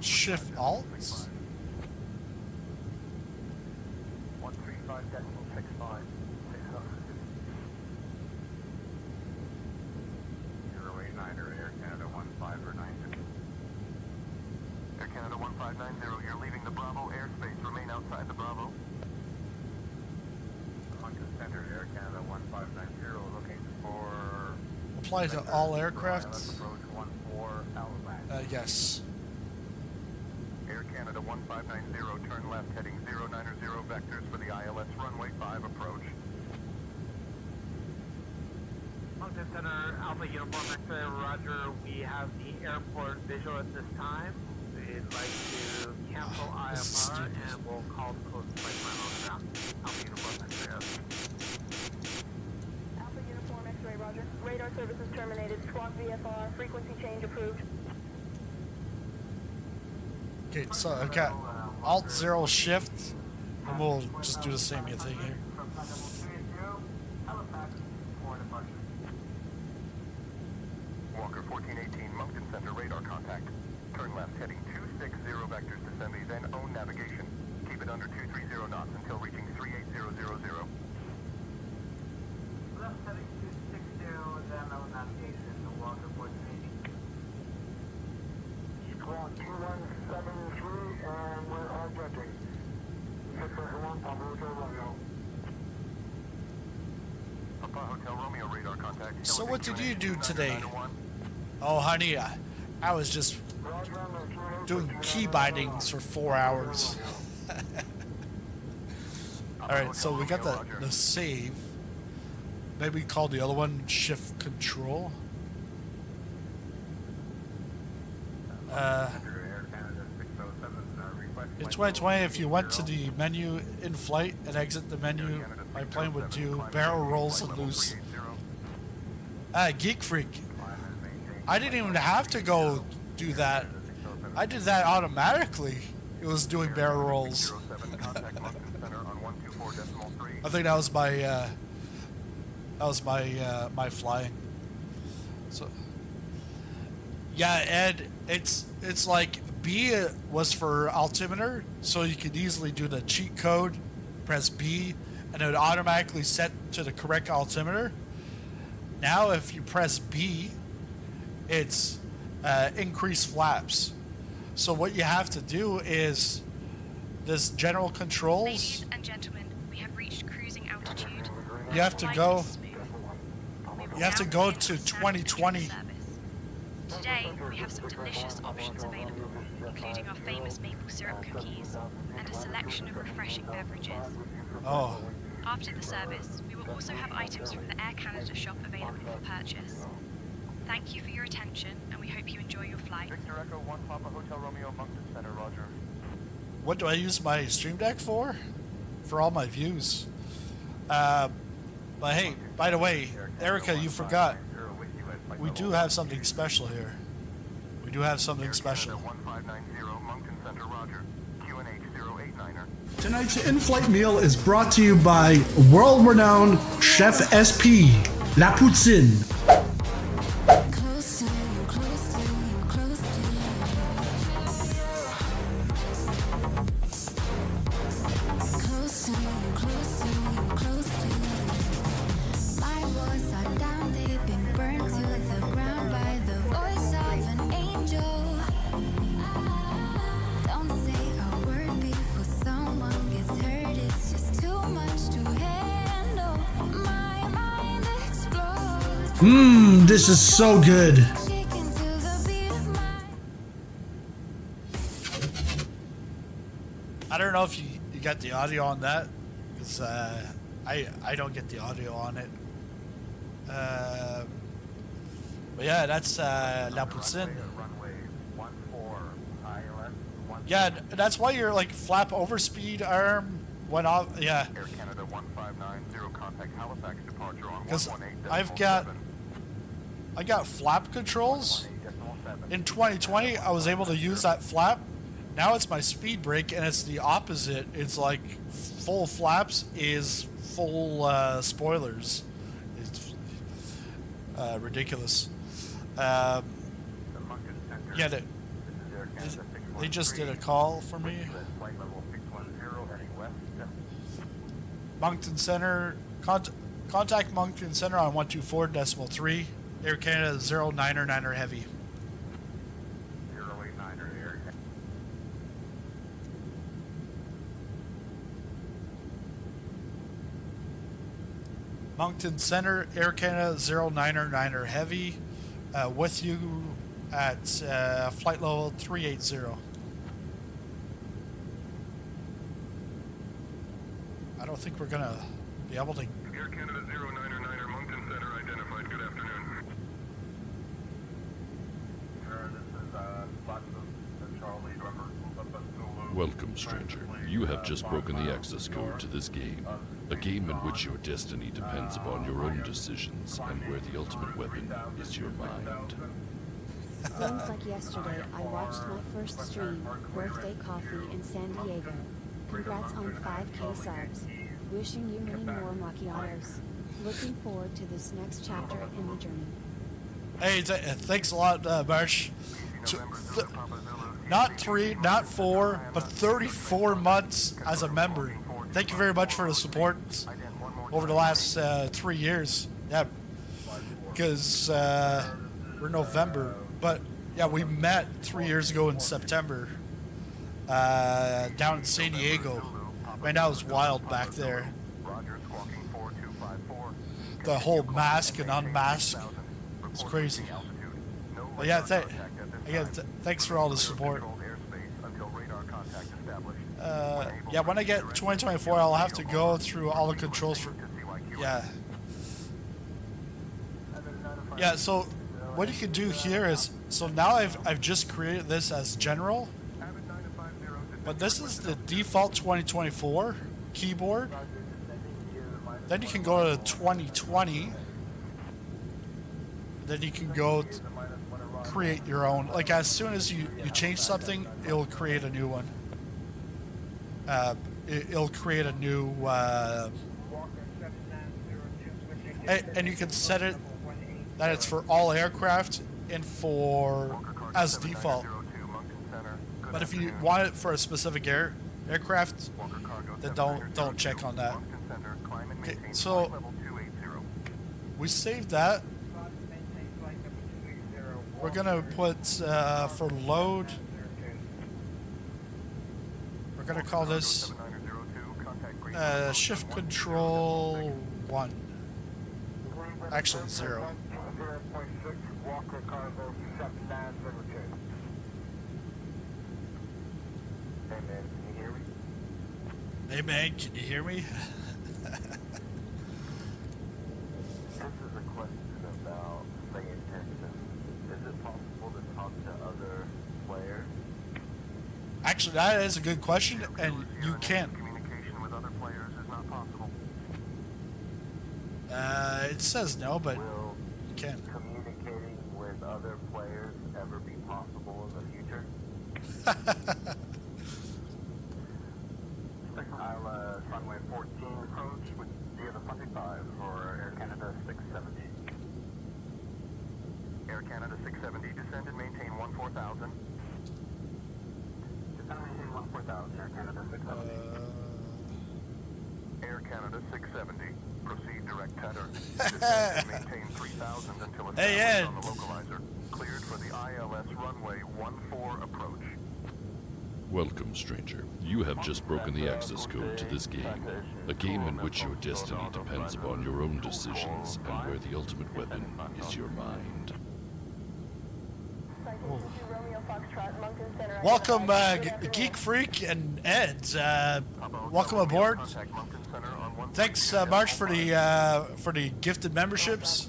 Shift Alt. 135.65. 089er, Air Canada 1590. Air Canada 1590, you're leaving the Bravo airspace. Remain outside the Bravo. Moncton Center, Air Canada 1590, looking for... Apply to all aircraft. Approach 14 Halifax. Yes. Air Canada 1590, turn left heading 090 vectors for the ILS runway 5 approach. Mountain Center, Alpha Uniform X-ray, roger. We have the airport visual at this time. We'd like to cancel IFR and we'll call the close flight plan on the ground. Alpha Uniform X-ray. Alpha Uniform X-ray, roger. Radar services terminated. Squawk VFR. Frequency change approved. Okay, so I've got Alt 0 shift, and we'll just do the same thing here. Walker 1418, Moncton Center, radar contact. Turn left heading 260 vectors to semi, then own navigation. Keep it under 230 knots until reaching 38000. Left heading 260, then own navigation, Walker 1418. Squawk 2173, and we're objecting. 601, Papa Hotel Romeo. Papa Hotel Romeo, radar contact. So what did you do today? Oh, honey, I was just doing key bindings for 4 hours. Alright, so we got the save. Maybe call the other one shift control. In 2020, if you went to the menu in flight and exit the menu, my plane would do barrel rolls and loose. Geek Freak. I didn't even have to go do that. I did that automatically. It was doing barrel rolls. I think that was my flying. So yeah, Ed, it's like B was for altimeter, so you could easily do the cheat code, press B, and it would automatically set to the correct altimeter. Now if you press B, it's increase flaps. So what you have to do is this general controls. Ladies and gentlemen, we have reached cruising altitude. You have to go. You have to go to 2020. Today we have some delicious options available, including our famous maple syrup cookies and a selection of refreshing beverages. Oh. After the service, we will also have items from the Air Canada shop available for purchase. Thank you for your attention, and we hope you enjoy your flight. Victor Echo 1 Papa Hotel Romeo, Moncton Center, roger. What do I use my Stream Deck for? For all my views. But hey, by the way, Erica, you forgot. We do have something special here. We do have something special. 1590, Moncton Center, roger. QNH 089er. Tonight's in-flight meal is brought to you by world-renowned Chef SP, La Poutine. This is so good. I don't know if you got the audio on that, because I don't get the audio on it. But yeah, that's La Poutine. Yeah, that's why your like flap overspeed arm went off. Yeah. Air Canada 1590, contact Halifax departure on 118.7. I got flap controls. In 2020, I was able to use that flap. Now it's my speed brake, and it's the opposite. It's like full flaps is full spoilers. It's ridiculous. Yeah, they just did a call for me. Moncton Center, contact Moncton Center on 124.3. Air Canada 099er heavy. 089er Air. Moncton Center, Air Canada 099er heavy, with you at flight level 380. I don't think we're gonna be able to. Air Canada 099er, Moncton Center identified. Good afternoon. Welcome, stranger. You have just broken the access code to this game. A game in which your destiny depends upon your own decisions and where the ultimate weapon is your mind. Seems like yesterday I watched my first stream, Birthday Coffee in San Diego. Congrats on 5K subs. Wishing you many more macchiatos. Looking forward to this next chapter in the journey. Hey, thanks a lot, Marsh. Not 3, not 4, but 34 months as a member. Thank you very much for the support over the last 3 years. Yeah, because we're November, but yeah, we met 3 years ago in September down in San Diego. Man, that was wild back there. The whole mask and unmask, it's crazy. But yeah, thanks for all the support. Yeah, when I get 2024, I'll have to go through all the controls for. Yeah. Yeah. So what you can do here is, so now I've just created this as general, but this is the default 2024 keyboard. Then you can go to 2020. Then you can go create your own. Like as soon as you change something, it'll create a new one. It'll create a new. And you can set it that it's for all aircraft and for as default. But if you want it for a specific aircraft, then don't check on that. Okay, so we saved that. We're gonna put for load. We're gonna call this shift control 1. Actually 0. Hey man, can you hear me? This is a question about staying intensive. Is it possible to talk to other players? Actually, that is a good question, and you can. Communication with other players is not possible. It says no, but Will you can. communicating with other players ever be possible in the future? I'll runway 14 approach with via the 25 for Air Canada 670. Air Canada 670, descend and maintain 14,000. Descend and maintain 14,000, Air Canada 670. Air Canada 670, proceed direct tether. Descend and maintain 3,000 until established on the localizer. Cleared for the ILS runway 14 approach. Welcome, stranger. You have just broken the access code to this game. A game in which your destiny depends upon your own decisions and where the ultimate weapon is your mind. Welcome, Geek Freak and Eds. Welcome aboard. Thanks, March, for the gifted memberships.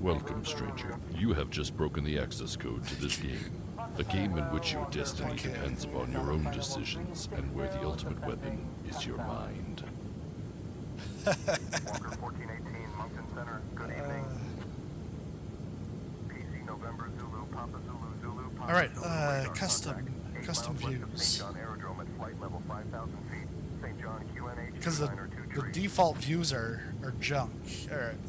Welcome, stranger. You have just broken the access code to this game. A game in which your destiny depends upon your own decisions and where the ultimate weapon is your mind. Walker 1418, Moncton Center. Good evening. PC November Zulu, Papa Zulu, Zulu, Papa All right, Zulu, custom views. St. John Aerodrome at flight level 5,000 feet. St. John QNH Because the default views are junk. All right.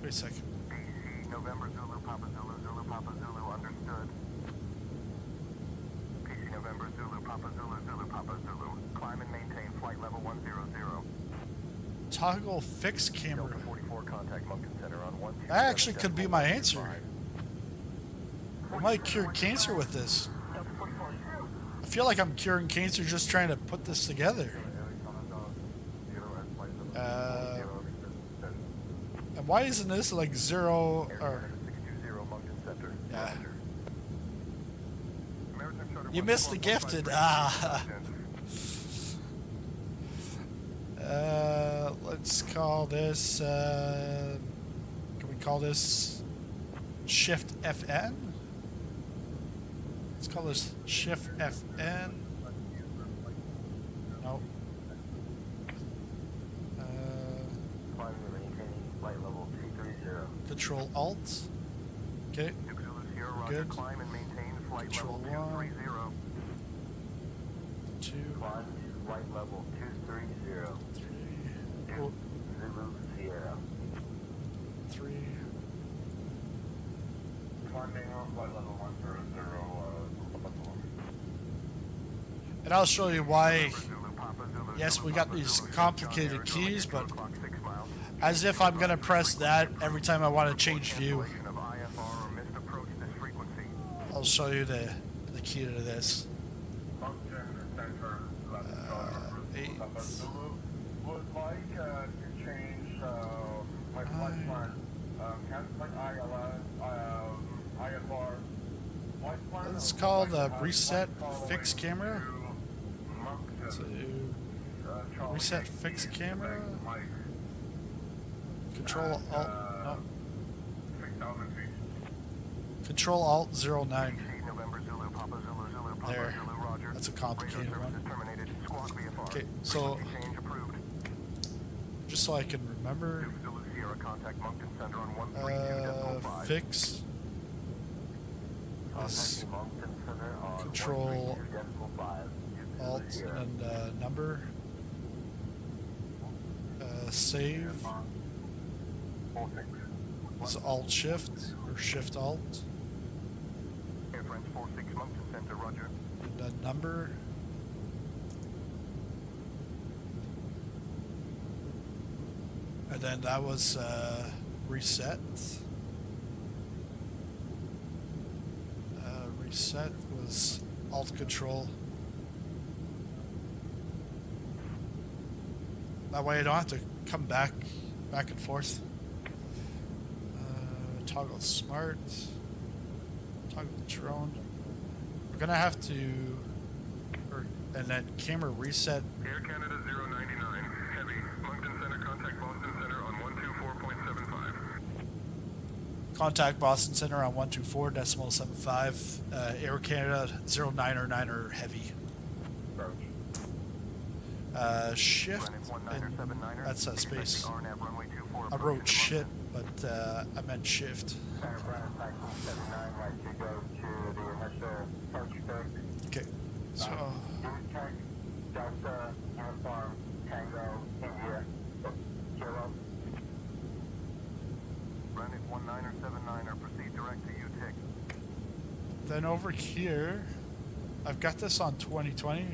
Wait a second. PC November Zulu, Papa Zulu, Zulu, Papa Zulu, understood. PC November Zulu, Papa Zulu, Zulu, Papa Zulu. Climb and maintain flight level 100. Toggle fixed camera. Delta 44 contact Moncton Center on 127. That actually could be my answer. I might cure cancer with this. I feel like I'm curing cancer just trying to put this together. And why isn't this like 0 or... Yeah. You missed the gifted. Ah. Let's call this. Can we call this Shift FN? Let's call this Shift FN. Nope. Control Alt. Okay. Good. Control 1. 2. Flight level 230. 3. Oh. Zulu Sierra. 3. Climbing on flight level 130. And I'll show you why. Yes, we got these complicated keys, but as if I'm gonna press that every time I want to change view. I'll show you the key to this. 8. Would like to change my flight plan. IFR. It's called reset fixed camera. So reset fixed camera. Control Alt. No. Control Alt 09. There. That's a complicated one. Okay, so just so I can remember. Fix. This Control Alt and number. Save. It's Alt Shift or Shift Alt. And then number. And then that was reset. Reset was Alt Control. That way I don't have to come back and forth. Toggle Smart. Toggle Drone. We're gonna have to, and then camera reset. Air Canada 099, heavy. Moncton Center, contact Boston Center on 124.75. Contact Boston Center on 124.75. Air Canada 099er heavy. Shift, and that's a space. I wrote shit, but I meant shift. Okay, so Delta, Armstrong, Tango, India, Kilo. Run it 1979er, proceed direct to UTIC. then over here, I've got this on 2020.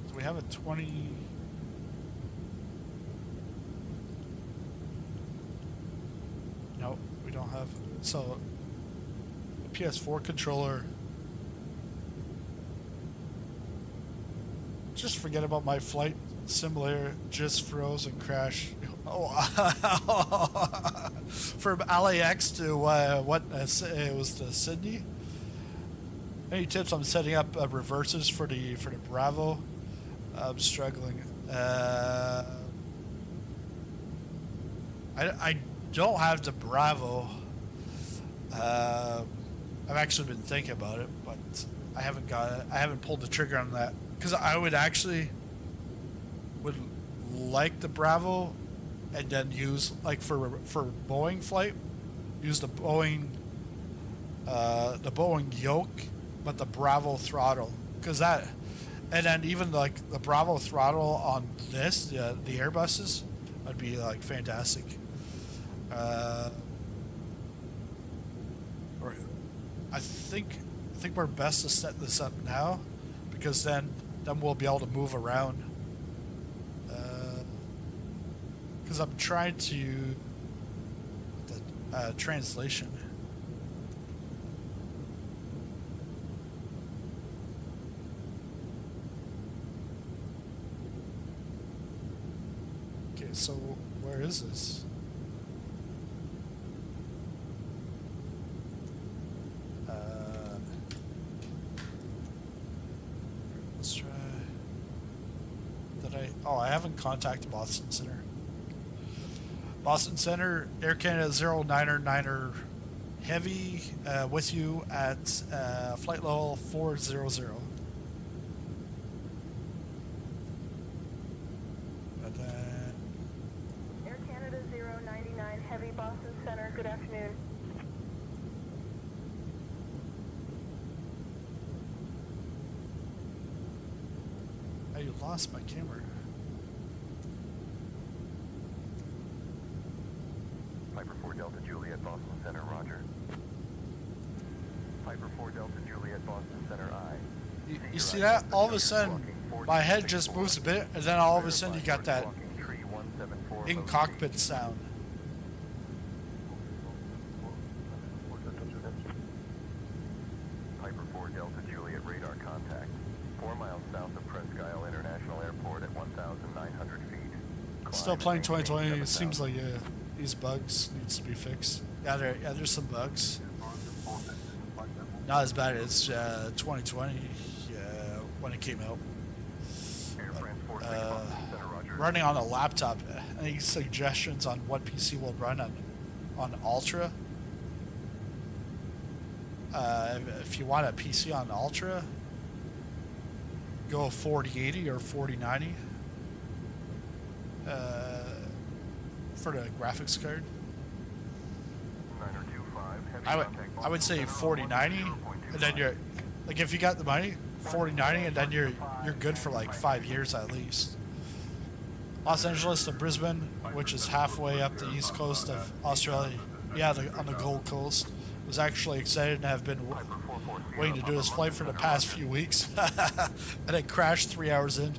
Do we have a 20? Nope, we don't have. So, the PS4 controller. Just forget about my flight simulator. Just froze and crashed. Oh, from LAX to what? It was to Sydney. Any tips on setting up reverses for the Bravo? I'm struggling. I don't have the Bravo. I've actually been thinking about it, but I haven't got it. I haven't pulled the trigger on that because I would like the Bravo, and then use like for Boeing flight, use the Boeing yoke, but the Bravo throttle, because that, and then even like the Bravo throttle on this the Airbuses would be like fantastic. Or I think we're best to set this up now, because then we'll be able to move around. Because I'm trying to the translation. Okay, so where is this? Oh, I haven't contacted Boston Center. Boston Center, Air Canada 099er Heavy with you at flight level 400. And then Air Canada 099 Heavy, Boston Center, good afternoon. oh, you lost my camera. Piper 4 Delta Juliet, Boston Center, roger. Piper 4 Delta Juliet, Boston Center, I. You see that? All of a sudden, my head just moves a bit, and then all of a sudden you got that in-cockpit sound. Piper 4 Delta Juliet, radar contact. 4 miles south of Presque Isle International Airport at 1,900 feet. Still playing 2020. It seems like these bugs needs to be fixed. Yeah, there's some bugs. Not as bad as 2020 when it came out. Running on a laptop. Any suggestions on what PC will run on Ultra? If you want a PC on Ultra, go 4080 or 4090 for the graphics card. I would say 4090, and then you're like, if you got the money, 4090, and then you're good for like 5 years at least. Los Angeles to Brisbane, which is halfway up the east coast of Australia. Yeah, on the Gold Coast. Was actually excited to have been waiting to do this flight for the past few weeks, and it crashed 3 hours in.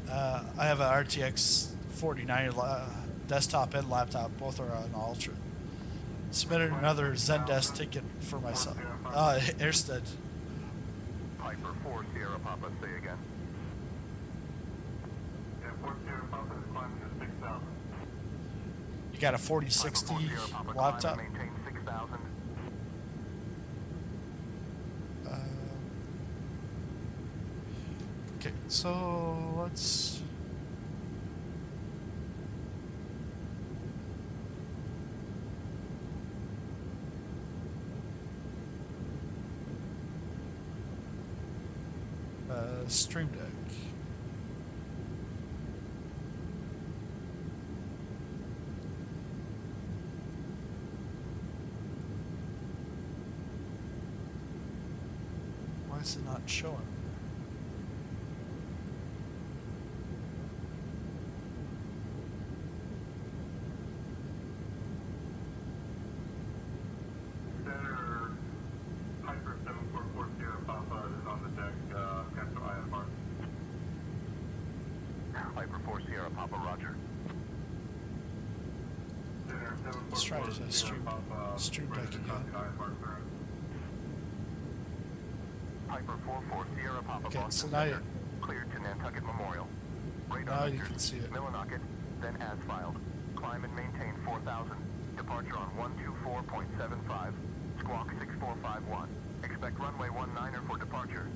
I have an RTX 4090 desktop and laptop, both are on Ultra. Submitted another Zendesk ticket for myself. Airsted. Piper 4 Sierra Papa, say again. Yeah, 4 Sierra Papa is climbing to 6,000. You got a 4060 laptop? Maintain 6,000. Okay, so let's... Stream Deck. Why is it not showing? Center, Piper 744 Sierra Papa is on the deck, cancel IFR. Piper 4 Sierra Papa, roger. Center, Let's try to stream deck again. Piper 44 Sierra Papa, Okay, Boston so now Center, cleared to Nantucket Memorial. Radar now you vectors, can see it. Millinocket, then as filed. Climb and maintain 4,000. Departure on 124.75. Squawk 6451. Expect runway 19er for departure.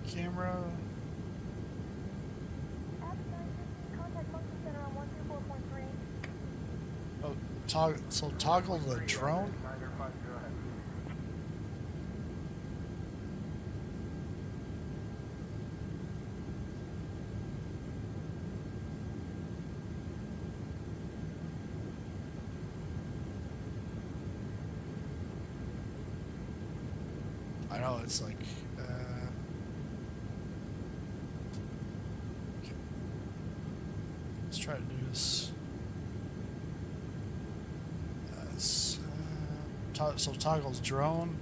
Camera. Oh, toggle the drone. I know it's like. Let's try to do this. So toggles drone.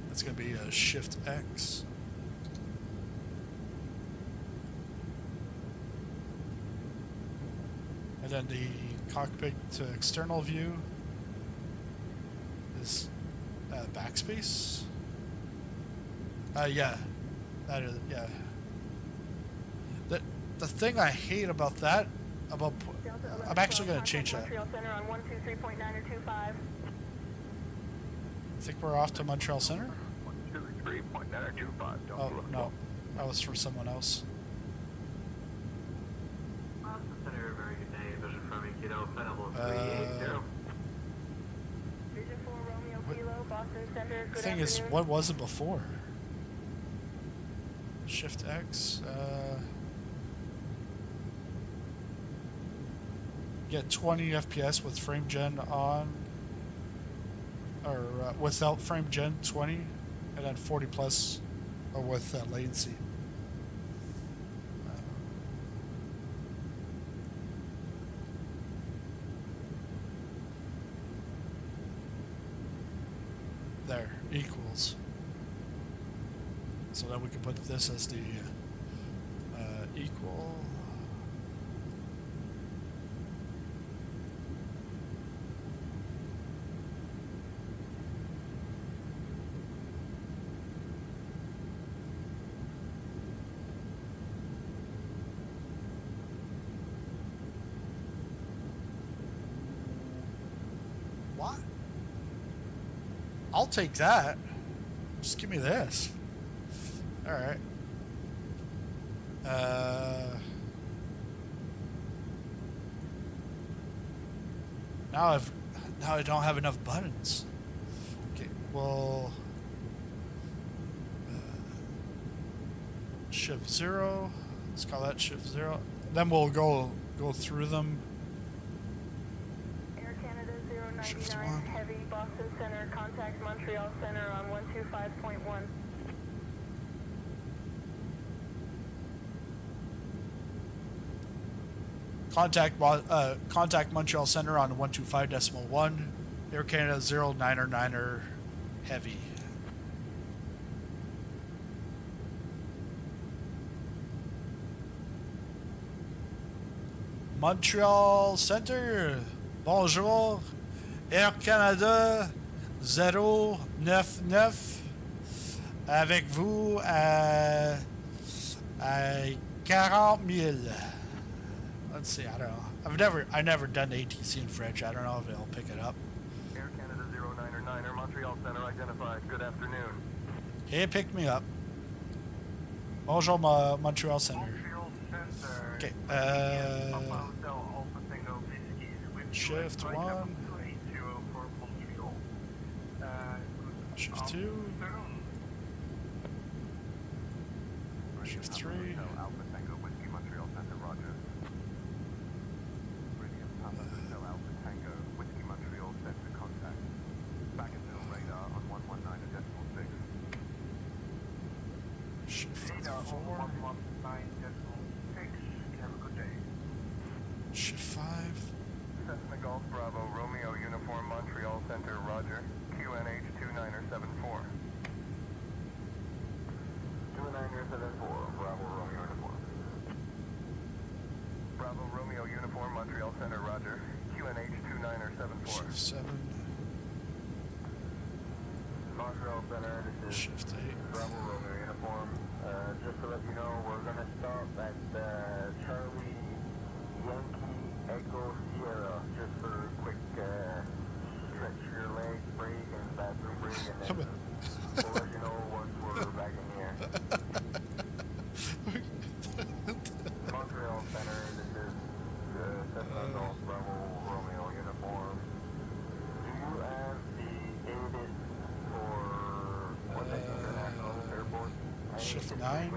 That's going to be a Shift X. And then the cockpit to external view. is backspace. Yeah, that is, yeah. The thing I hate about that, I'm actually gonna change that. Montreal Center on 123.9 or 25. I think we're off to Montreal Center. 123.9 or 25. Oh no, that was for someone else. Center, very good day. Vision from Kilo, flight level 380. Vision 4 Romeo Kilo, Boston Center. The Good thing is, afternoon. what was it before? Shift X. Get 20 FPS with frame gen on, or without frame gen 20, and then 40 plus, or with latency. There, equals. So then we can put this as the equal. What? I'll take that. Just give me this. All right. Now I don't have enough buttons. Okay, well, shift 0. Let's call that shift 0. Then we'll go through them. Air Canada Shift 099 1. Heavy, Boston Center. Contact Montreal Center on 125.1. Contact Montreal Center on 125.1. Air Canada 099er Heavy. Montreal Center. Bonjour. Air Canada 099 avec vous à 40 000. Let's see, I don't know. I've never done ATC in French. I don't know if it'll pick it up. Air Canada 099er, Montreal Center identified. Good afternoon. It picked me up. Bonjour, Montreal Center. Okay, shift 1. Shift 2. Shift 3. Shift 4. Shift 5. Cessna Golf Bravo, Romeo Uniform, Montreal Center, Roger. QNH 2974. 2974, Bravo, Romeo Uniform. Bravo, Romeo Uniform, Montreal Center, Roger. QNH 2974. Shift 7. Montreal Center, this is Shift 8. Bravo Romeo Uniform. Just to let you know, we're going to stop at Charlie Yankee Echo Sierra, just for a quick stretch your leg break and bathroom break, and then we'll let you know once we're back in here. Montreal Center, this is Cessna Golf Bravo Romeo Uniform. Do you have the ADIS for Quebec International Airport? Shift 9.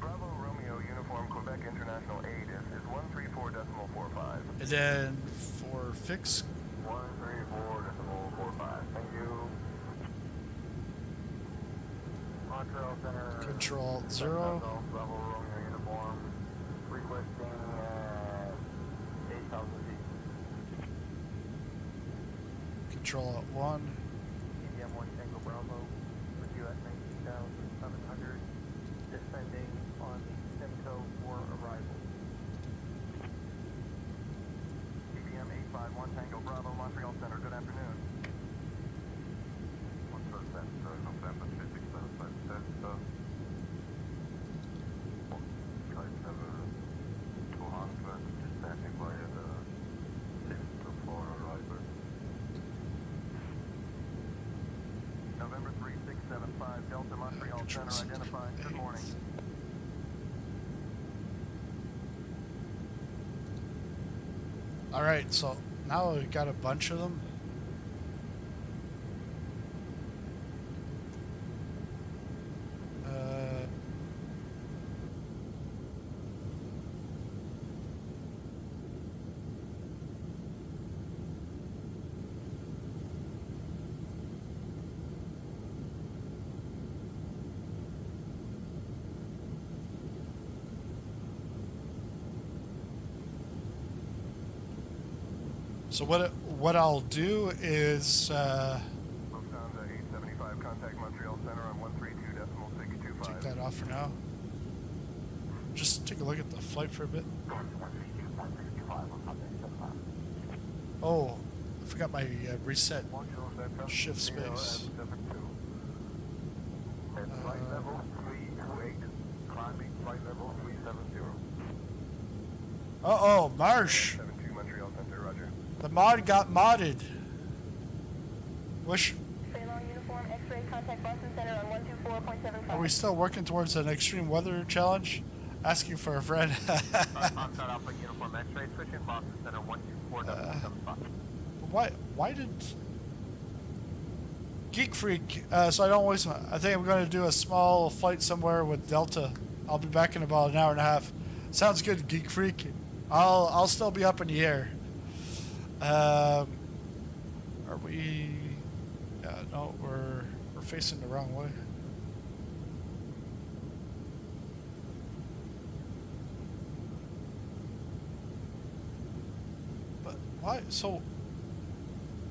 Bravo Romeo Uniform Quebec International ADIS is 134.45. And then for fix. 134.45. Thank you. Montreal Center. Control 0. Bravo Romeo Uniform. Requesting 8,000 feet. Control at 1. EDM 1 Tango Bravo with you at 19,700. Descending on the Simcoe for arrival. EDM Center identified. Good morning. All right, so now we got a bunch of them. So what I'll do is Lufthansa 875, contact Montreal Center on 132.625. take that off for now. Just take a look at the flight for a bit. Oh, I forgot my reset shift space. Flight level 328, climbing flight level 370. Uh-oh, Marsh. 72 Montreal Center, roger. The mod got modded. Wish. Ceylon uniform, X-ray, contact Boston Center on 124.75. Are we still working towards an extreme weather challenge? Asking for a friend. Contact Alpha uniform, X-ray, switching Boston Center 124.75. Why did Geek Freak? So I don't waste. I think I'm going to do a small flight somewhere with Delta. I'll be back in about an hour and a half. Sounds good, Geek Freak. I'll still be up in the air. Are we? Yeah, no, we're facing the wrong way. But why? So,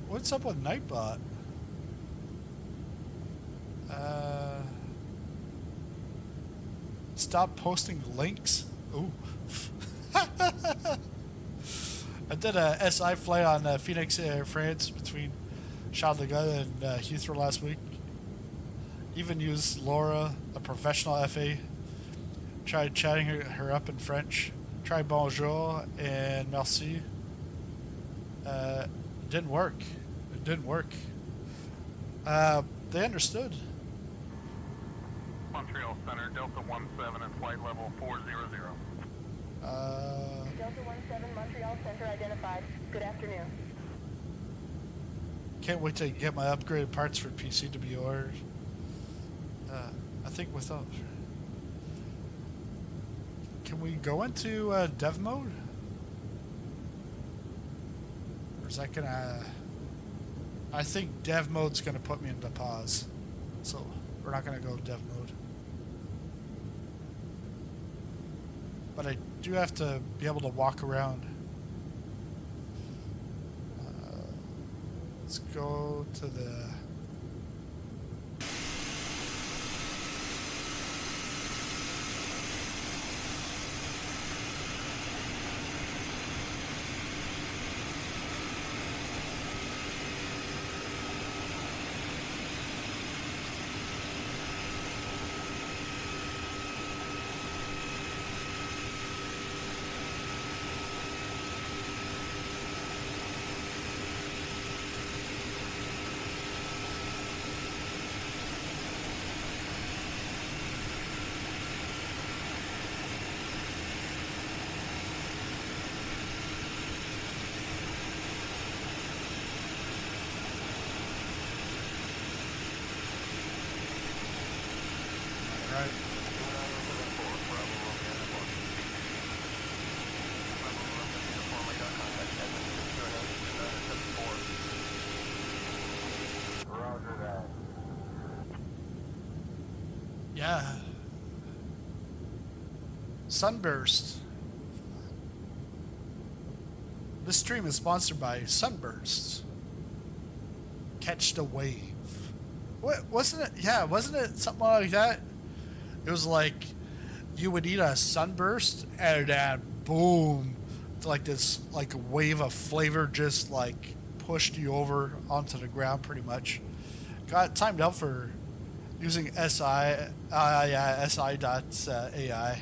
what's up with Nightbot? Stop posting links. Ooh. I did a SI flight on Phoenix, France, between Charles de Gaulle and Heathrow last week. Even used Laura, a professional FA. Tried chatting her up in French. Tried bonjour and merci. Didn't work. It didn't work. They understood. Montreal Center, Delta 17 and flight level 400. Delta 17, Montreal Center identified. Good afternoon. Can't wait to get my upgraded parts for PC to be ordered. I think without... Can we go into dev mode? Or is that gonna... I think dev mode's gonna put me into pause. So we're not gonna go dev mode. But I do have to be able to walk around. Let's go to the... Yeah. Sunburst. This stream is sponsored by Sunburst. Catch the wave. What wasn't it? Yeah, wasn't it something like that? It was like you would eat a sunburst and then boom, like this like a wave of flavor just like pushed you over onto the ground pretty much. Got timed out for using SI SI.ai.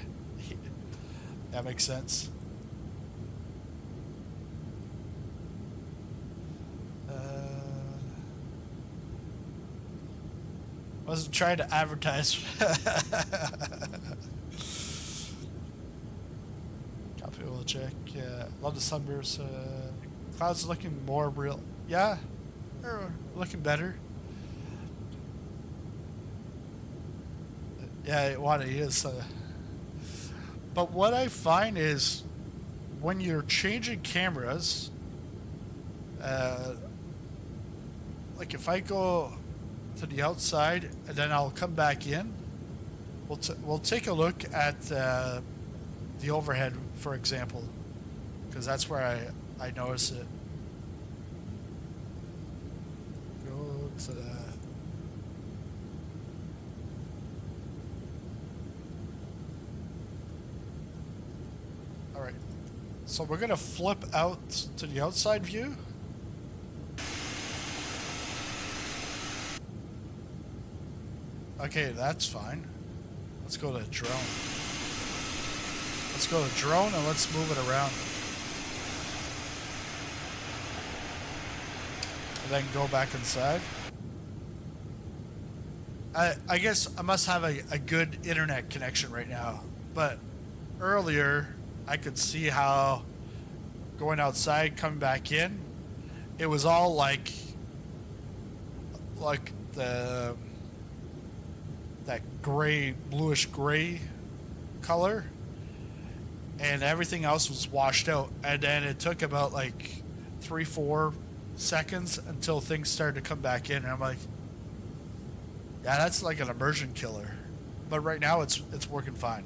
That makes sense. Wasn't trying to advertise. Copy, we'll check. Love the sunburst. Clouds looking more real. Yeah, they're looking better. Yeah, what it is. But what I find is when you're changing cameras, like if I go to the outside and then I'll come back in, we'll take a look at the overhead, for example, because that's where I notice it. Go to the all right. So we're gonna flip out to the outside view. Okay, that's fine. Let's go to drone. Let's go to drone and let's move it around. And then go back inside. I guess I must have a good internet connection right now. But earlier, I could see how going outside, coming back in, it was all like that gray, bluish gray color, and everything else was washed out. And then it took about like 3-4 seconds until things started to come back in, and I'm like, yeah, that's like an immersion killer. But right now it's working fine.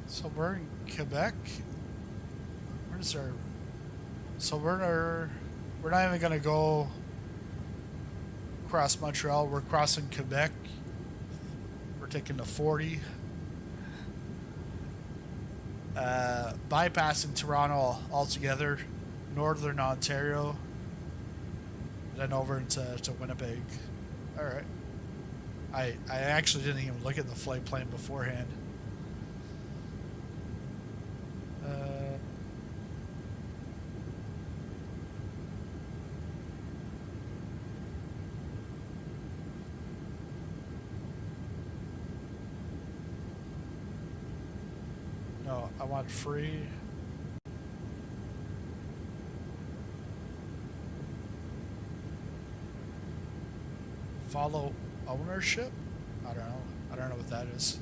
So we're in Quebec. Where's our? So we're not even gonna go across Montreal. We're crossing Quebec. We're taking the 40, bypassing Toronto altogether, Northern Ontario, then over into Winnipeg. All right. I actually didn't even look at the flight plan beforehand. No, I want free. Follow ownership? I don't know. I don't know what that is.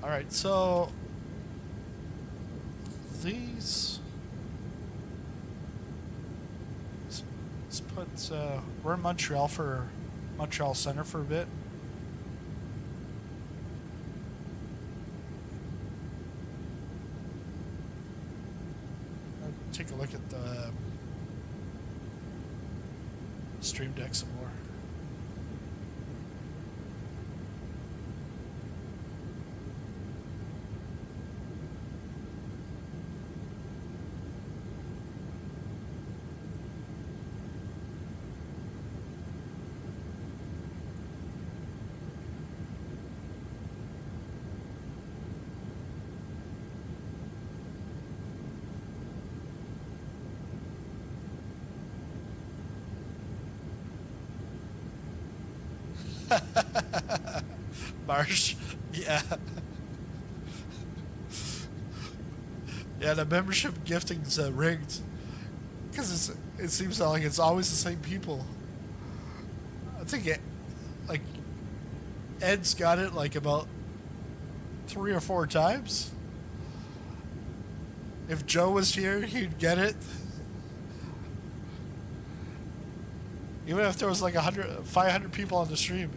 All right, so these, let's put, we're in Montreal Center for a bit. Take a look at the stream deck some more. Marsh, yeah. Yeah, the membership gifting's rigged. Because it seems like it's always the same people. I think like, Ed's got it like about 3 or 4 times. If Joe was here, he'd get it. Even if there was like 500 people on the stream.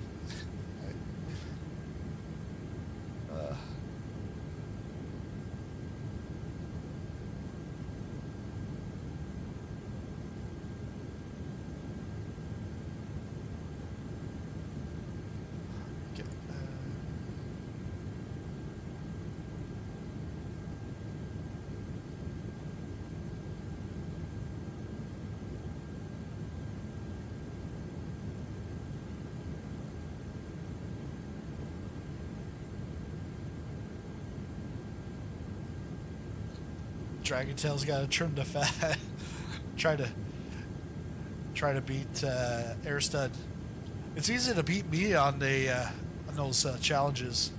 Dragon Tail's got to trim the fat. try to beat Air Stud. It's easy to beat me on the on those challenges.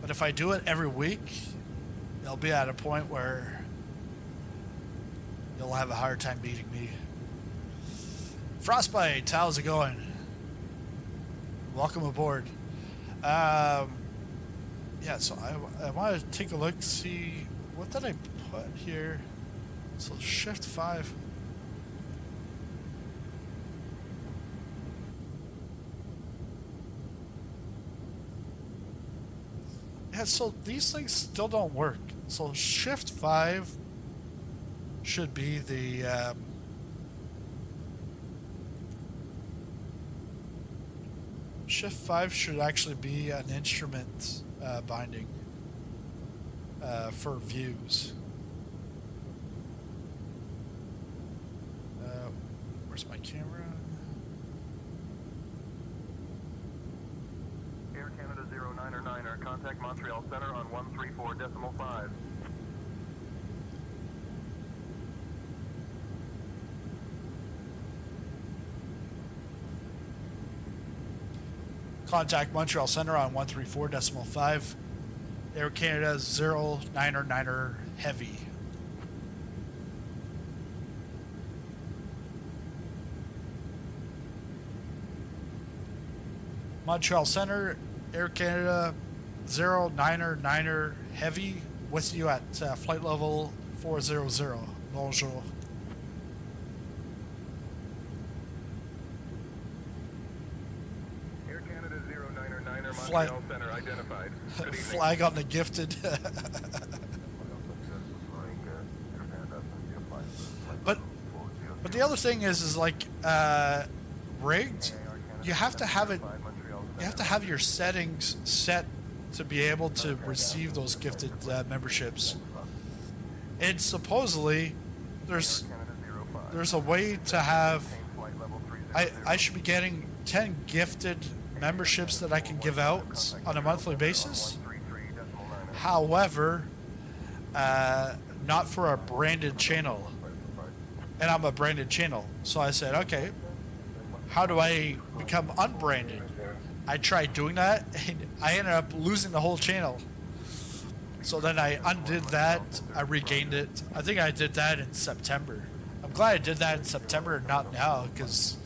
But if I do it every week, it'll be at a point where you'll have a hard time beating me. Frostbite, how's it going? Welcome aboard. Yeah, so I want to take a look, see what did I put here. So shift 5. Yeah, so these things still don't work. So shift 5 should be the shift 5 should actually be an instrument binding for views. Where's my camera? Air Canada 09er, contact Montreal Center on 134.5. Contact Montreal Center on 134.5. Air Canada 09er Heavy. Montreal Center, Air Canada 09er Heavy with you at flight level 400. Bonjour. Montreal Center identified. Flag on the gifted. but the other thing is like rigged. You have to have it. You have to have your settings set to be able to receive those gifted memberships. And supposedly, there's a way to have. I should be getting 10 gifted memberships that I can give out on a monthly basis. However, not for a branded channel. And I'm a branded channel. So I said, okay, how do I become unbranded? I tried doing that and I ended up losing the whole channel. So then I undid that. I regained it. I think I did that in September. I'm glad I did that in September and not now, because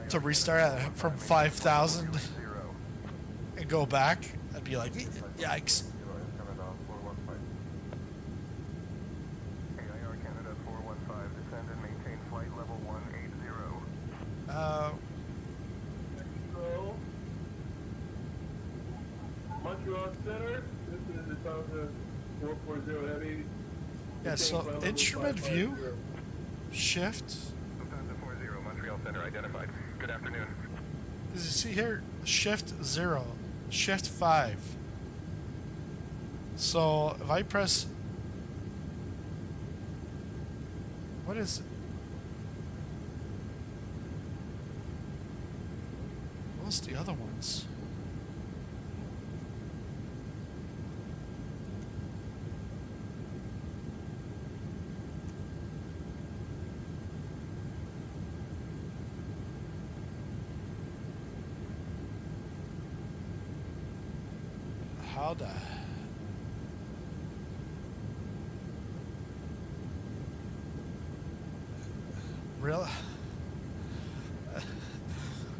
to restart from 5,000 and go back, I'd be like, yikes. AIR Canada 415, descend and maintain flight level 180. Montreal Center, this is the Delta 440 Heavy. Yeah, so instrument view, shift. Montreal Center identified. Good afternoon. As you see here, shift 0, shift 5. So if I press, what is it? What's the other ones? How the... Really?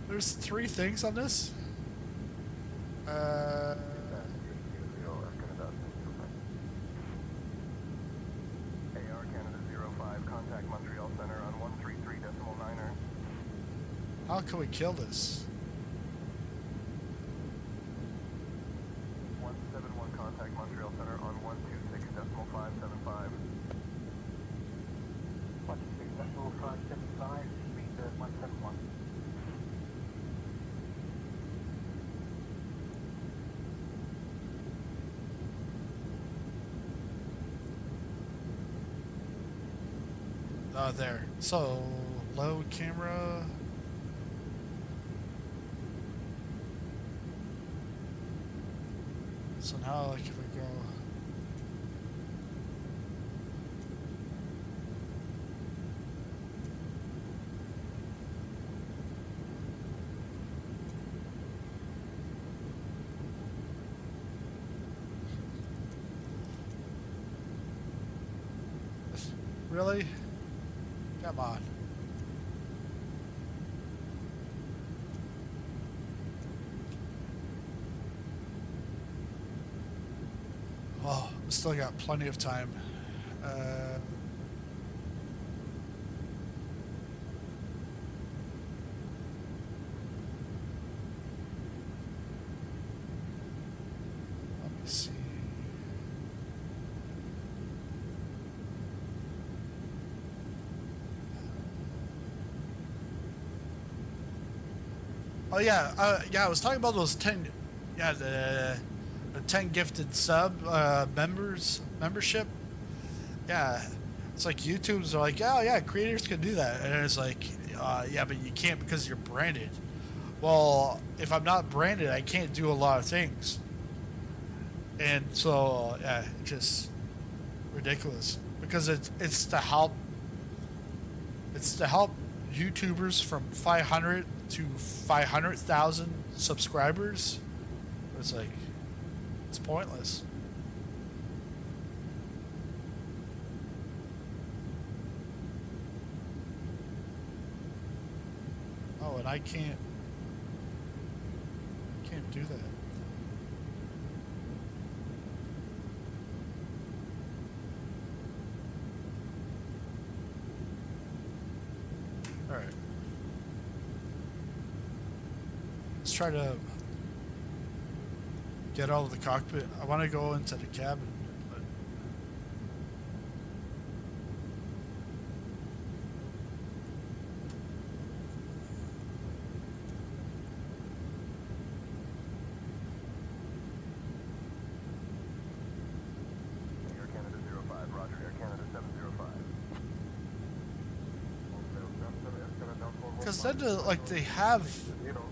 There's 3 things on this? How can we kill this? 171 contact Montreal Center on 126.575. 126.575, speed to 171. There. So, load camera. So now, like, if we go. Really? Come on. Oh, we still got plenty of time. Let me see. Oh yeah, yeah. I was talking about those 10, yeah, the 10 gifted sub membership. Yeah, it's like YouTube's are like, oh yeah, creators can do that, and it's like, yeah, but you can't because you're branded. Well, if I'm not branded, I can't do a lot of things, and so yeah, it's just ridiculous because it's to help. It's to help YouTubers from 500 to 500,000 subscribers. It's like, it's pointless. Oh, and I can't do that. All right. Let's try to get out of the cockpit. I want to go into the cabin. But Air Canada 05, Roger, Air Canada 705. because then, like, they have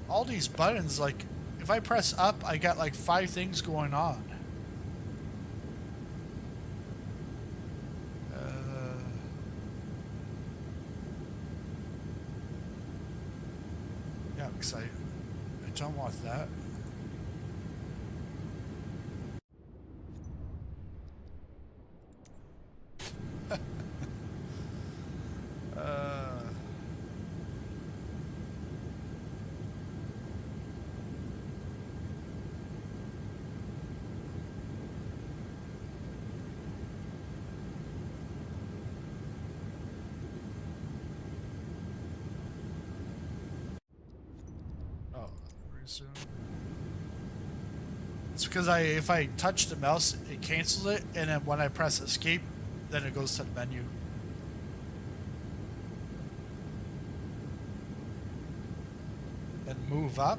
all these buttons. Like, if I press up, I got like 5 things going on. Yeah, because I don't want that. It's because if I touch the mouse, it cancels it, and then when I press escape, then it goes to the menu. Then move up.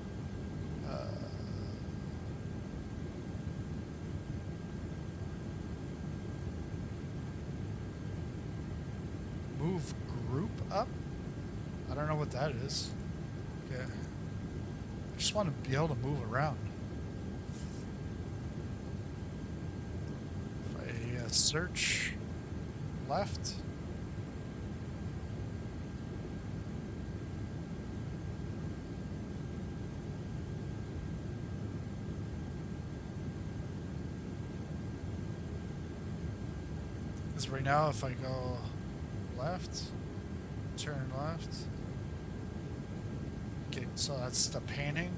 Move group up? I don't know what that is. Okay. I just want to be able to move around. If I search left. Because right now if I go left, turn left. Okay, so that's the panning.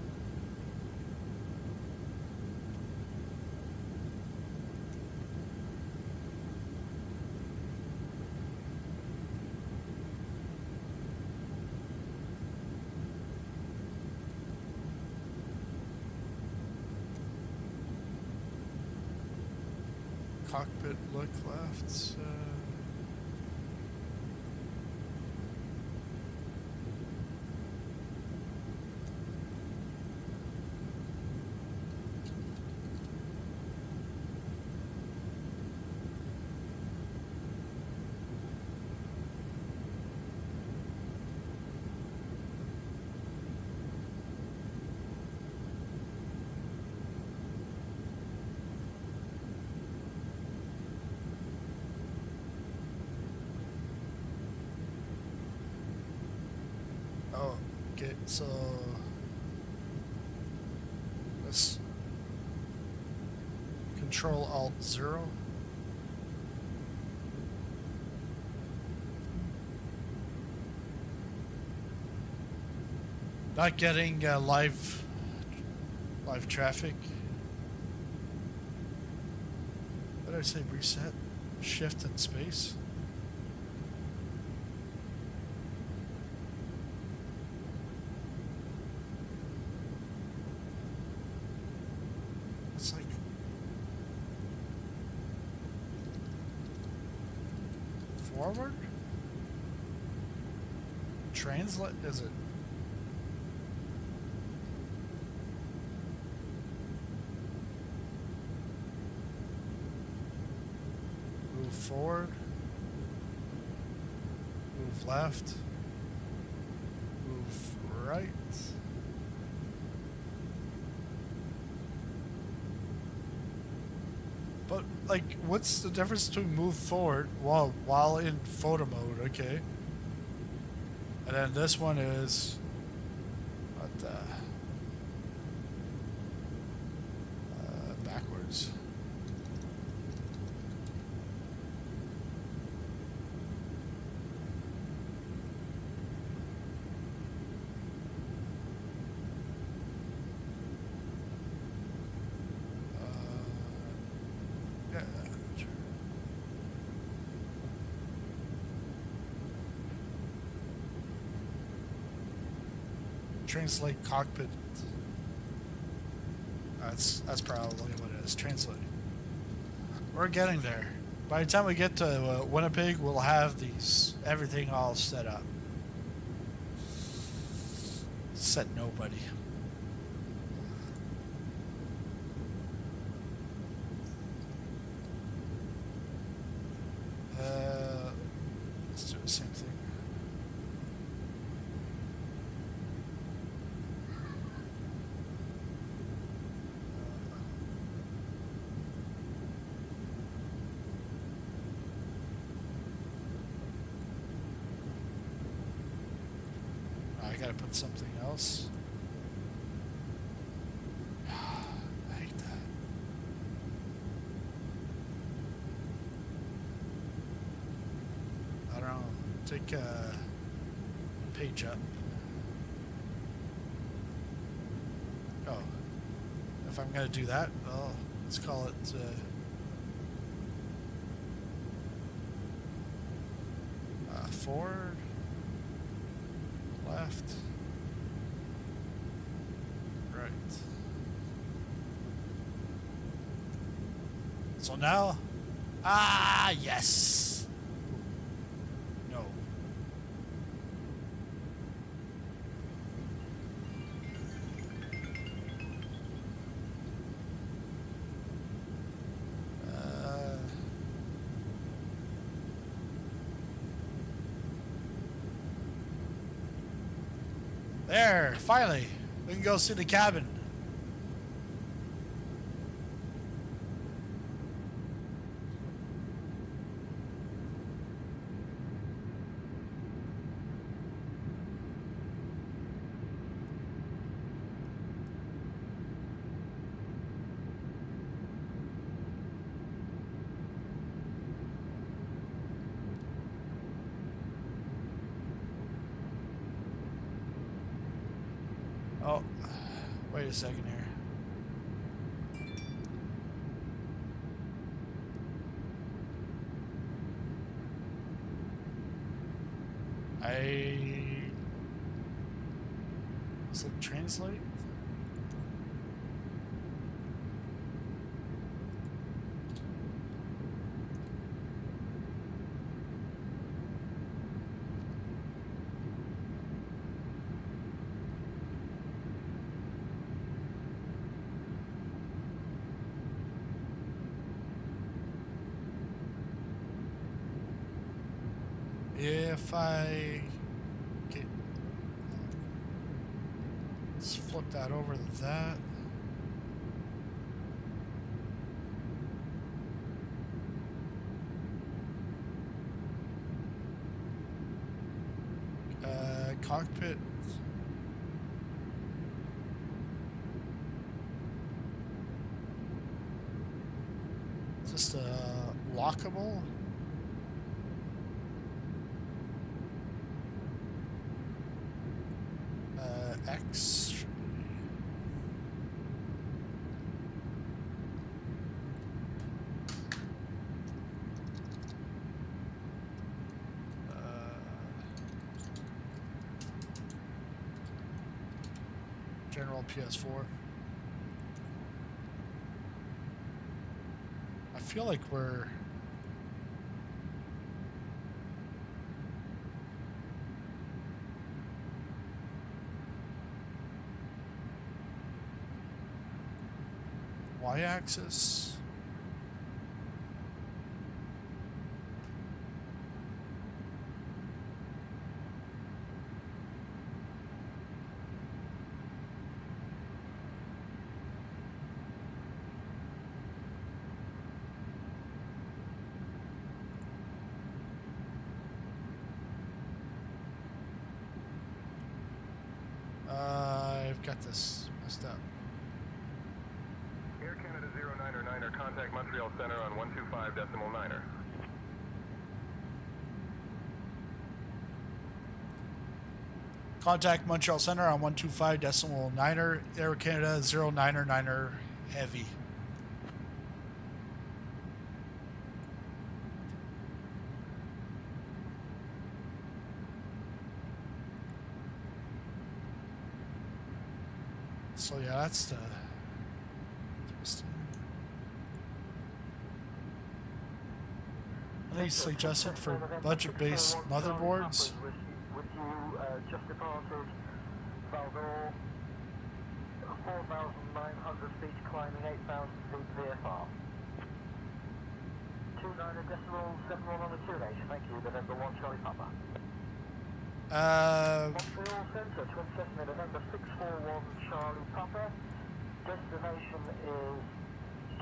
cockpit look left. Oh, okay, so let's Control Alt 0. Not getting live traffic. What did I say? Reset, shift, and space. It's like forward. Translate, is it? Move forward, move left, move right. But like, what's the difference between move forward while in photo mode? Okay, and then this one is what the backwards. Translate cockpit. That's probably what it is. Translate. We're getting there. By the time we get to Winnipeg, we'll have everything all set up. Set nobody. Let's do the same thing. I gotta put something else. I hate that. I don't know. Take a page up. Oh. If I'm gonna do that, well, let's call it forward. Left, right. So now, yes. No. There, finally, we can go see the cabin. Oh, wait a second here. Does it translate? If I get, let's flip that over to that. Cockpit. Just lockable. X. General PS4. I feel like we're Y-axis. I've got this messed up. Air Canada 099er, contact Montreal Center on 125.9er. Contact Montreal Center on 125.9er, Air Canada 099er Heavy. So yeah, that's the any suggested for budget-based motherboards? With you just departed Valdor, 4,900 feet climbing 8,000 feet VFR. 29.71 on the 2H, thank you, November 1 Charlie Papa. Montreal Centre, 22nd November 641 Charlie Papa. Destination is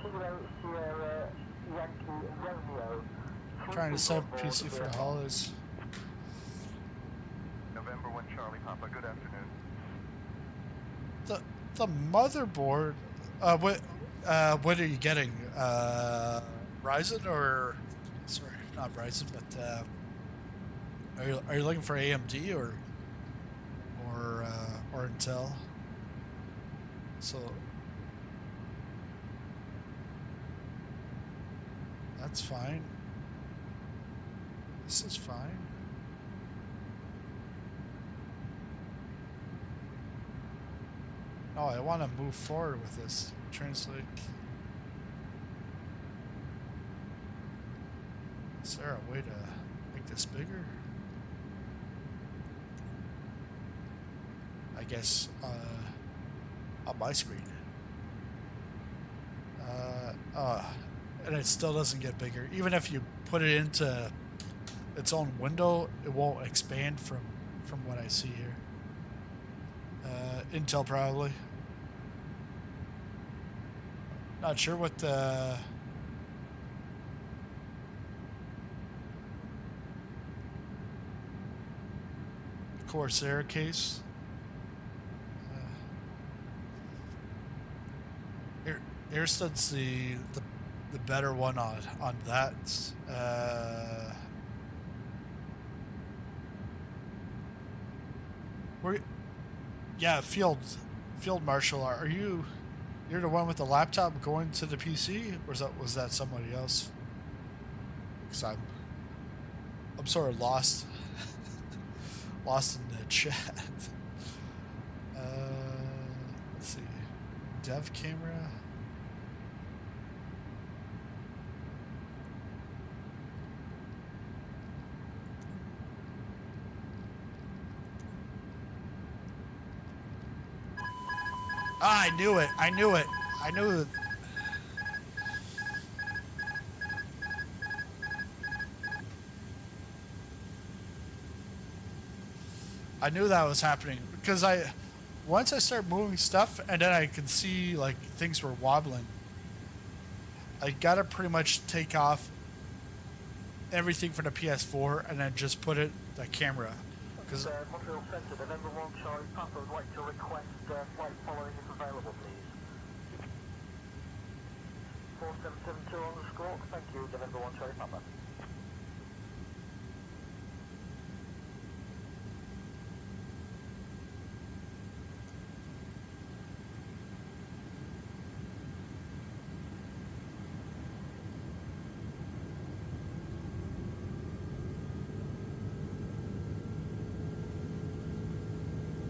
Kilo Sierra Yankee Romeo. Trying to set up PC for the holidays. November 1 Charlie Papa, good afternoon. The motherboard, what are you getting? Ryzen or, sorry, not Ryzen, but are you looking for AMD or Intel? So that's fine. This is fine. Oh, I want to move forward with this. Translate. Is there a way to make this bigger? I guess on my screen. And it still doesn't get bigger. Even if you put it into its own window, it won't expand from what I see here. Intel probably. Not sure what the Corsair case. Airstud's the better one on that. Yeah, Field Marshal. Are you're the one with the laptop going to the PC, or was that somebody else? Because I'm sort of lost in the chat. Let's see, dev camera. Ah, I knew it. I knew it. I knew that was happening because once I start moving stuff and then I can see like things were wobbling. I gotta pretty much take off everything from the PS4 and then just put it the camera. Because Montreal Centre, November 1 Charlie Papa would like to request flight following if available, please. 4772 on the score. Thank you, November 1 Charlie Papa.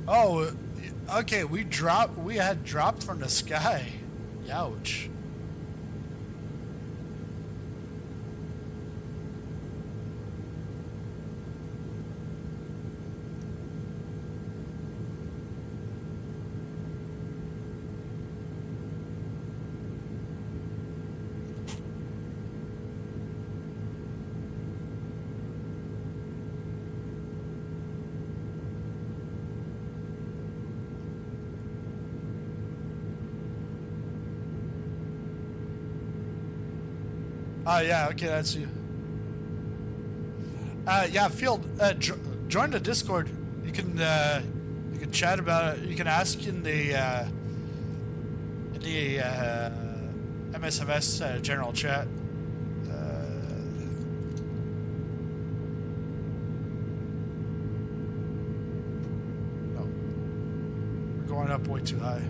oh, okay. We had dropped from the sky. Youch. Oh, yeah, okay, that's you. Yeah, Field, join the Discord. You can chat about it. You can ask in the MSFS general chat. No, we're going up way too high.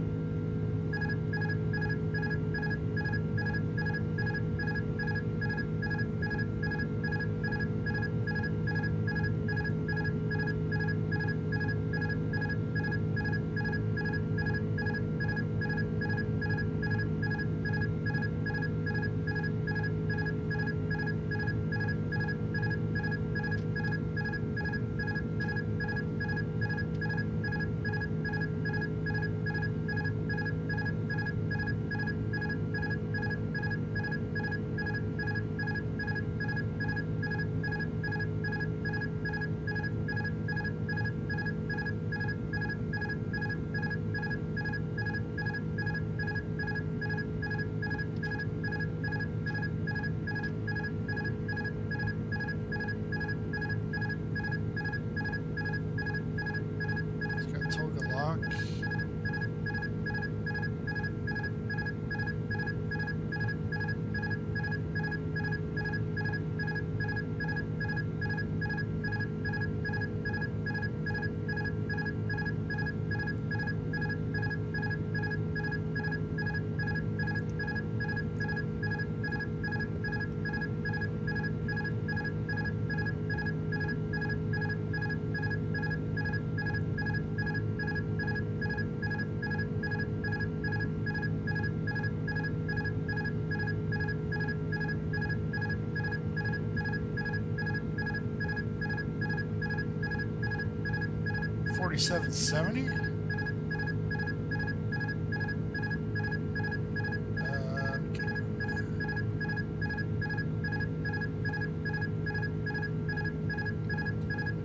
$47.70.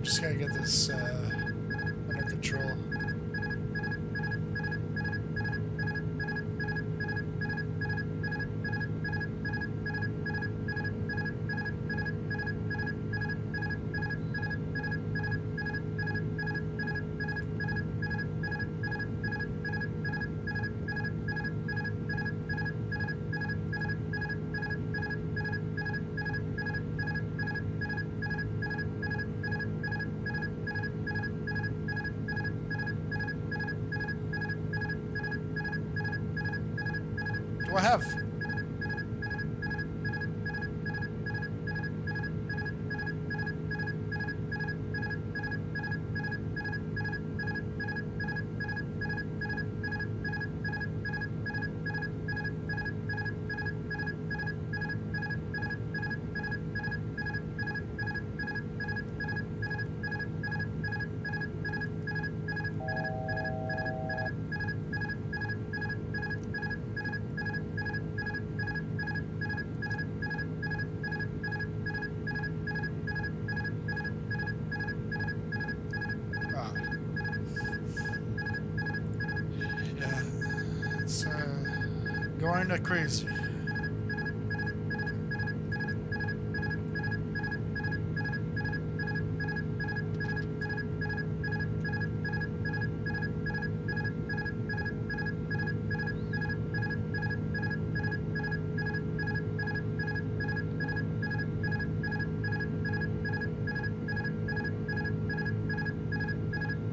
Just gotta get this under control. Do I have? going to crazy.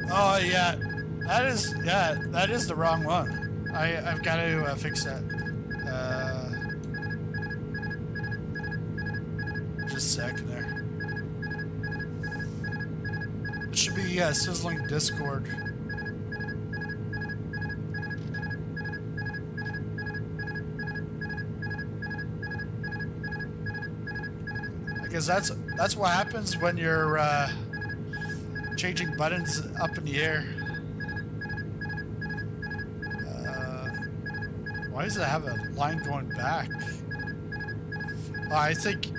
Oh yeah, that is the wrong one. I've got to fix that. Just a second there. It should be sizzling Discord. I guess that's what happens when you're changing buttons up in the air. Why does it have a line going back? I think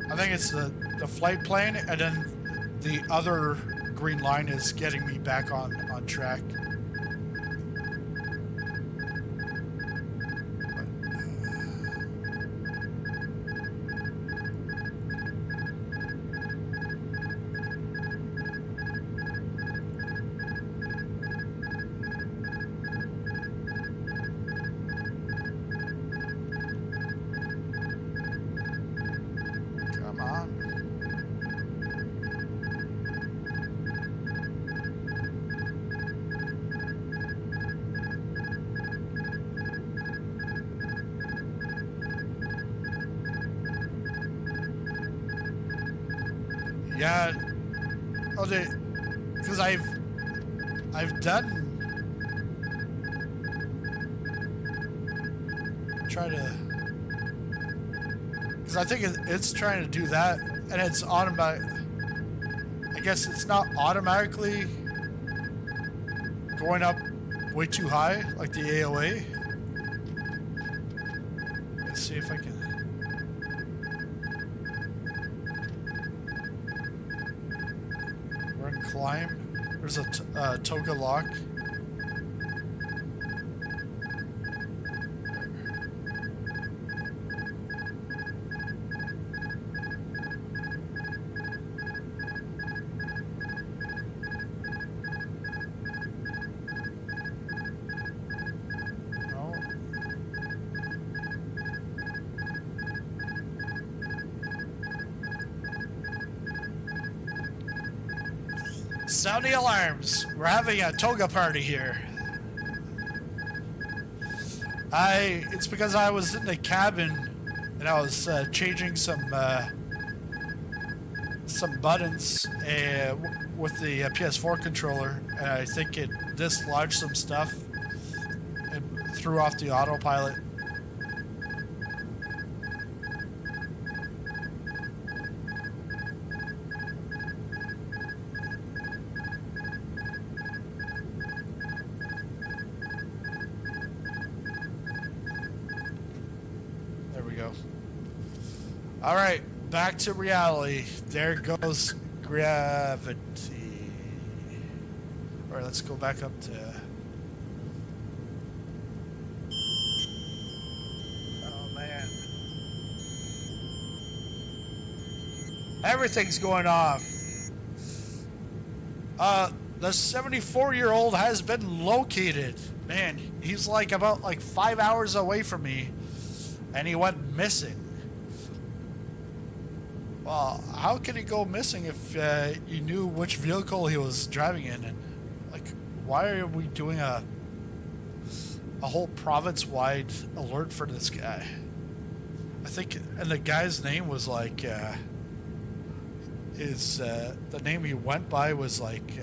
it's the flight plane, and then the other green line is getting me back on track. Yeah. Oh, because I've done. Try to. Because I think it's trying to do that, and it's automatic. I guess it's not automatically going up way too high, like the AOA. Let's see if I can. Run climb. There's a toga lock. Sound the alarms. We're having a toga party here. It's because I was in the cabin and I was changing some buttons with the PS4 controller, and I think it dislodged some stuff and threw off the autopilot. All right, back to reality. There goes gravity. All right, let's go back up to... Oh, man. Everything's going off. The 74-year-old has been located. Man, he's about 5 hours away from me, and he went missing. Well, how could he go missing if you knew which vehicle he was driving in? And why are we doing a whole province-wide alert for this guy? I think, and the guy's name was the name he went by was I don't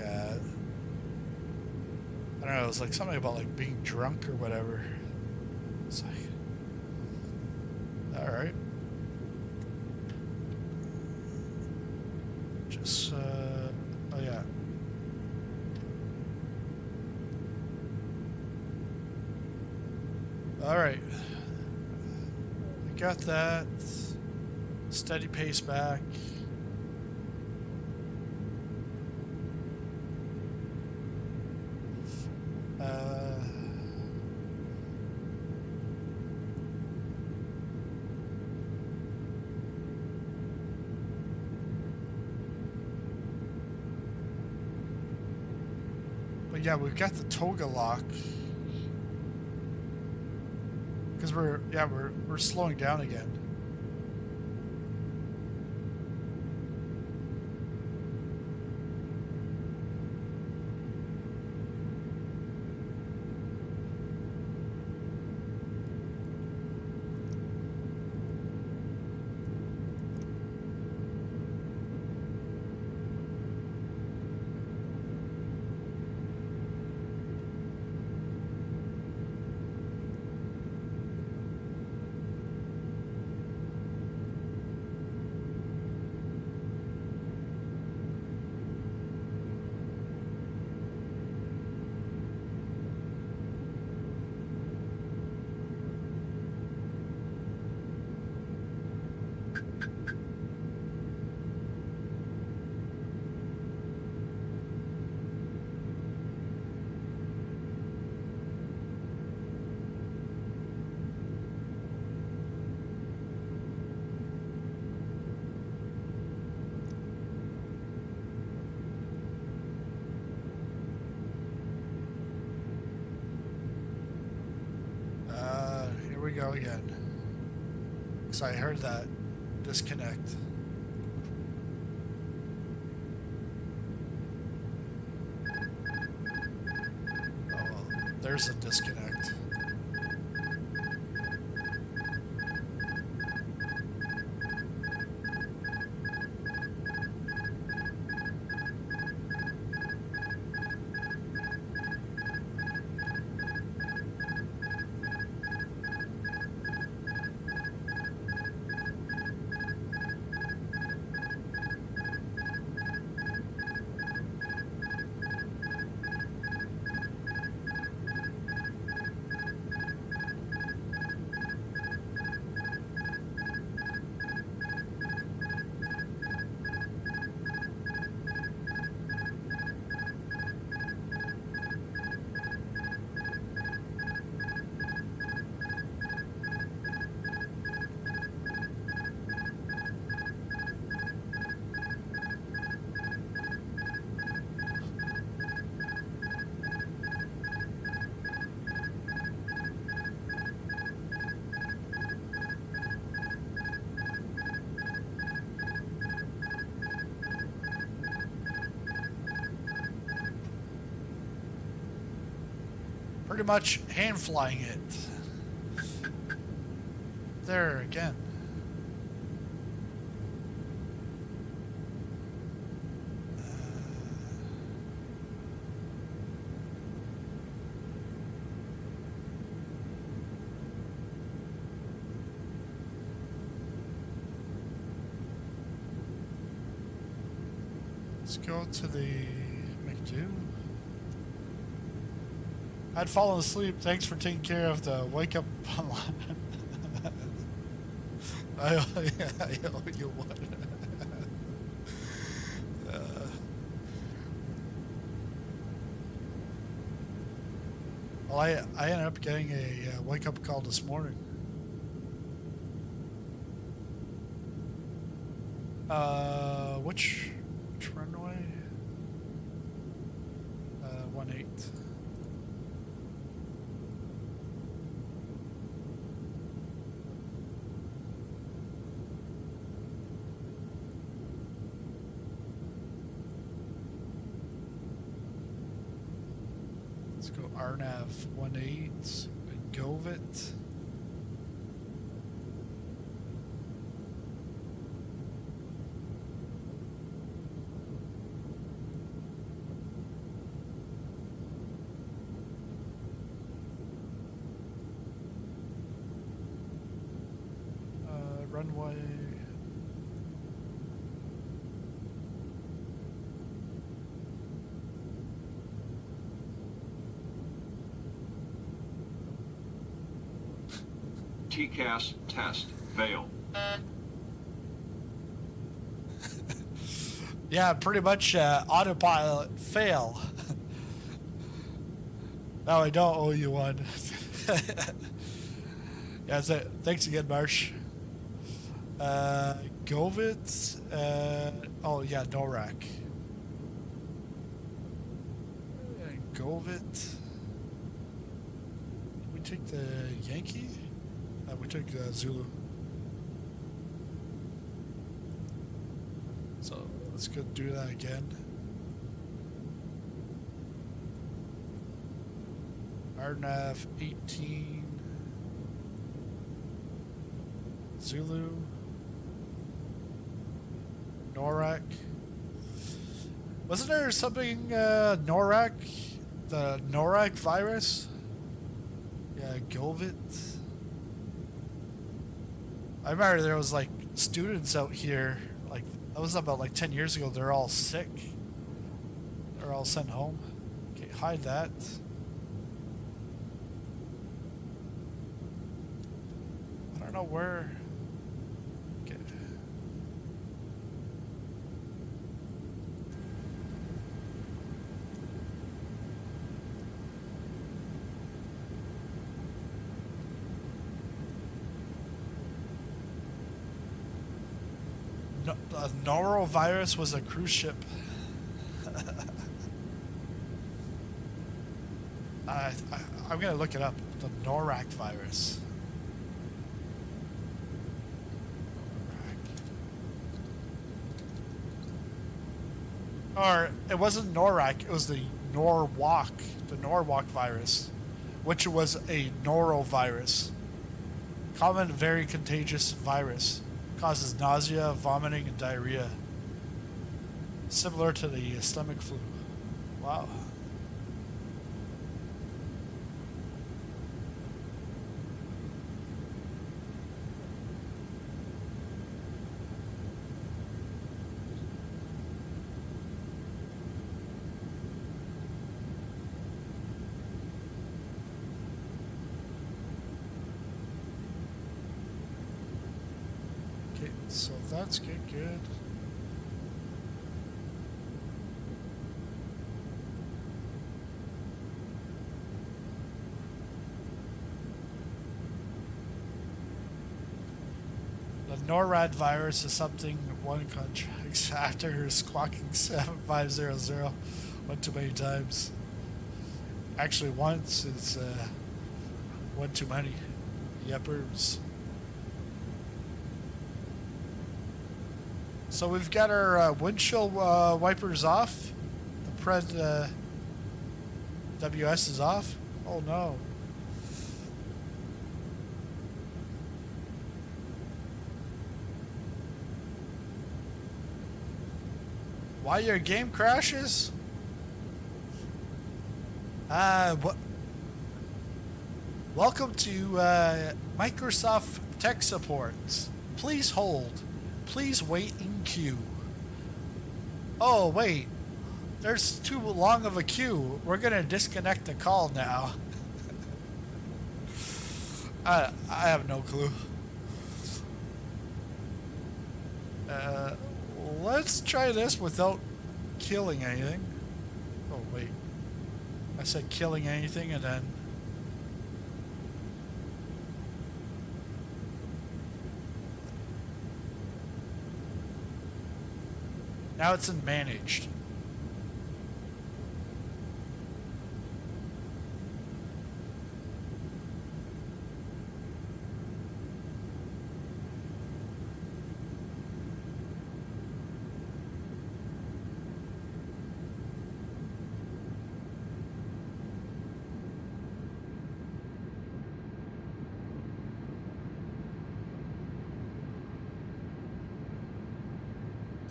know, it was something about being drunk or whatever. It's all right. Just, oh yeah. All right. We got that. Steady pace back. But yeah, we've got the toga lock. Because we're slowing down again. Here we go again. So I heard that disconnect. Oh well, there's a disconnect. Pretty much hand flying it. There again. Let's go to the McDo. I'd fallen asleep. Thanks for taking care of the wake up. I owe you one. Well, I ended up getting a wake up call this morning. Which runway? 18. Let's go RNAV 18 and Govit. Runway. TCAS test fail. Yeah, pretty much autopilot fail. No, I don't owe you one. Yeah, so thanks again, Marsh. Govit. Oh yeah, Norak. Govit. We take the Yankee? We took Zulu. So let's go do that again. RNAV 18. Zulu. NORAC. Wasn't there something, NORAC? The NORAC virus? Yeah, Govit. I remember there was like students out here, like, that was about like 10 years ago, they're all sick. They're all sent home. Okay, hide that. I don't know where. Okay. No, the norovirus was a cruise ship. I'm gonna look it up. The NORAC virus. Or it wasn't NORAC, it was the Norwalk virus, which was a norovirus. Common, very contagious virus. Causes nausea, vomiting, and diarrhea. Similar to the stomach flu. Wow. So that's good. The NORAD virus is something one contractor is squawking 7500 one too many times. Actually, once it's one too many. Yepers. So we've got our windshield wipers off. The Pred WS is off. Oh no. Why your game crashes? Welcome to Microsoft Tech Support. Please hold. Please wait in queue. Oh, wait. There's too long of a queue. We're going to disconnect the call now. I have no clue. Let's try this without killing anything. Oh, wait. I said killing anything and then... Now it's in managed.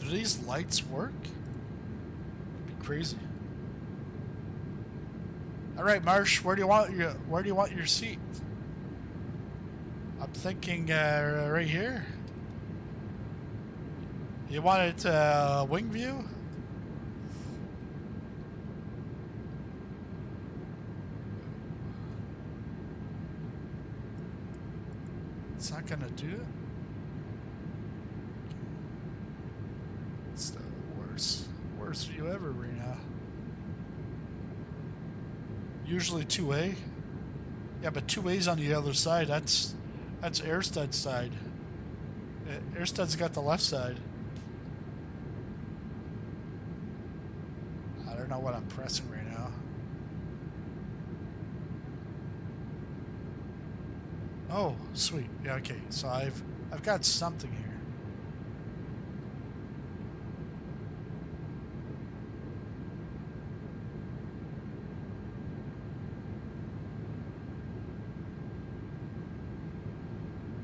Do these lights work? That'd be crazy. All right, Marsh, where do you want your seat? I'm thinking right here. You want it wing view? It's not gonna do it. It's the worst view ever right now. Usually 2A. Yeah, but 2A's on the other side. That's Airstud's side. Airstud's got the left side. I don't know what I'm pressing right now. Oh, sweet. Yeah, okay. So I've got something here.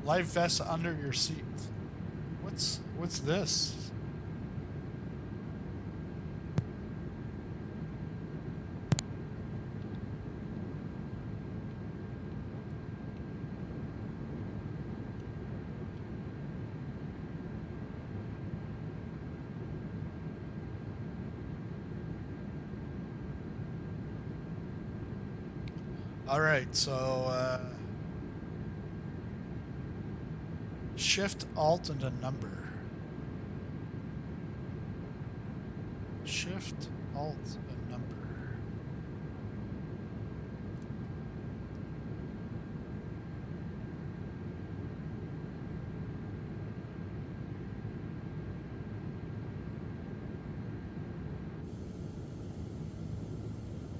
Life vest under your seat. What's this? All right, so Shift Alt and a number. Shift Alt and number.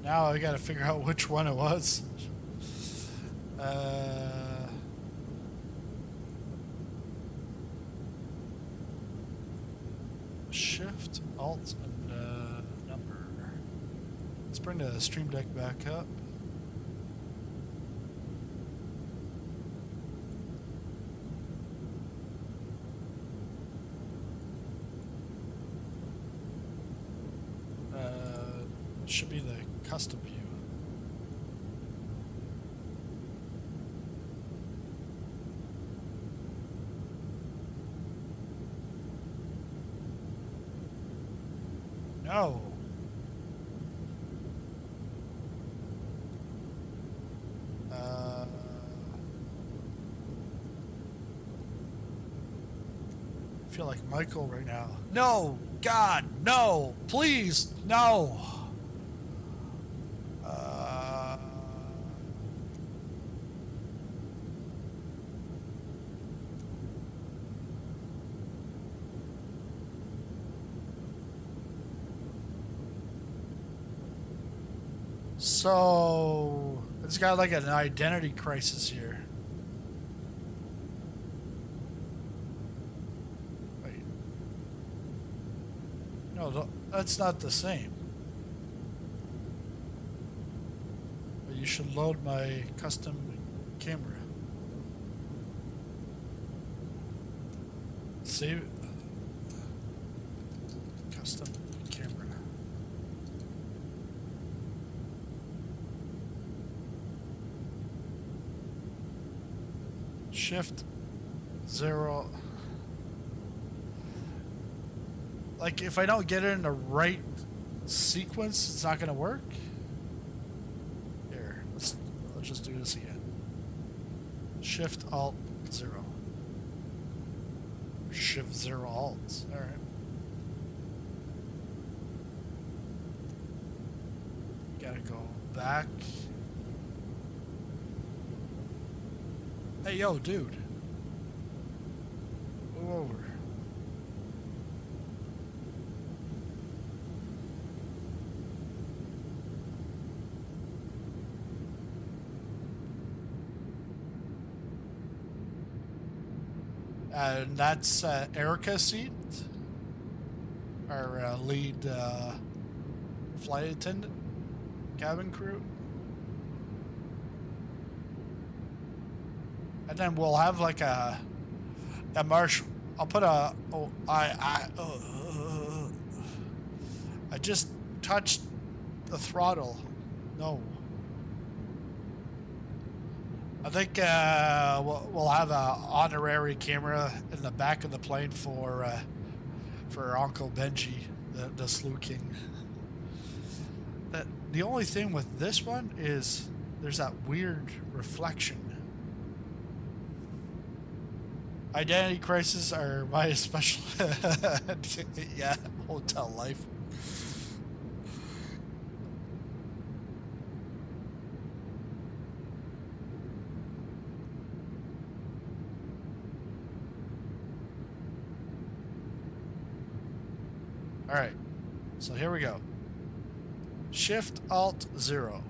Now I gotta figure out which one it was. Shift, Alt, and number. Let's bring the Stream Deck back up. Should be the custom view. No. I feel like Michael right now. No, God, no, please, no. So it's got like an identity crisis here. Wait. No, that's not the same. But you should load my custom camera. Save it. Custom camera. Shift 0. Like if I don't get it in the right sequence, it's not gonna work. Here, let's just do this again. Shift Alt 0. Shift 0 Alt. All right. Gotta go back. Hey, yo, dude. Move over. And that's Erica's seat, our lead flight attendant, cabin crew. And then we'll have like a marsh. I'll put a. Oh, I just touched the throttle. No. I think we'll have a honorary camera in the back of the plane for Uncle Benji, the Slew King. The only thing with this one is there's that weird reflection. Identity crises are my special. Yeah, hotel life. All right, so here we go. Shift Alt 0.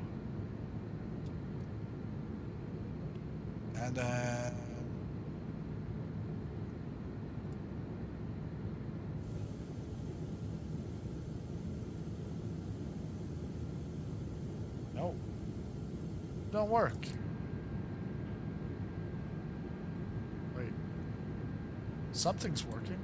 And then no, don't work. Wait, something's working.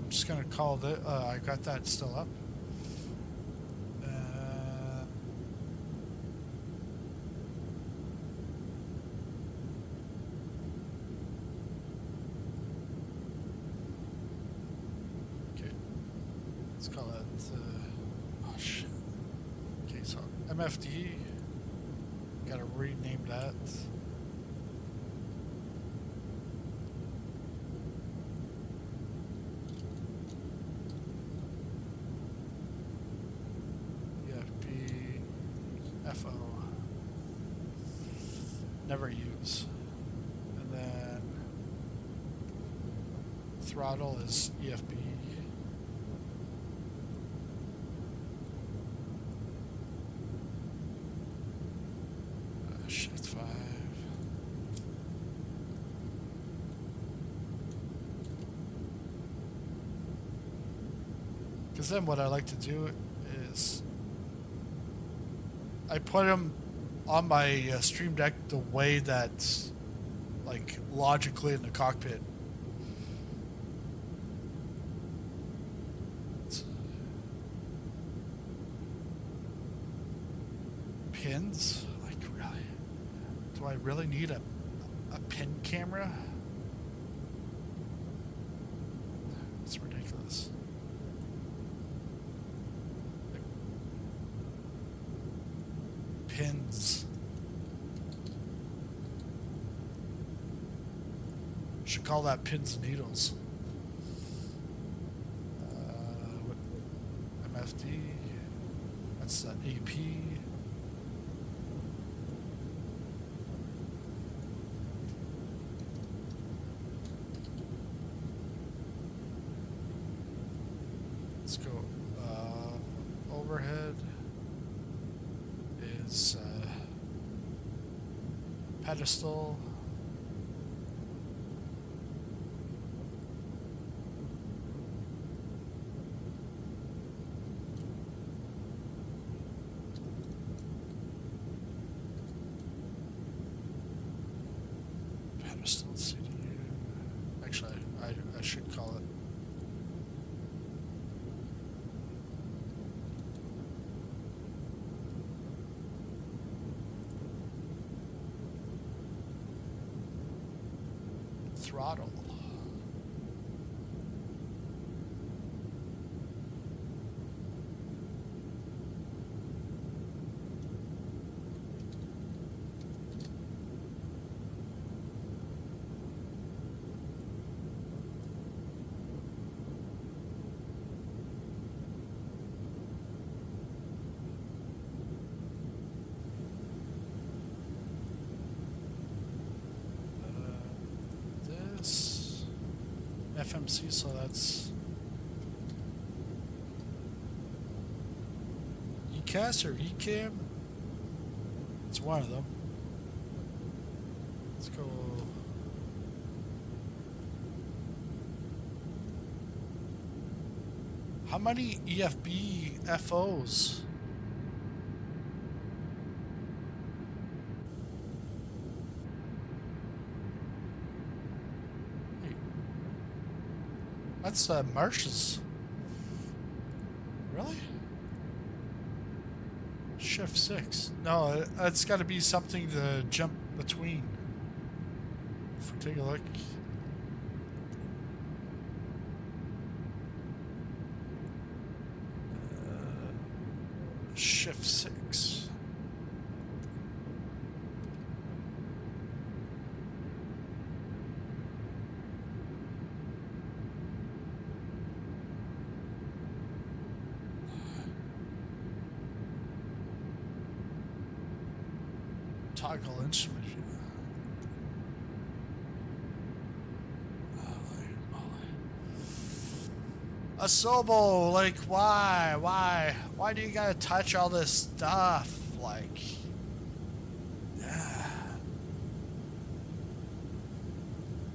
I'm just gonna call the. I got that still up. Okay, let's call that. Oh shit. Okay, so MFD. Gotta rename that. FO. Never use. And then throttle is EFB. Shift 5. Because then what I like to do is I put them on my Stream Deck the way that's like logically in the cockpit. Pins? Like really? Do I really need a pin camera? It's ridiculous. Pins. Should call that pins and needles. MFD. That's AP. Let's go. Overhead is pedestal. Pedestal CDU. Actually, I should call it. Throttle. FMC, so that's ECAS or ECAM. It's one of them. Let's go. How many EFB FOs? That's Marsh's. Really? Shift 6. No, it's got to be something to jump between. If we take a look. Shift 6. Toggle instrument. Asobo, like, why do you gotta touch all this stuff? Like, yeah.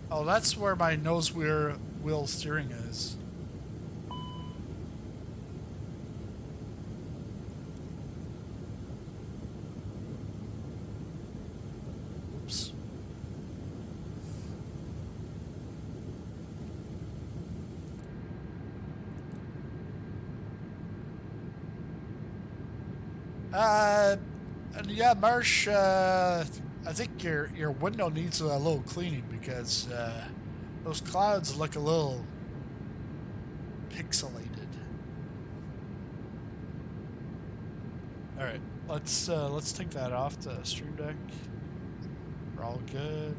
Oh, that's where my nose wheel steering is. Oops. And yeah, Marsh, I think your window needs a little cleaning because those clouds look a little pixelated. All right, let's take that off the Stream Deck. We're all good.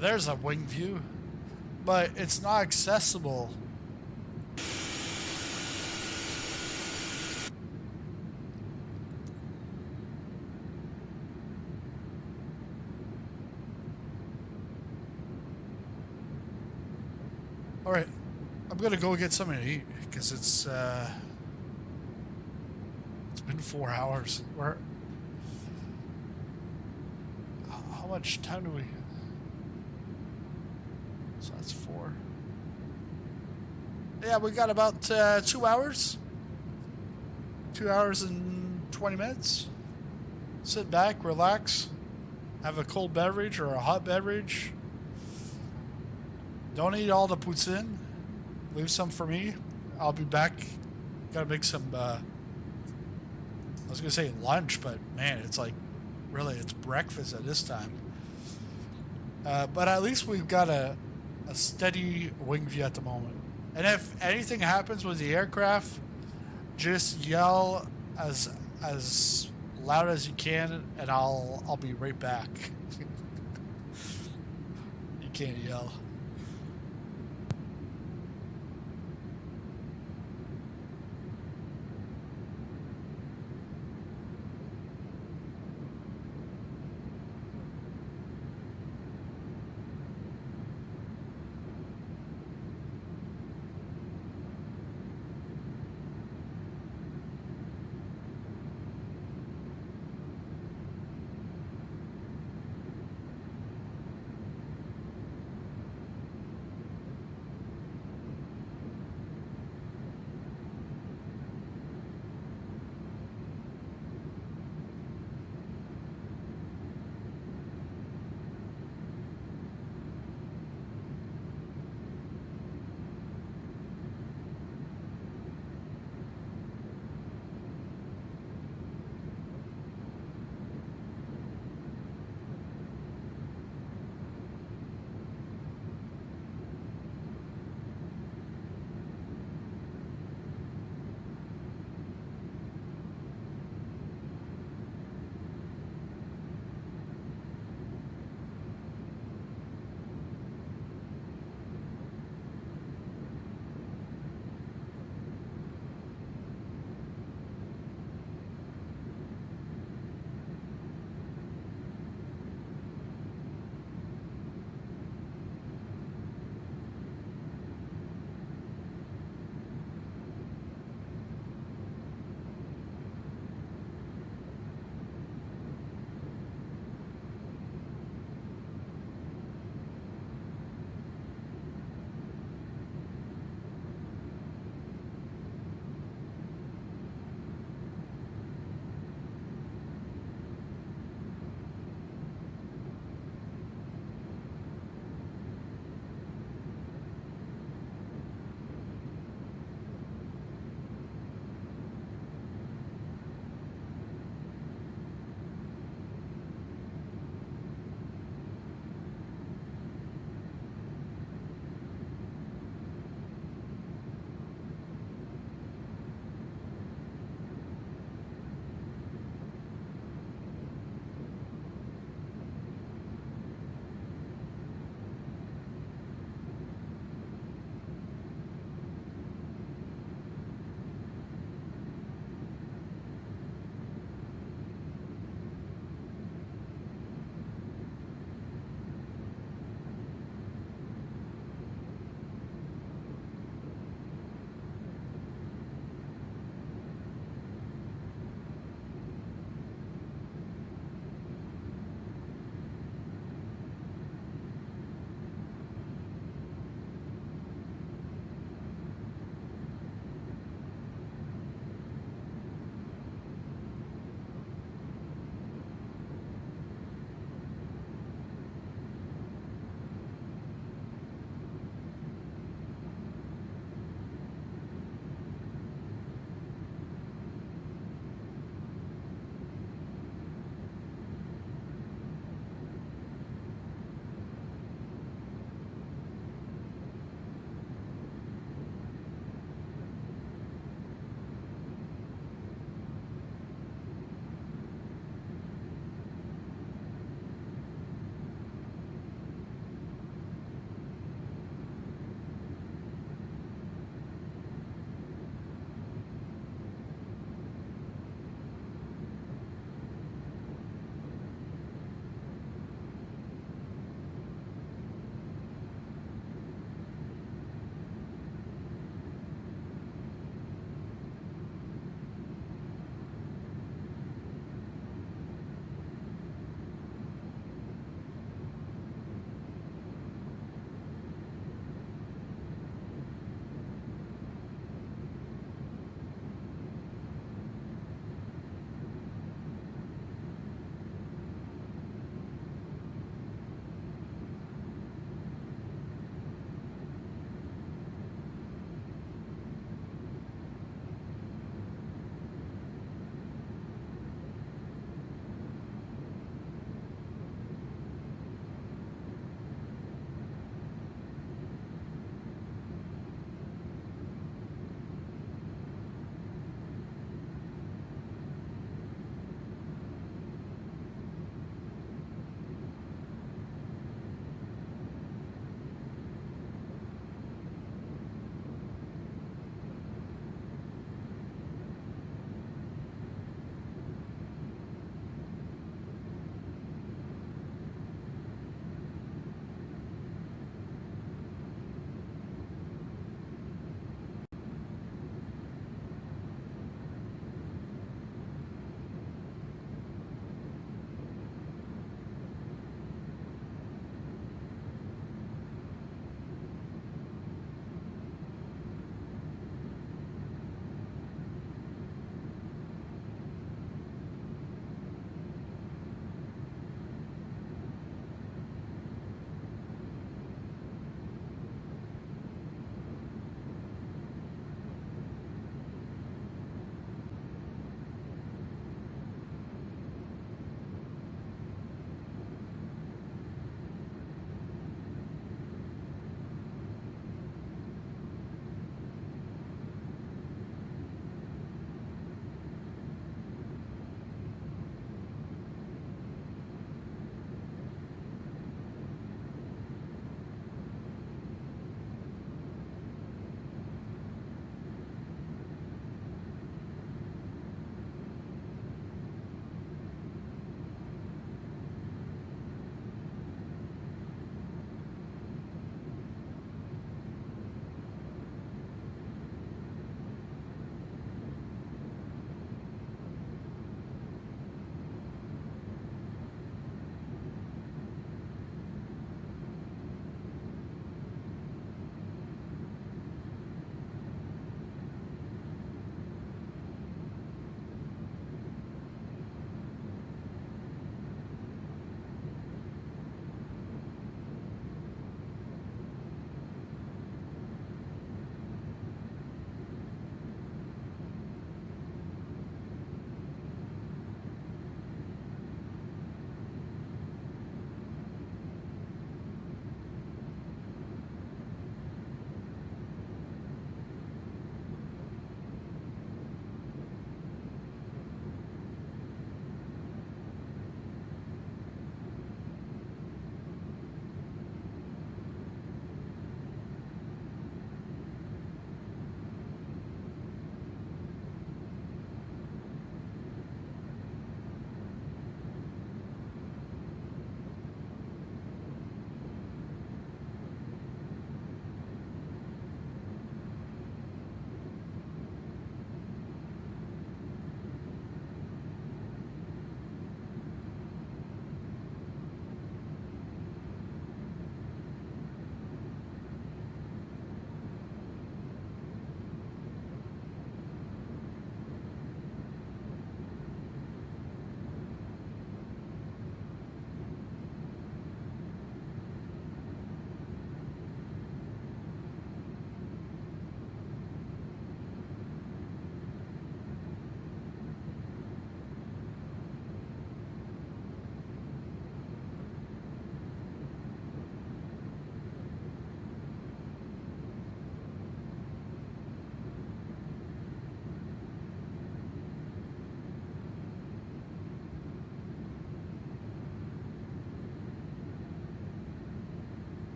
There's a wing view, but it's not accessible. All right, I'm gonna go get something to eat because it's been 4 hours. How much time do we? So that's 4. Yeah, we got about 2 hours. 2 hours and 20 minutes. Sit back, relax, have a cold beverage or a hot beverage. Don't eat all the poutine. Leave some for me. I'll be back. Gotta make some, I was gonna say lunch, but man, it's like, really, it's breakfast at this time. But at least we've got a steady wing view at the moment. And if anything happens with the aircraft, just yell as loud as you can, and I'll be right back. You can't yell.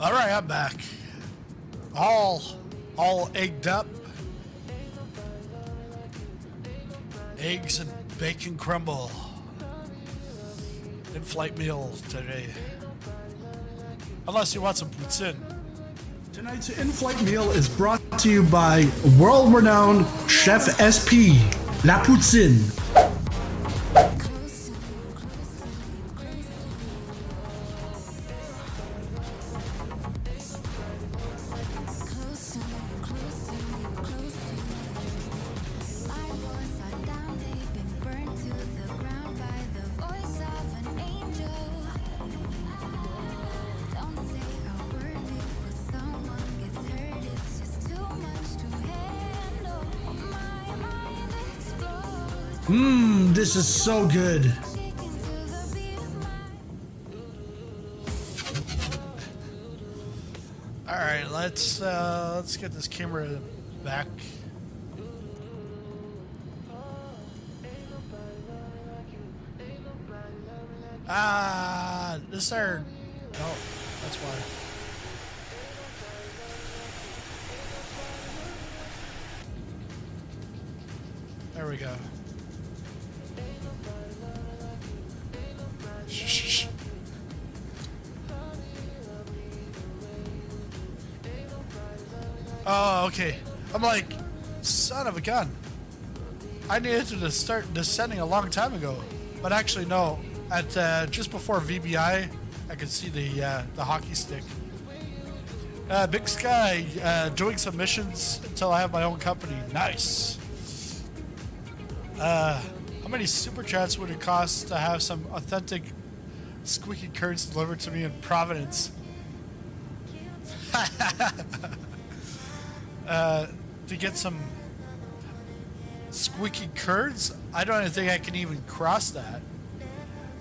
All right, I'm back. All egged up. Eggs and bacon crumble. In-flight meal today. Unless you want some poutine. Tonight's in-flight meal is brought to you by world-renowned Chef SP, La Poutine. This is so good. All right, let's get this camera back. This are no, that's why. There we go. Oh, okay. I'm like, son of a gun. I needed to start descending a long time ago, but actually no. At just before VBI, I could see the hockey stick. Big Sky, doing some missions until I have my own company. Nice. How many super chats would it cost to have some authentic squeaky curds delivered to me in Providence? To get some squeaky curds? I don't even think I can even cross that.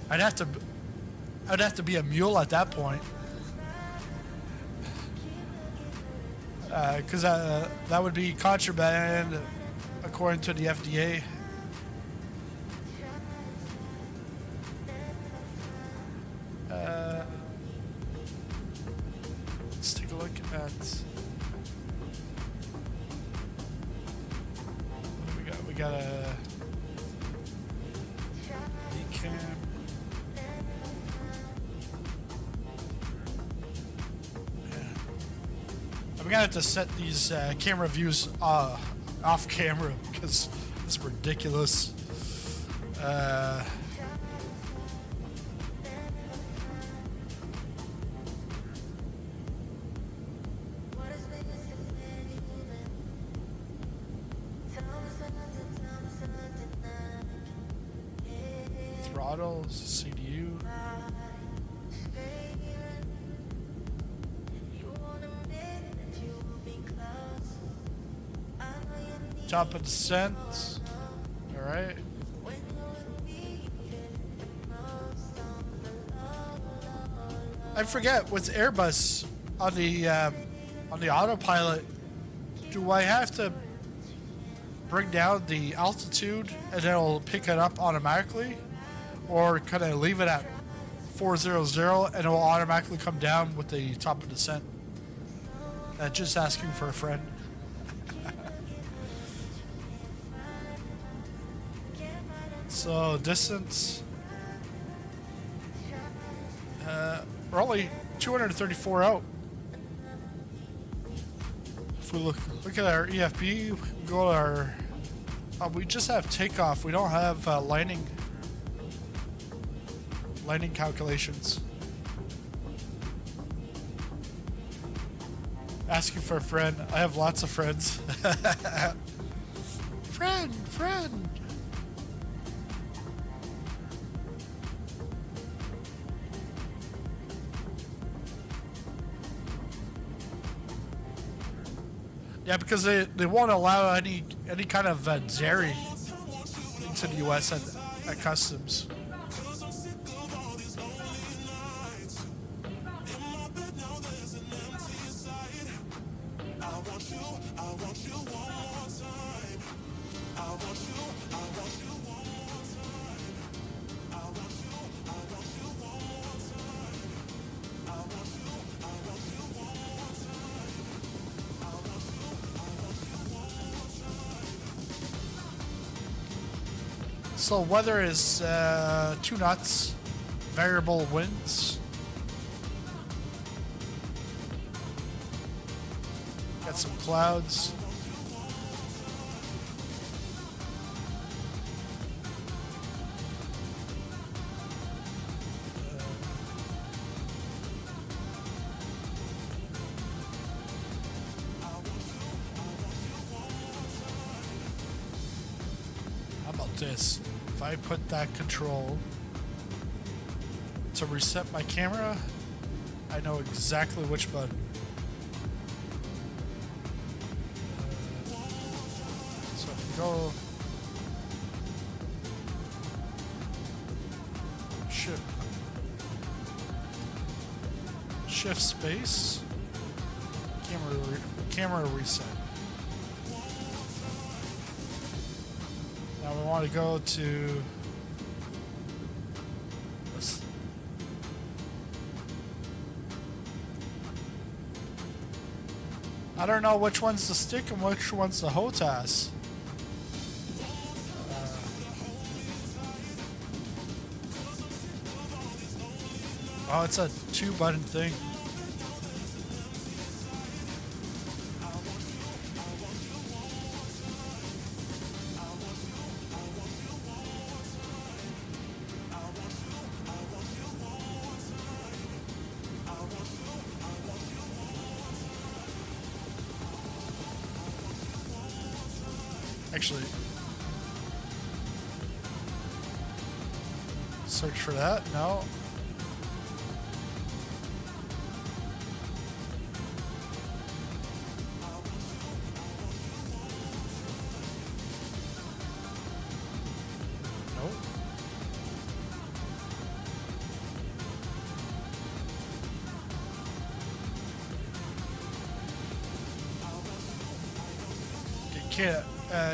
I'd have to be a mule at that point. Because that would be contraband according to the FDA. Let's take a look at what do we got? We got a decam. I'm gonna have to set these camera views off camera because it's ridiculous. Throttles, CDU. Top of descent. All right. I forget with Airbus on the autopilot. Do I have to bring down the altitude and it'll pick it up automatically, or can I leave it at 400 and it will automatically come down with the top of descent? Just asking for a friend. So distance, we're only 234 out. If we look at our EFB, we go to our, we just have takeoff. We don't have landing calculations. Asking for a friend. I have lots of friends. Friend. Yeah, because they won't allow any kind of dairy into the U.S. at customs. So weather is 2 knots, variable winds. Got some clouds. How about this? If I put that control to reset my camera, I know exactly which button. So if you go shift space, camera reset. Now we want to go to this. I don't know which one's the stick and which one's the HOTAS. Oh, it's a 2-button thing. Actually, search for that. No. Nope.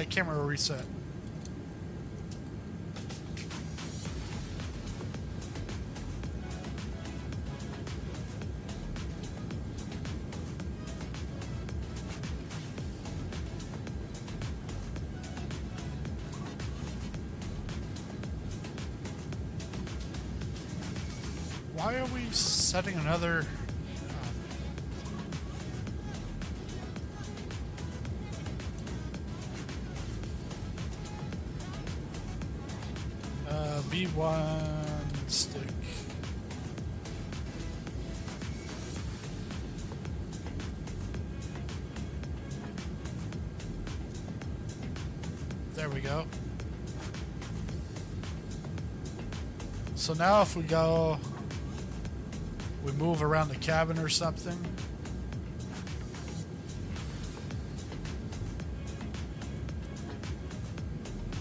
Camera reset. Why are we setting another? V1 stick. There we go. So now if we go, we move around the cabin or something.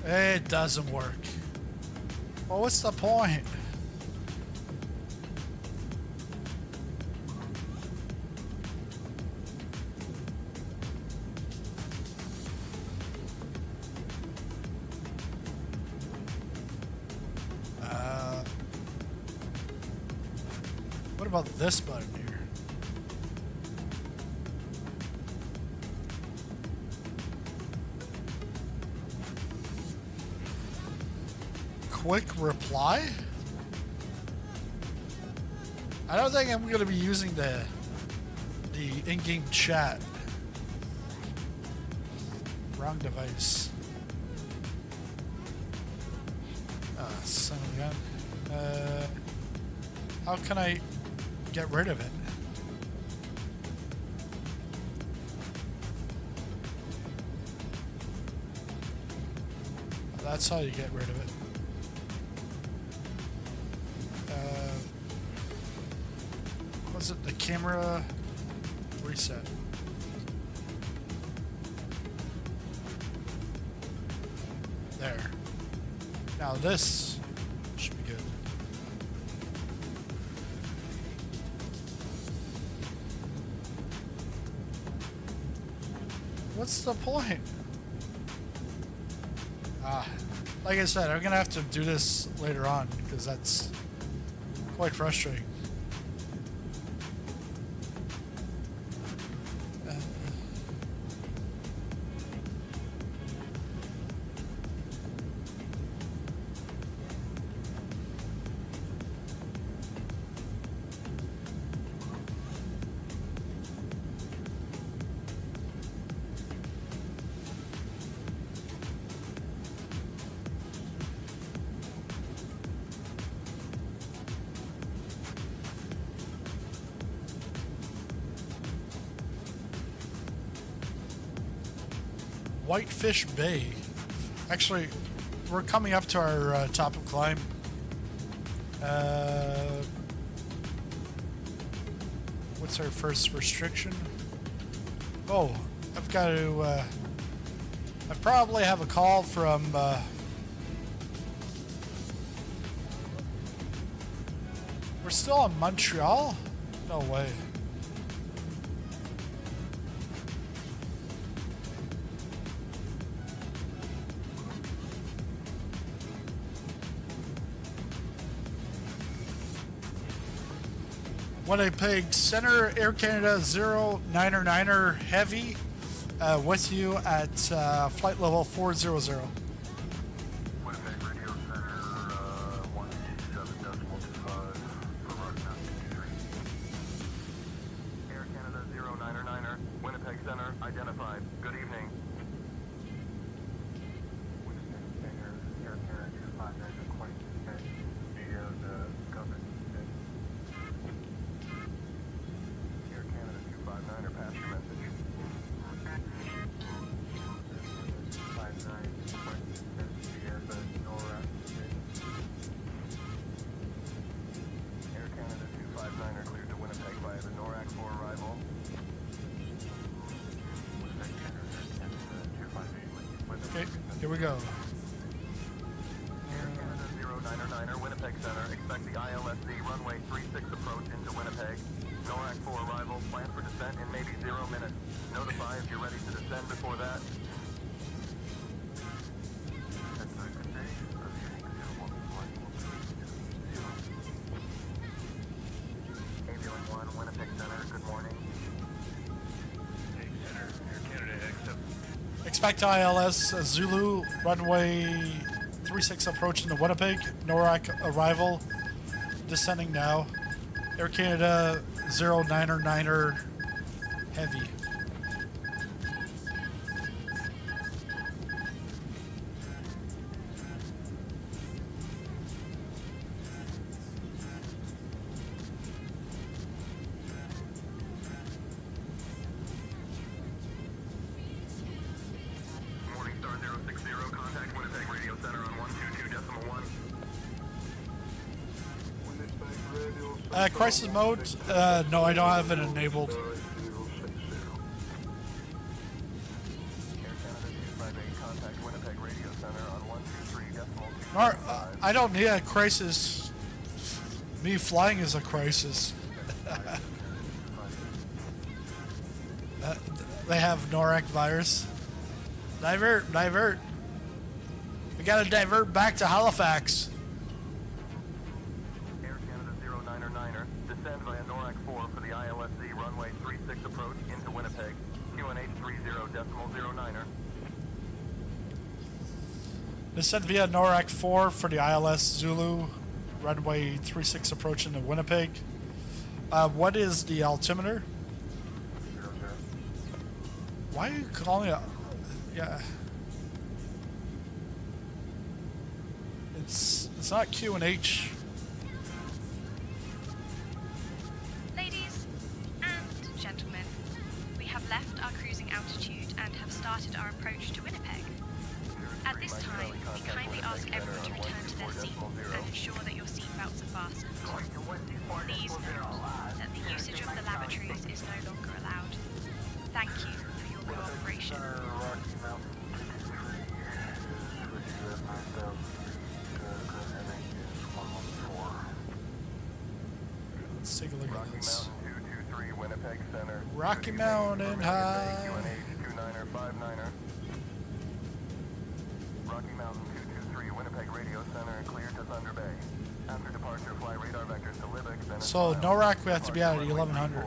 It doesn't work. Well, what's the point? What about this button here? Quick reply? I don't think I'm going to be using the in-game chat. Wrong device. Son of a gun. How can I get rid of it? That's how you get rid of it. Was it the camera reset? There. Now this should be good. What's the point? Like I said, I'm gonna have to do this later on because that's quite frustrating. Whitefish Bay. Actually, we're coming up to our top of climb. What's our first restriction? Oh, I've got to... I probably have a call from... we're still in Montreal? No way. Winnipeg Center, Air Canada 099er Heavy, with you at flight level 400. Winnipeg Radio Center, 187.25 for Rocky Mountain 23. Air Canada 099er, Winnipeg Center, identified. Good evening. Winnipeg Center, Air Canada 259, requesting descent via the government. Air Canada 259er, pass your message. 259, requesting descent via the NORAD. Air Canada 259er, cleared to Winnipeg via the NORAC for arrival. Winnipeg Center, Air Canada 258. Okay, here we go. Air Canada 099er, Winnipeg Center, expect the ILSC runway 36 approach into Winnipeg. NORAC for arrival, plan for descent in maybe 0 minutes. Notify if you're ready to descend before that. Avion 1, Winnipeg Center, good morning. Center, Air Canada accept. Expect ILS Zulu runway 36 approach into Winnipeg. NORAC arrival, descending now. Air Canada 099er Heavy. Morningstar 060, contact Winnipeg Radio Center on 122.1. Crisis mode? No, I don't have it enabled. Air Canada 258, contact Winnipeg Radio Center on 123.2. I don't need a crisis. Me flying is a crisis. They have NORAC virus. Divert, divert. We gotta divert back to Halifax. Air Canada 099er, descend via NORAC 4 for the ILSC runway 36 approach into Winnipeg. QNH 30.09er. Descend via NORAC 4 for the ILS Zulu runway 36 approach into Winnipeg. What is the altimeter? Why are you calling it? Yeah. It's not Q and H. Ladies and gentlemen, we have left our cruising altitude and have started our approach to Winnipeg. At this time, we kindly ask everyone to return to their seats and ensure that your seatbelts are fastened. Please note that the usage of the lavatories is no longer allowed. Thank you for your cooperation. Rocky Mountain 223 is with you at 9,000 feet. Current heading is 114. Let's take a look at this. Mountain 223, Winnipeg Center. Rocky Mountain High. QNH 29er, 59er. Rocky Mountain 223, Winnipeg Radio Center, cleared to Thunder Bay. After departure, fly radar vectors to Livery, then So NORAC we have to be out at 1100.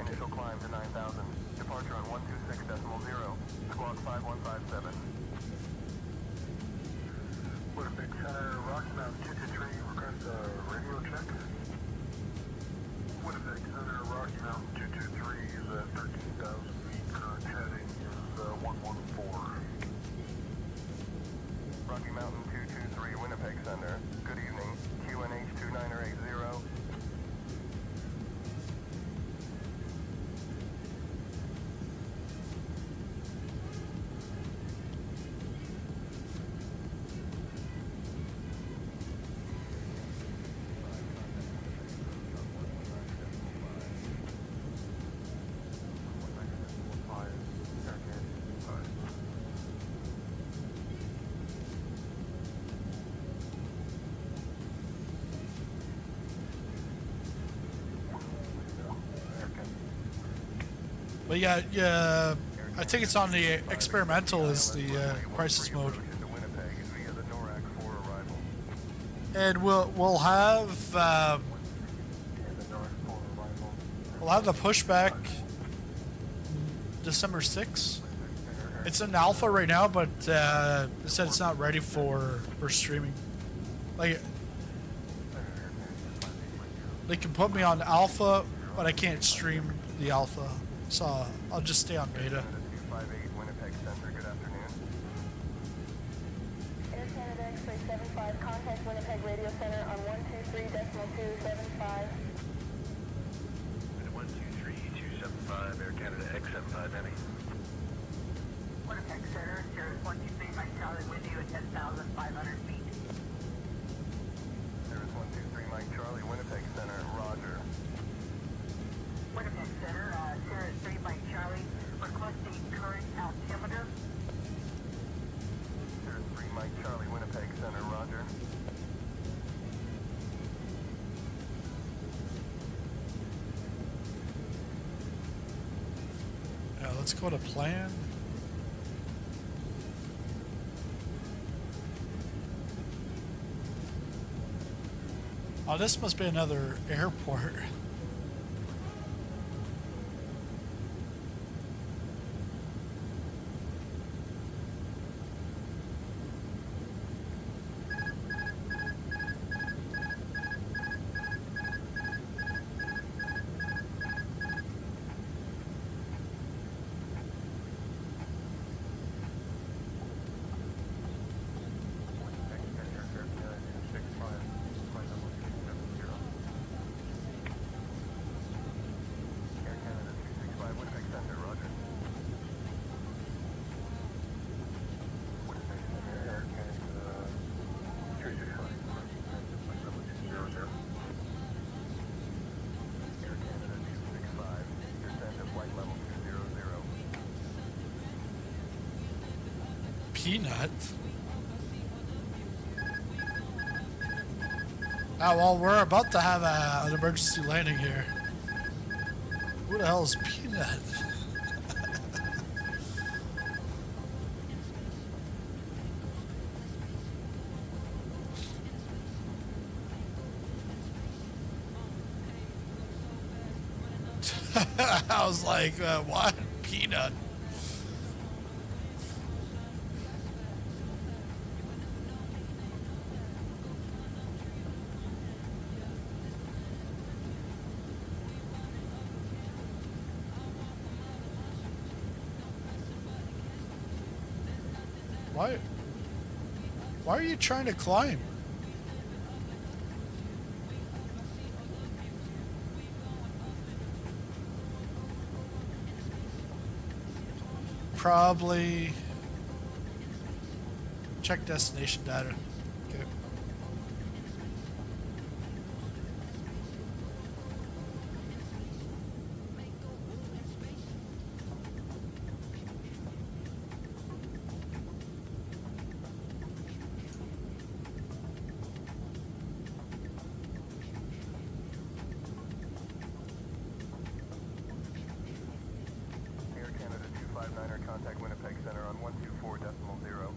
Initial climb to 9,000. Departure on 126.0. Squawk 5157. Winnipeg Center, Rocky Mountain 223, request a radio check. Winnipeg Center, Rocky Mountain 223 is at 13,000 feet. Current heading is 114. Rocky Mountain 223, Winnipeg Center. Good evening. QNH 29er80. But yeah, I think it's on the experimental is the crisis mode. And we'll have the pushback December 6th. It's in alpha right now, but it said it's not ready for streaming. Like, they can put me on alpha, but I can't stream the alpha, so I'll just stay on beta. Air Canada X-ray 75, contact Winnipeg Radio Center on 123.275. 123.275, Air Canada X75, Emmy. Winnipeg Center, Sirius 123, Mike Charlie with you at 10,500 feet. Sirius 123, Mike Charlie, Winnipeg Center, roger. Winnipeg Center, Sirius 3, Mike Charlie, requesting current altimeter. Sirius 3, Mike Charlie, Winnipeg Center, roger. Yeah, let's go to plan. Oh, this must be another airport. Peanut. Oh, well, we're about to have an emergency landing here. Who the hell is Peanut? I was like, what? Peanut? Why are you trying to climb? Probably check destination data. Okay. Contact Winnipeg Center on 124.0.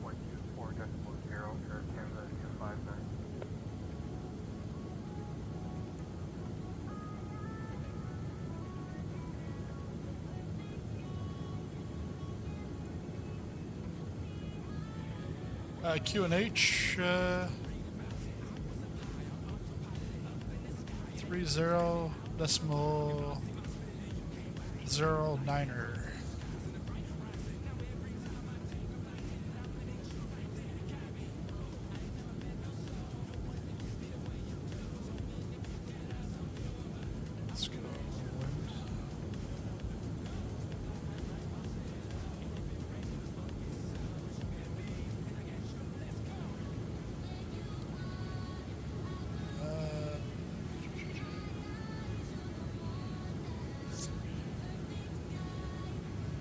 124.0, Air Canada 259. QNH 30.09er. Let's go.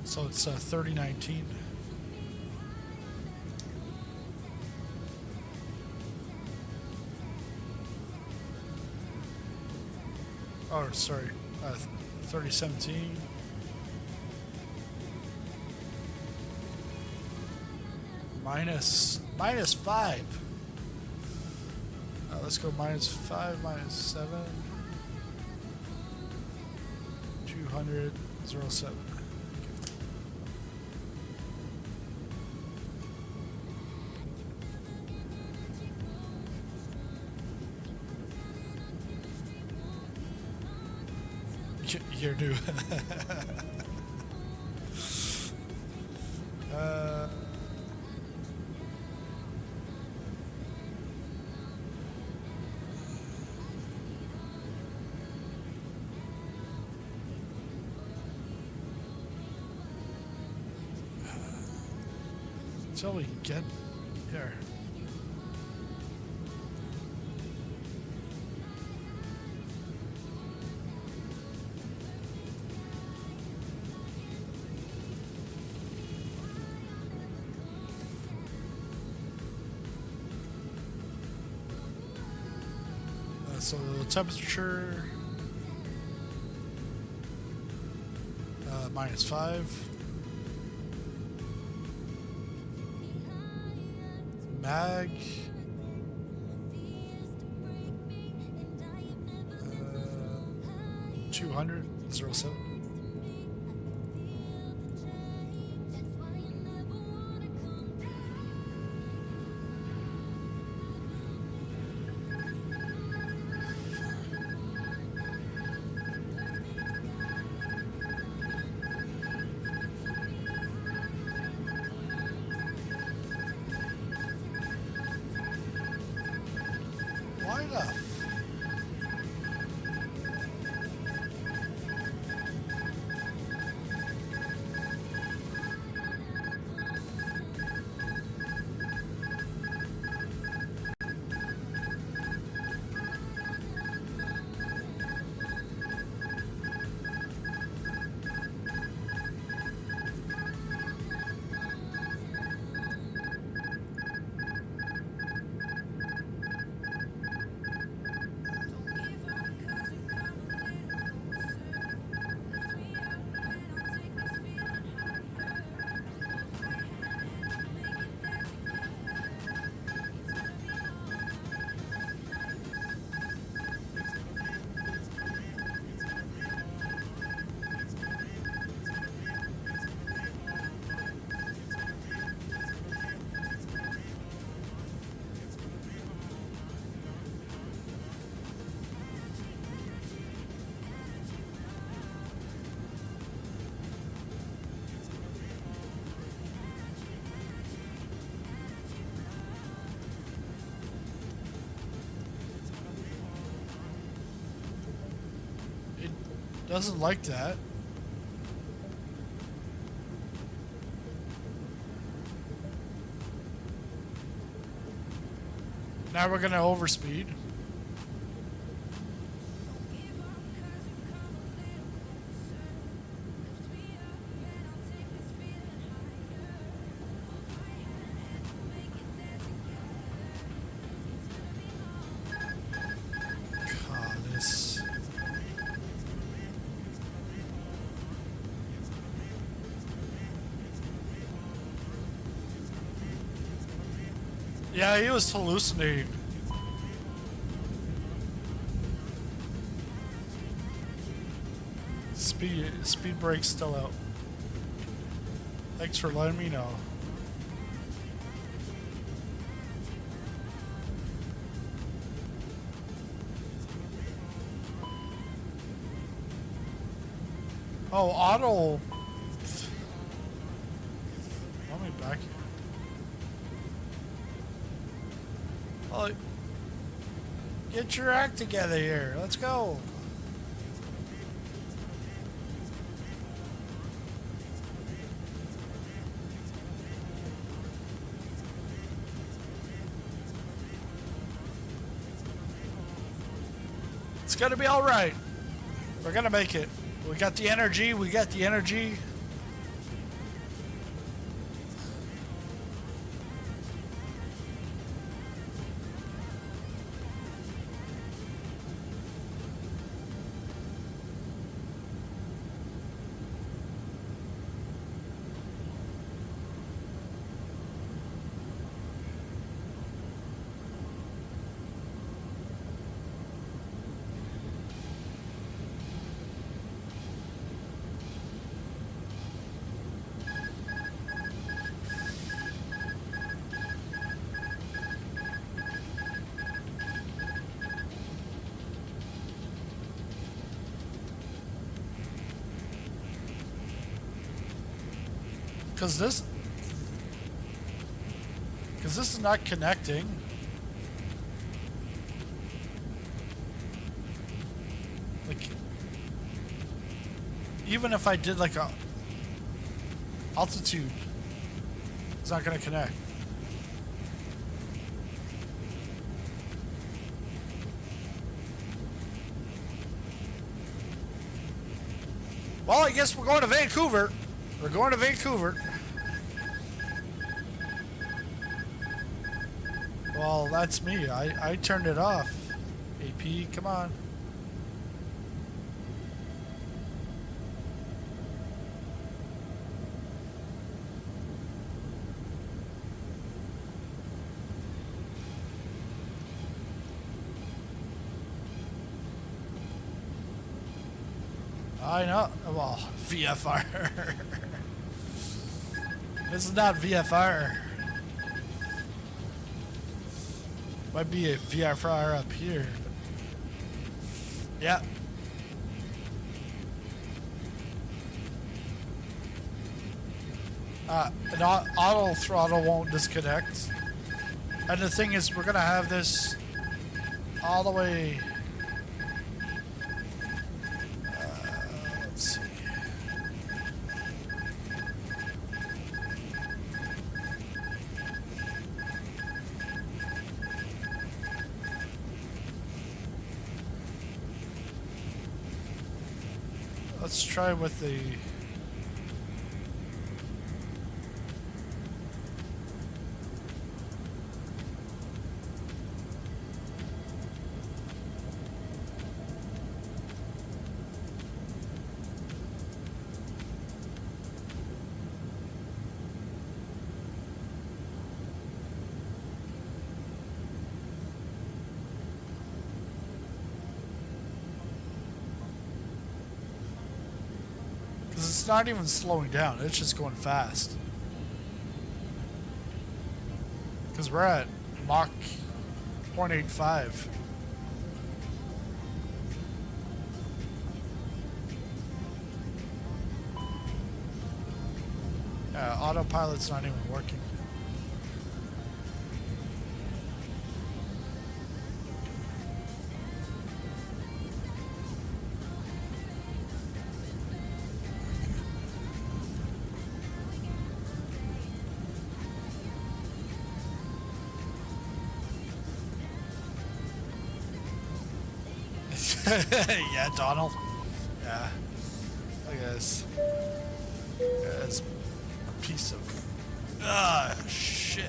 So it's 3019. Oh, sorry. 3017. Minus 5. Let's go -5, -7. 200, 07. You're new. Until we get here. So the temperature -5. Mag 200, 07. Why not? Doesn't like that. Now we're gonna overspeed. Yeah, he was hallucinating. Speed brake's still out. Thanks for letting me know. Oh, auto. Let me back here. Oh, get your act together here. Let's go. It's gonna be all right. We're gonna make it. We got the energy. We got the energy. Because this is not connecting. Like, even if I did like a altitude, it's not gonna connect. Well, I guess we're going to Vancouver. We're going to Vancouver. Well, that's me. I turned it off. AP, come on. I know. Well, VFR. This is not VFR. Might be a VFR up here. Yeah. An auto throttle won't disconnect. And the thing is, we're gonna have this all the way. Let's see. Let's try with the. It's not even slowing down, it's just going fast. Because we're at Mach 0.85. Yeah, autopilot's not even working. Yeah, Donald. Yeah. I guess. Yeah, it's a piece of. Shit.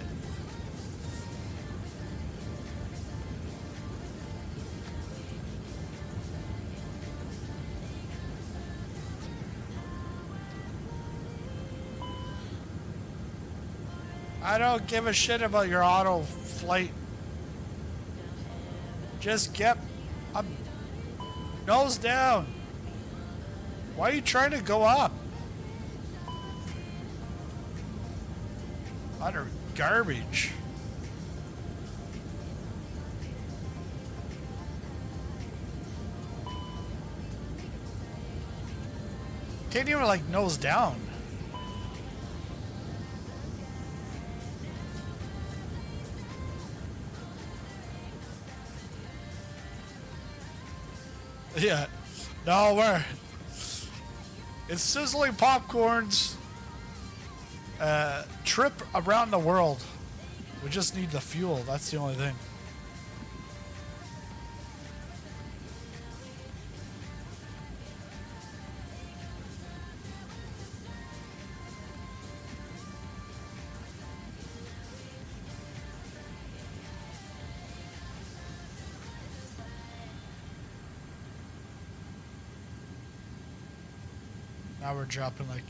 I don't give a shit about your auto flight. Just get a nose down. Why are you trying to go up? Utter garbage. Can't even like nose down. Yeah. No, it's sizzling popcorns. Trip around the world. We just need the fuel. That's the only thing. Now we're dropping like.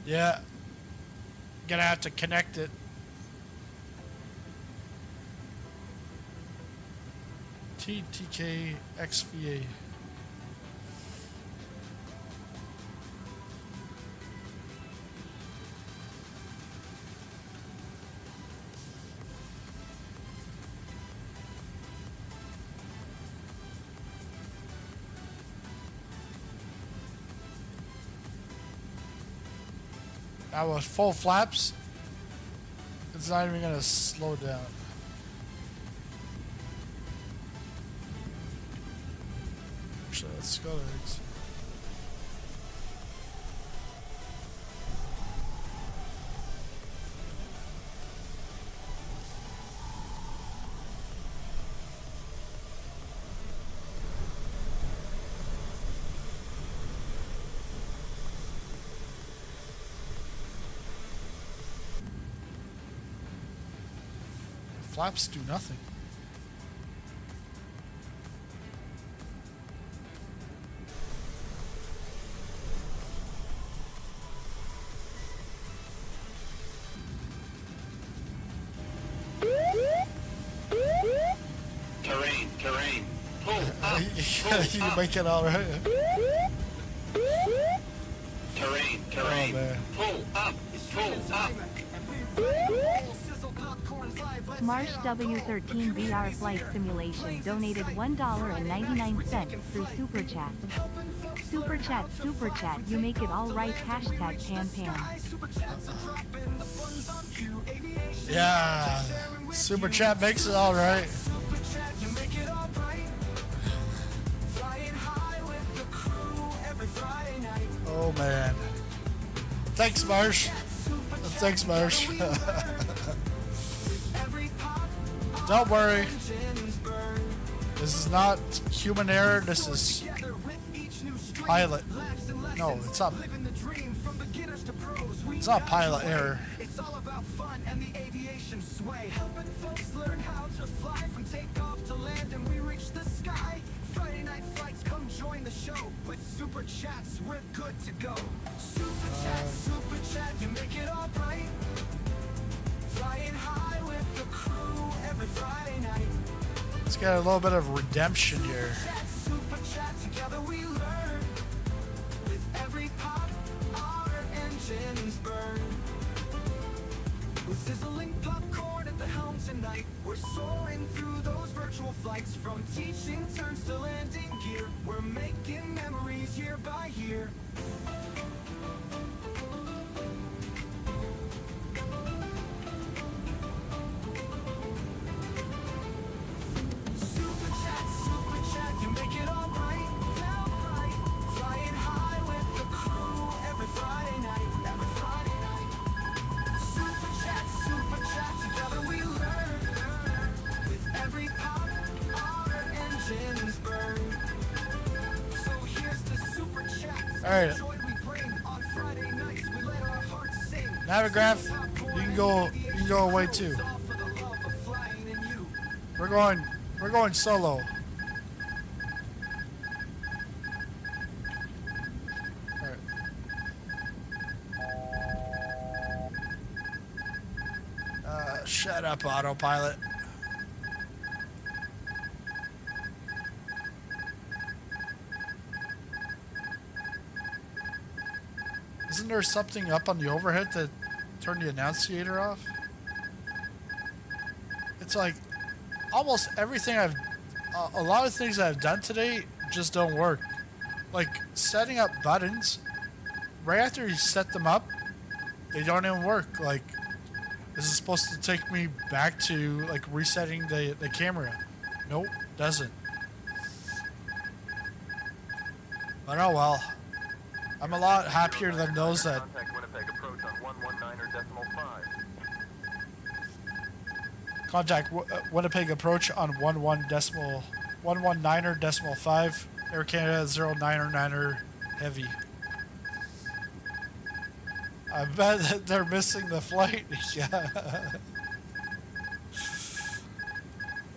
Yeah. Gonna have to connect it. TTK XVA. Now with full flaps, it's not even gonna slow down. Actually, let's go to eggs. Flaps do nothing. Terrain. Pull up. You make it all right. Terrain. Oh, pull up. Marsh W13VR Flight Simulation donated $1.99 through Super Chat. Super Chat, you make it all right. Hashtag Pan. Yeah, Super Chat makes it all right. Oh man. Thanks, Marsh. Thanks, Marsh. Don't worry. This is not human error. This is pilot. No, it's not. It's not pilot error. It's all about fun and the aviation sway. Helping folks learn how to fly from takeoff to land, and we reach the sky. Friday night flights, come join the show. With Super Chats, we're good to go. Super Chat, you make it all bright. Flying high with the crew every Friday night. It's got a little bit of redemption here. Super Chat, together we learn. With every pop, our engines burn. With sizzling popcorn at the helm tonight, we're soaring through those virtual flights. From teaching turns to landing gear, we're making memories year by year. Super Chat, you make it all right, felt right. Flying high with the crew every Friday night. Super Chat, together we learn. With every pop, our engines burn. So here's the Super Chat. All right. Joy we bring on Friday nights. We let our hearts sing. Navigraph, you can go away too. We're going solo. Alright. Shut up, autopilot. Isn't there something up on the overhead to turn the annunciator off? It's like almost everything a lot of things I've done today just don't work. Like setting up buttons, right after you set them up, they don't even work. Like this is supposed to take me back to like resetting the camera. Nope, doesn't. But oh well. I'm a lot happier than those that Contact Winnipeg approach on 119.5. contact Winnipeg approach on 119.5. Air Canada 099er heavy. I bet that they're missing the flight. Yeah.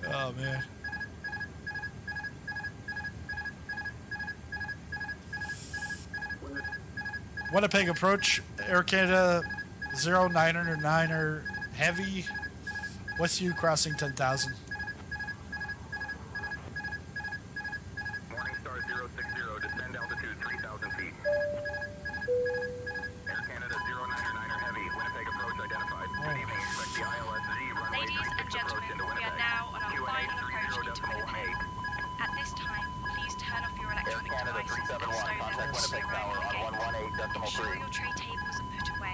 Oh man. Winnipeg approach, Air Canada 099er heavy, with you crossing 10,000. Morningstar 060, descend altitude 3,000 feet. Air Canada 099er heavy, Winnipeg approach identified. Good evening, expect the ILSZ runway Ladies and 36 approach into gentlemen, we Winnipeg. are now on our final approach into 30.18. Winnipeg. At this time, please turn off your Air electronic Canada devices and 371, slow down contact to Winnipeg zero Tower navigate. on 118.3. Ensure your tray tables are put away.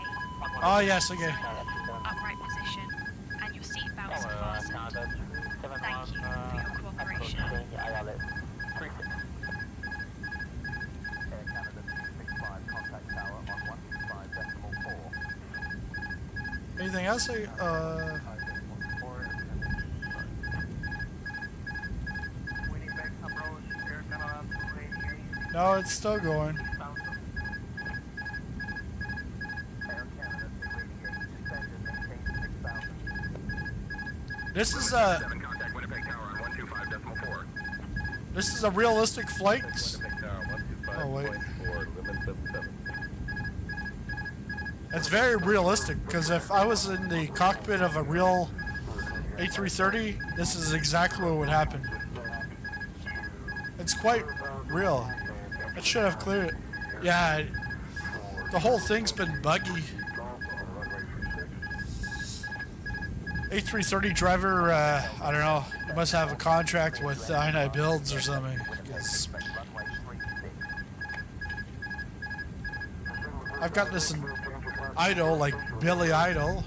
Oh, yes, okay. Upright position, and your seat belts are fastened. Thank you for your cooperation. Anything else? No, it's still going. This is a realistic flight. Oh wait. It's very realistic because if I was in the cockpit of a real A330, this is exactly what would happen. It's quite real. It should have cleared it. Yeah, the whole thing's been buggy. A330 driver, I don't know, you must have a contract with iniBuilds or something. I've got this in Idol, like Billy Idol.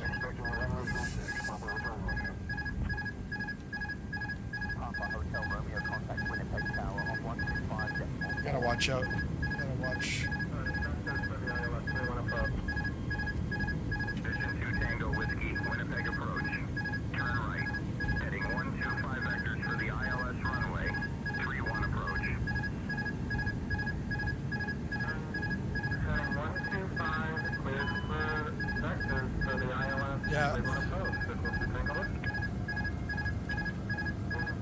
Gotta watch out. Gotta watch. Vision 2 Tango Whiskey, Winnipeg approach. Turn right. Heading 125 vectors for the ILS runway. 31 approach. Heading 125, cleared for vectors for the ILS. Yeah. 31 approach.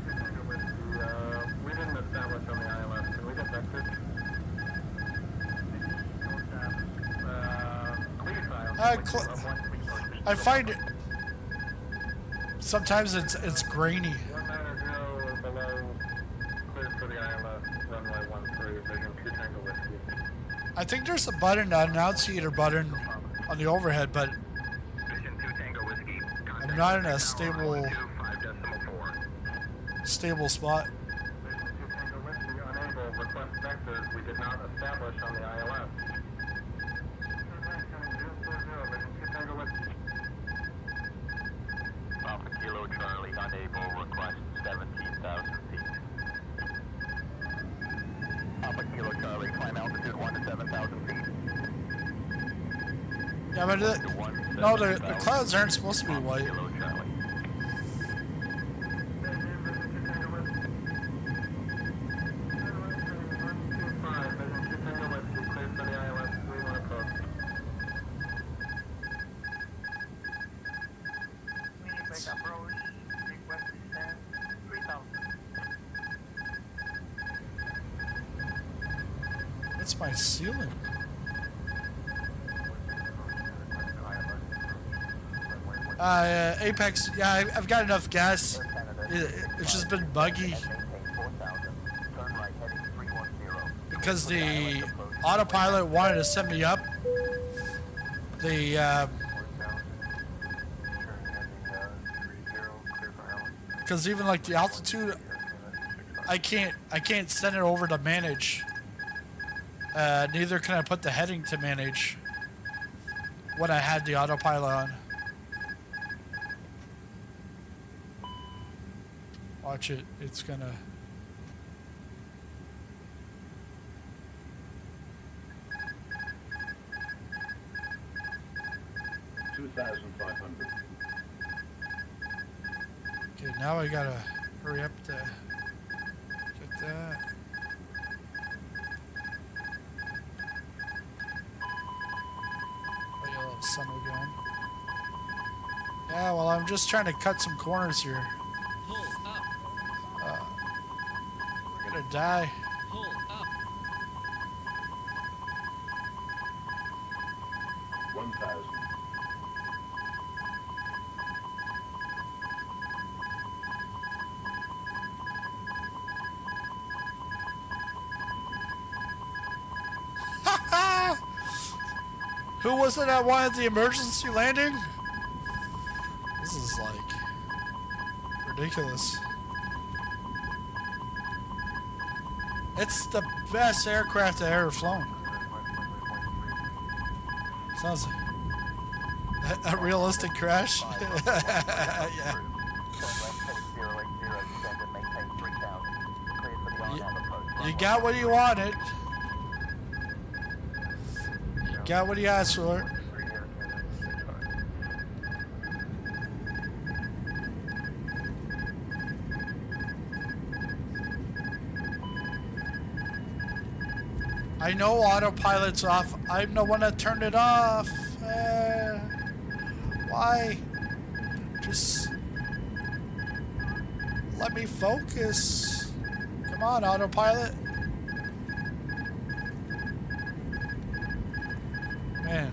Tango Whiskey. We didn't establish on the ILS. Can we get vectors? I find it sometimes it's grainy. 190 below, cleared for the ILS, runway 13, vision 2 Tango Whiskey. I think there's a button, an annunciator button on the overhead, but I'm not in a stable spot. Unable, request vectors we did not establish on the ILS. Papa Kilo Charlie, unable, request 17,000 feet. Papa Kilo Charlie, climb altitude 1 to 7,000 feet. Yeah, but the clouds aren't supposed to be white. What's my ceiling? Apex, yeah, I've got enough gas. It's just been buggy. Because the autopilot wanted to set me up. Because even like the altitude, I can't send it over to manage. Neither can I put the heading to manage when I had the autopilot on. Watch it, it's gonna... Okay, now I gotta hurry up to get that. Let a little summer going. Yeah, well, I'm just trying to cut some corners here. We're gonna die. Who was it that wanted the emergency landing? This is like ridiculous. It's the best aircraft I've ever flown. Sounds like... A realistic crash. Yeah. You got what you wanted. You got what you asked for. I know autopilot's off. I'm the one that turned it off. Why? Just let me focus. Come on, autopilot. Man.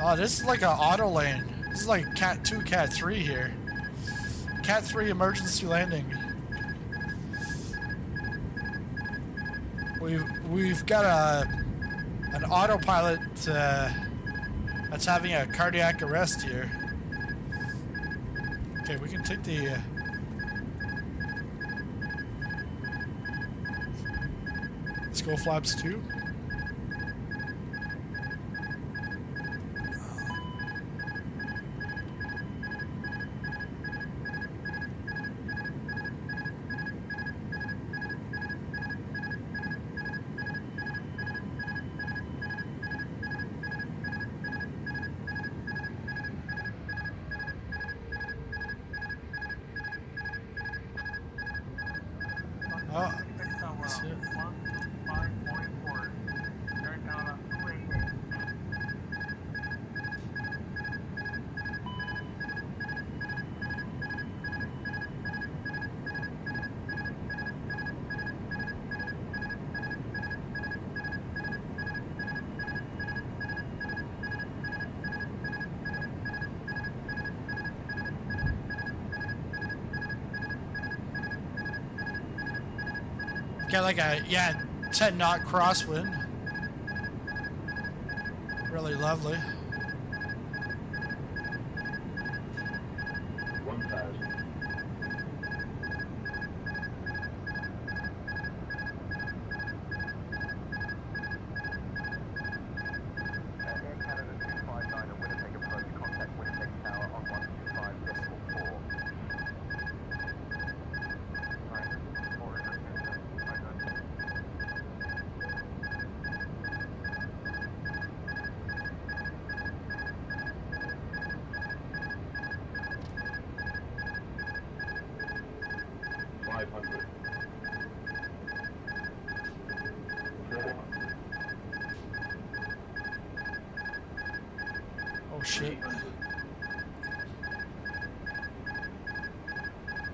Oh, this is like an auto lane. This is like Cat 2, Cat 3 here. Cat 3 emergency landing. We've got an autopilot that's having a cardiac arrest here. Okay, we can take the let's go flaps 2. Got like a 10 knot crosswind. Really lovely. 1,000. Air Canada 259 at Winnipeg approach, contact Winnipeg Tower on 125.4. Oh shit.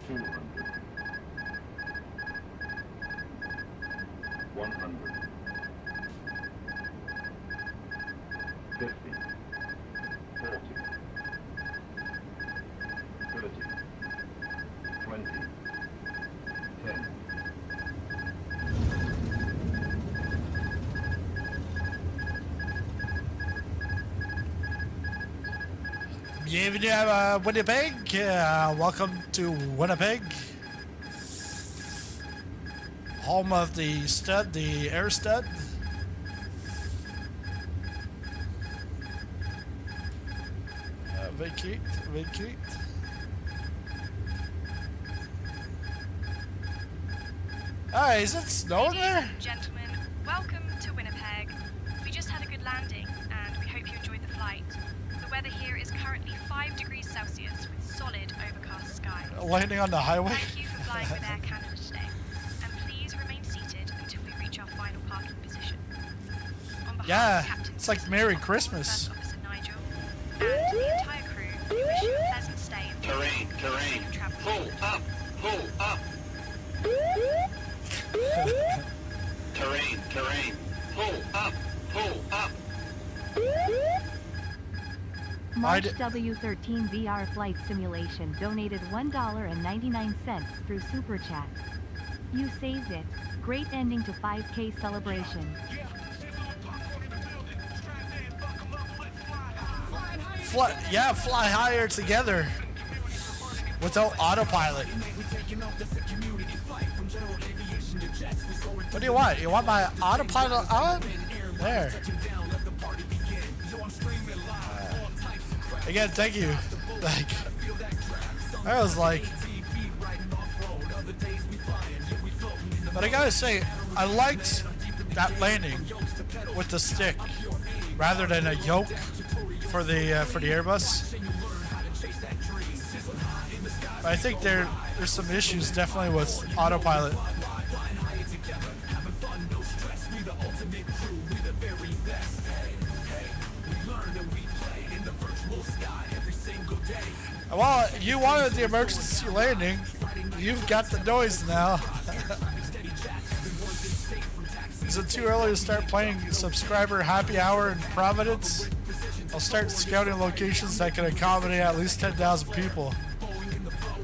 200. 100. 50. 40. 30. 20. 10. Bienvenue à Winnipeg. Welcome to Winnipeg, home of the stud, the air stud. Vacate. Hi, is it snowing there? Gentlemen, welcome to Winnipeg. We just had a good landing, and we hope you enjoyed the flight. The weather here is currently 5 degrees Celsius with solid overcast skies. Landing on the highway. Thank you for flying with Air Canada today, and please remain seated until we reach our final parking position. On behalf Yeah, of Captain it's like Merry Christmas. First Officer Nigel, and the entire crew, we wish you a pleasant stay and Terrain. safe travel. Pull up. Terrain. Pull up. March W13 VR flight simulation donated $1.99 through Super Chat. You saved it. Great ending to 5K celebration. fly higher together without autopilot. What do you want? You want my autopilot on? There. Again, thank you. Like, I was like, but I gotta say, I liked that landing with the stick rather than a yoke for the Airbus. But I think there's some issues definitely with autopilot. Well, you wanted the emergency landing. You've got the noise now. Is it too early to start playing subscriber happy hour in Providence? I'll start scouting locations that can accommodate at least 10,000 people.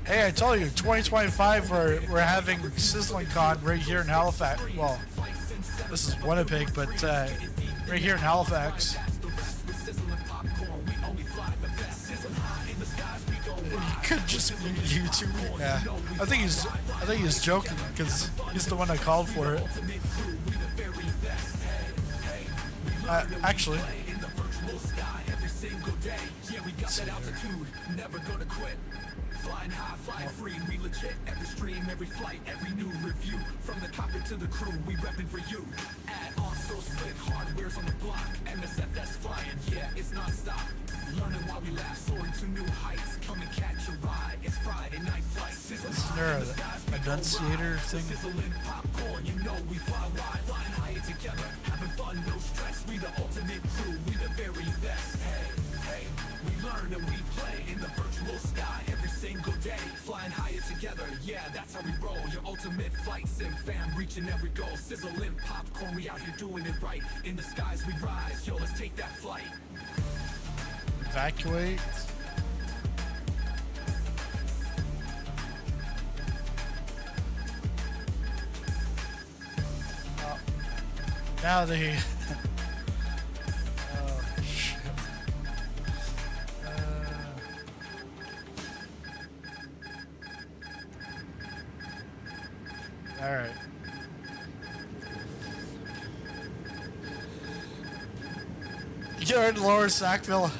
Hey, I told you, 2025 we're having Sizzling Con right here in Halifax. Well, this is Winnipeg, but right here in Halifax. It could just be YouTube. Yeah, I think he's joking because he's the one that called for it. Actually. Flying high, flying free, we legit. Every stream, every flight, every new review. From the cockpit to the crew, we reppin' for you. Add on so split, hardware's on the block. MSFS flying, yeah, it's non-stop. Learning while we laugh, soaring to new heights. Come and catch a ride, it's Friday night flight. Isn't there an enunciator thing? Sizzling popcorn, you know we fly wide, flying high together. Having fun, no stress, we the ultimate crew, we the very best. Hey, we learn and we play in the virtual sky every single day, flying higher together, yeah, that's how we roll. Your ultimate flight sim fam, reaching every goal. Sizzling popcorn, we out here doing it right. In the skies we rise, yo, let's take that flight. Evacuate. Now they... Alright. You're in Lower Sackville.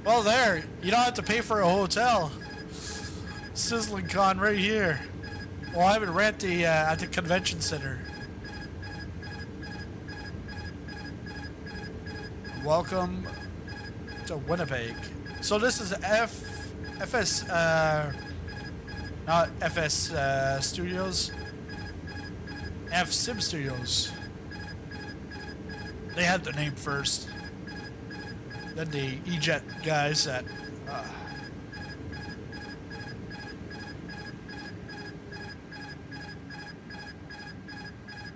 Well, there. You don't have to pay for a hotel. Sizzling Con right here. Well, I haven't rent the at the convention center. Welcome to Winnipeg. So this is FS. Not FS Studios. F Sim Studios. They had the name first. Then the E-Jet guys that.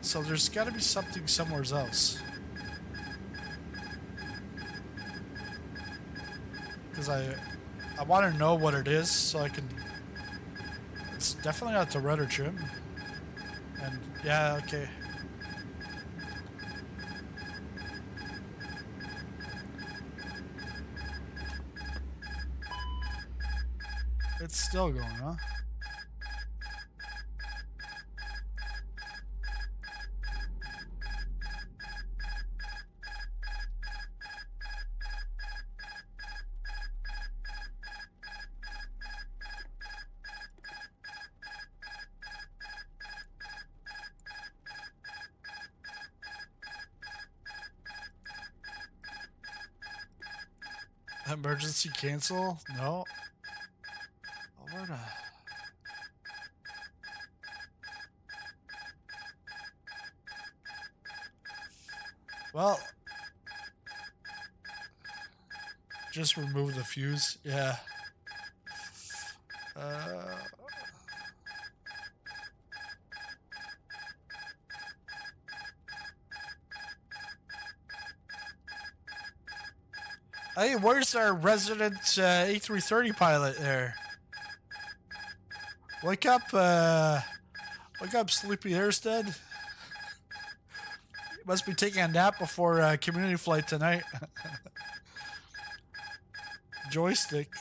So there's got to be something somewhere else. Because I want to know what it is so I can. It's definitely not the rudder trim. And yeah, okay. It's still going, huh? Emergency cancel? No. Alberta. Well, just remove the fuse. Yeah. Hey, where's our resident A330 pilot there? Wake up, Sleepy Airsted. Must be taking a nap before community flight tonight. Joystick.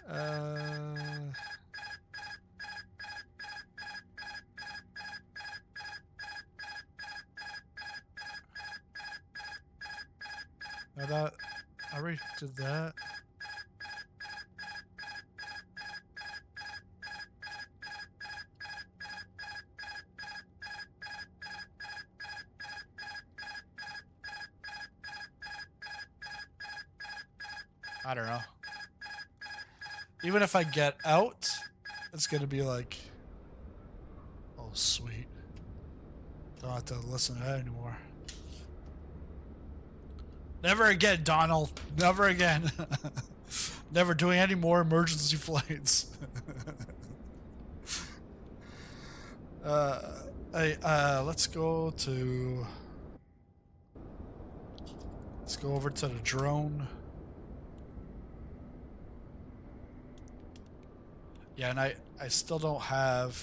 Now that I already did that. I don't know. Even if I get out, it's gonna be like, oh sweet. Don't have to listen to that anymore. Never again, Donald. Never again. Never doing any more emergency flights. Let's go over to the drone. Yeah, and I still don't have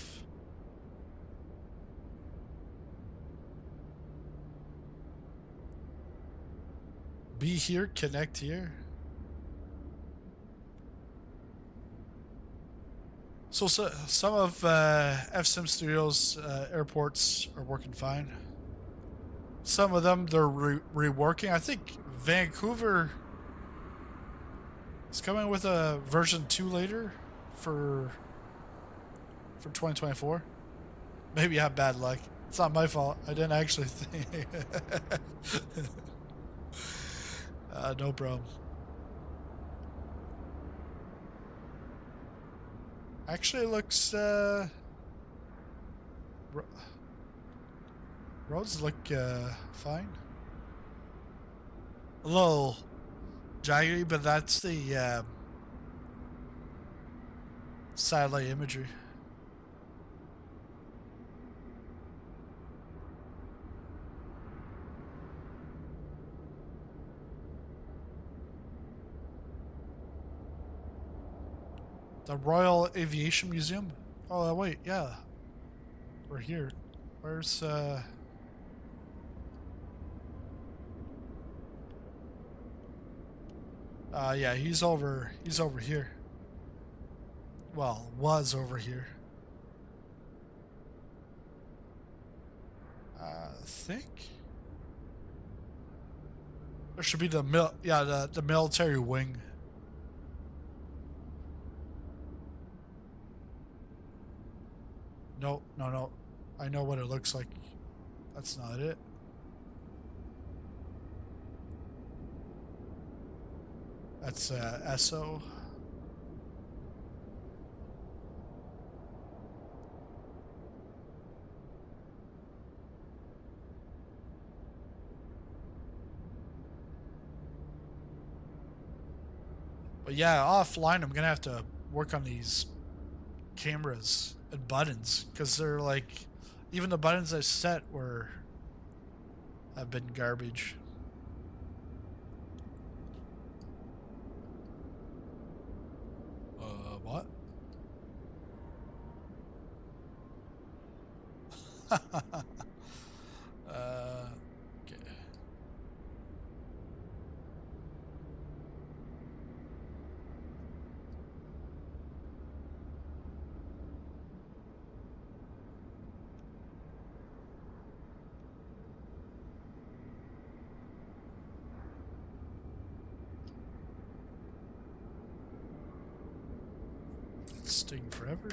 be here, connect here. So some of FSim Studios airports are working fine. Some of them they're reworking. I think Vancouver is coming with a version 2 later for 2024. Maybe I have bad luck. It's not my fault. I didn't actually think. No problem. Actually, it looks roads look fine. A little jaggedy, but that's the satellite imagery. The Royal Aviation Museum? Oh, wait, yeah. We're here. Where's, yeah, he's over here. Well, was over here. I think. There should be the military wing. No. I know what it looks like. That's not it. That's SO. But yeah, offline I'm gonna have to work on these cameras and buttons, because they're like, even the buttons I set have been garbage. What? Okay. It's taking forever.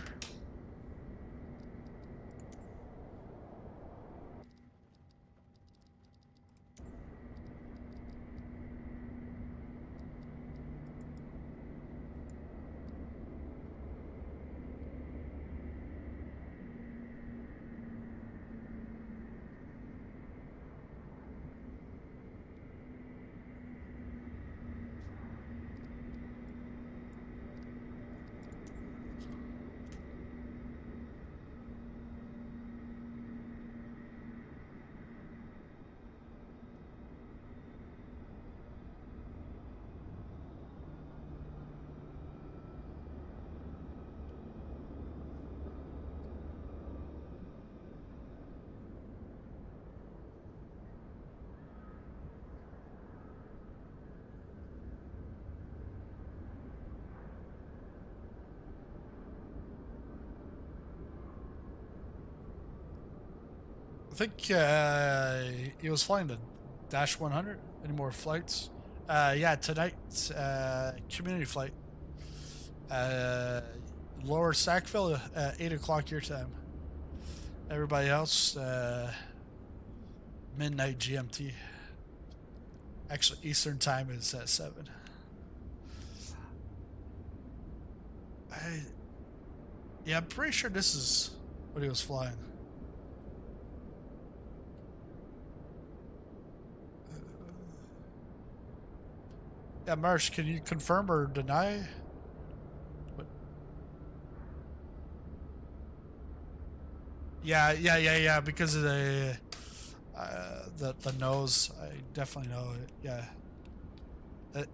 think he was flying the Dash 100. Any more flights? Yeah, tonight, community flight. Lower Sackville, 8 o'clock your time. Everybody else, midnight GMT. Actually, Eastern time is at 7. Yeah, I'm pretty sure this is what he was flying. Yeah, Marsh, can you confirm or deny? What? Yeah, because of the nose, I definitely know it. Yeah,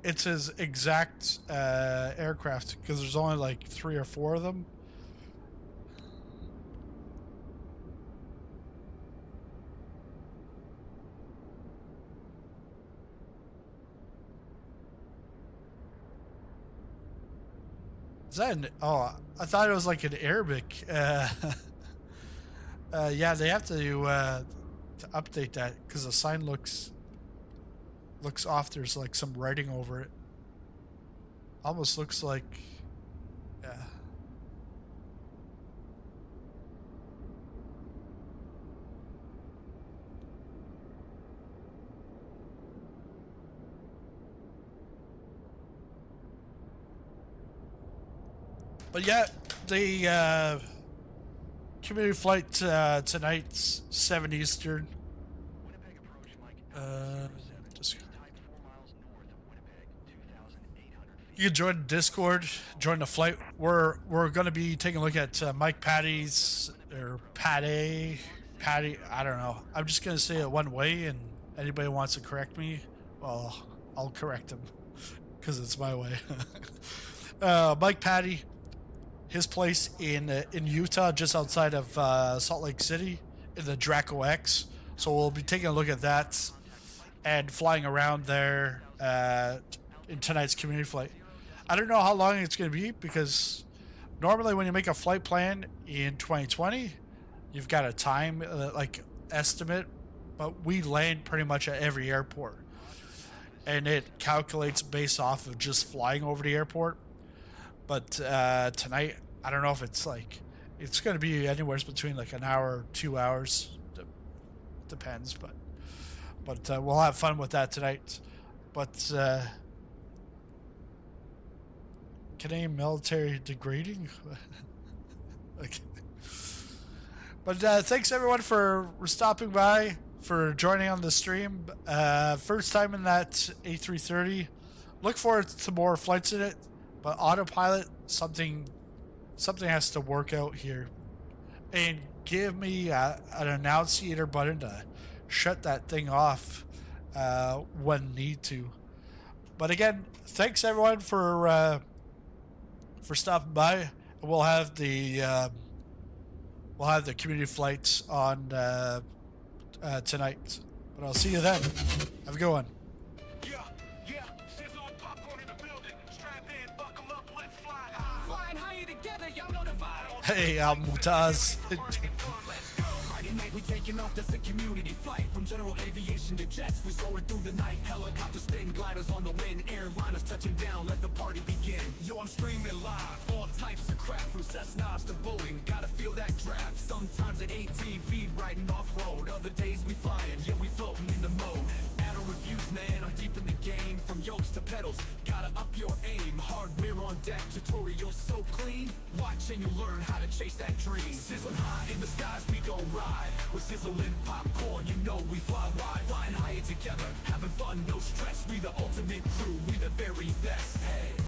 it's his exact aircraft because there's only like 3 or 4 of them. Is that an, oh, I thought it was like an Arabic. Yeah, they have to update that because the sign looks off. There's like some writing over it. Almost looks like, yeah. But yeah, the community flight tonight's 7 Eastern. You can join Discord, join the flight. We're going to be taking a look at Mike Patty's or Patty. I don't know. I'm just going to say it one way, and anybody wants to correct me, well, I'll correct them because it's my way. Mike Patty. His place in Utah, just outside of Salt Lake City, in the Draco X. So we'll be taking a look at that and flying around there in tonight's community flight. I don't know how long it's going to be because normally when you make a flight plan in 2020, you've got a time like estimate, but we land pretty much at every airport, and it calculates based off of just flying over the airport. But tonight, I don't know if it's like, it's going to be anywhere between like an hour or 2 hours. Depends, but we'll have fun with that tonight. But Canadian military degrading? Okay. But thanks everyone for stopping by, for joining on the stream. First time in that A330. Look forward to more flights in it. But autopilot, something has to work out here, and give me an annunciator button to shut that thing off when need to. But again, thanks everyone for stopping by. We'll have the community flights on tonight. But I'll see you then. Have a good one. Hey, I'm Mutaz. We taking off, that's a community flight. From general aviation to jets, we soaring through the night. Helicopters spin, gliders on the wind, airliners touching down, let the party begin. Yo, I'm streaming live, all types of crap, from Cessnas to Boeing, gotta feel that draft. Sometimes an ATV riding off-road, other days we flying, yeah, we floating in the mode. Add reviews, man, I'm deep in the game, from yokes to pedals, gotta up your aim. Hardware on deck, tutorial so clean, watch and you learn how to chase that dream. Sizzling high in the skies, we gon' ride. We're sizzling popcorn, you know we fly wide. Flying higher together, having fun, no stress. We the ultimate crew, we the very best. Hey.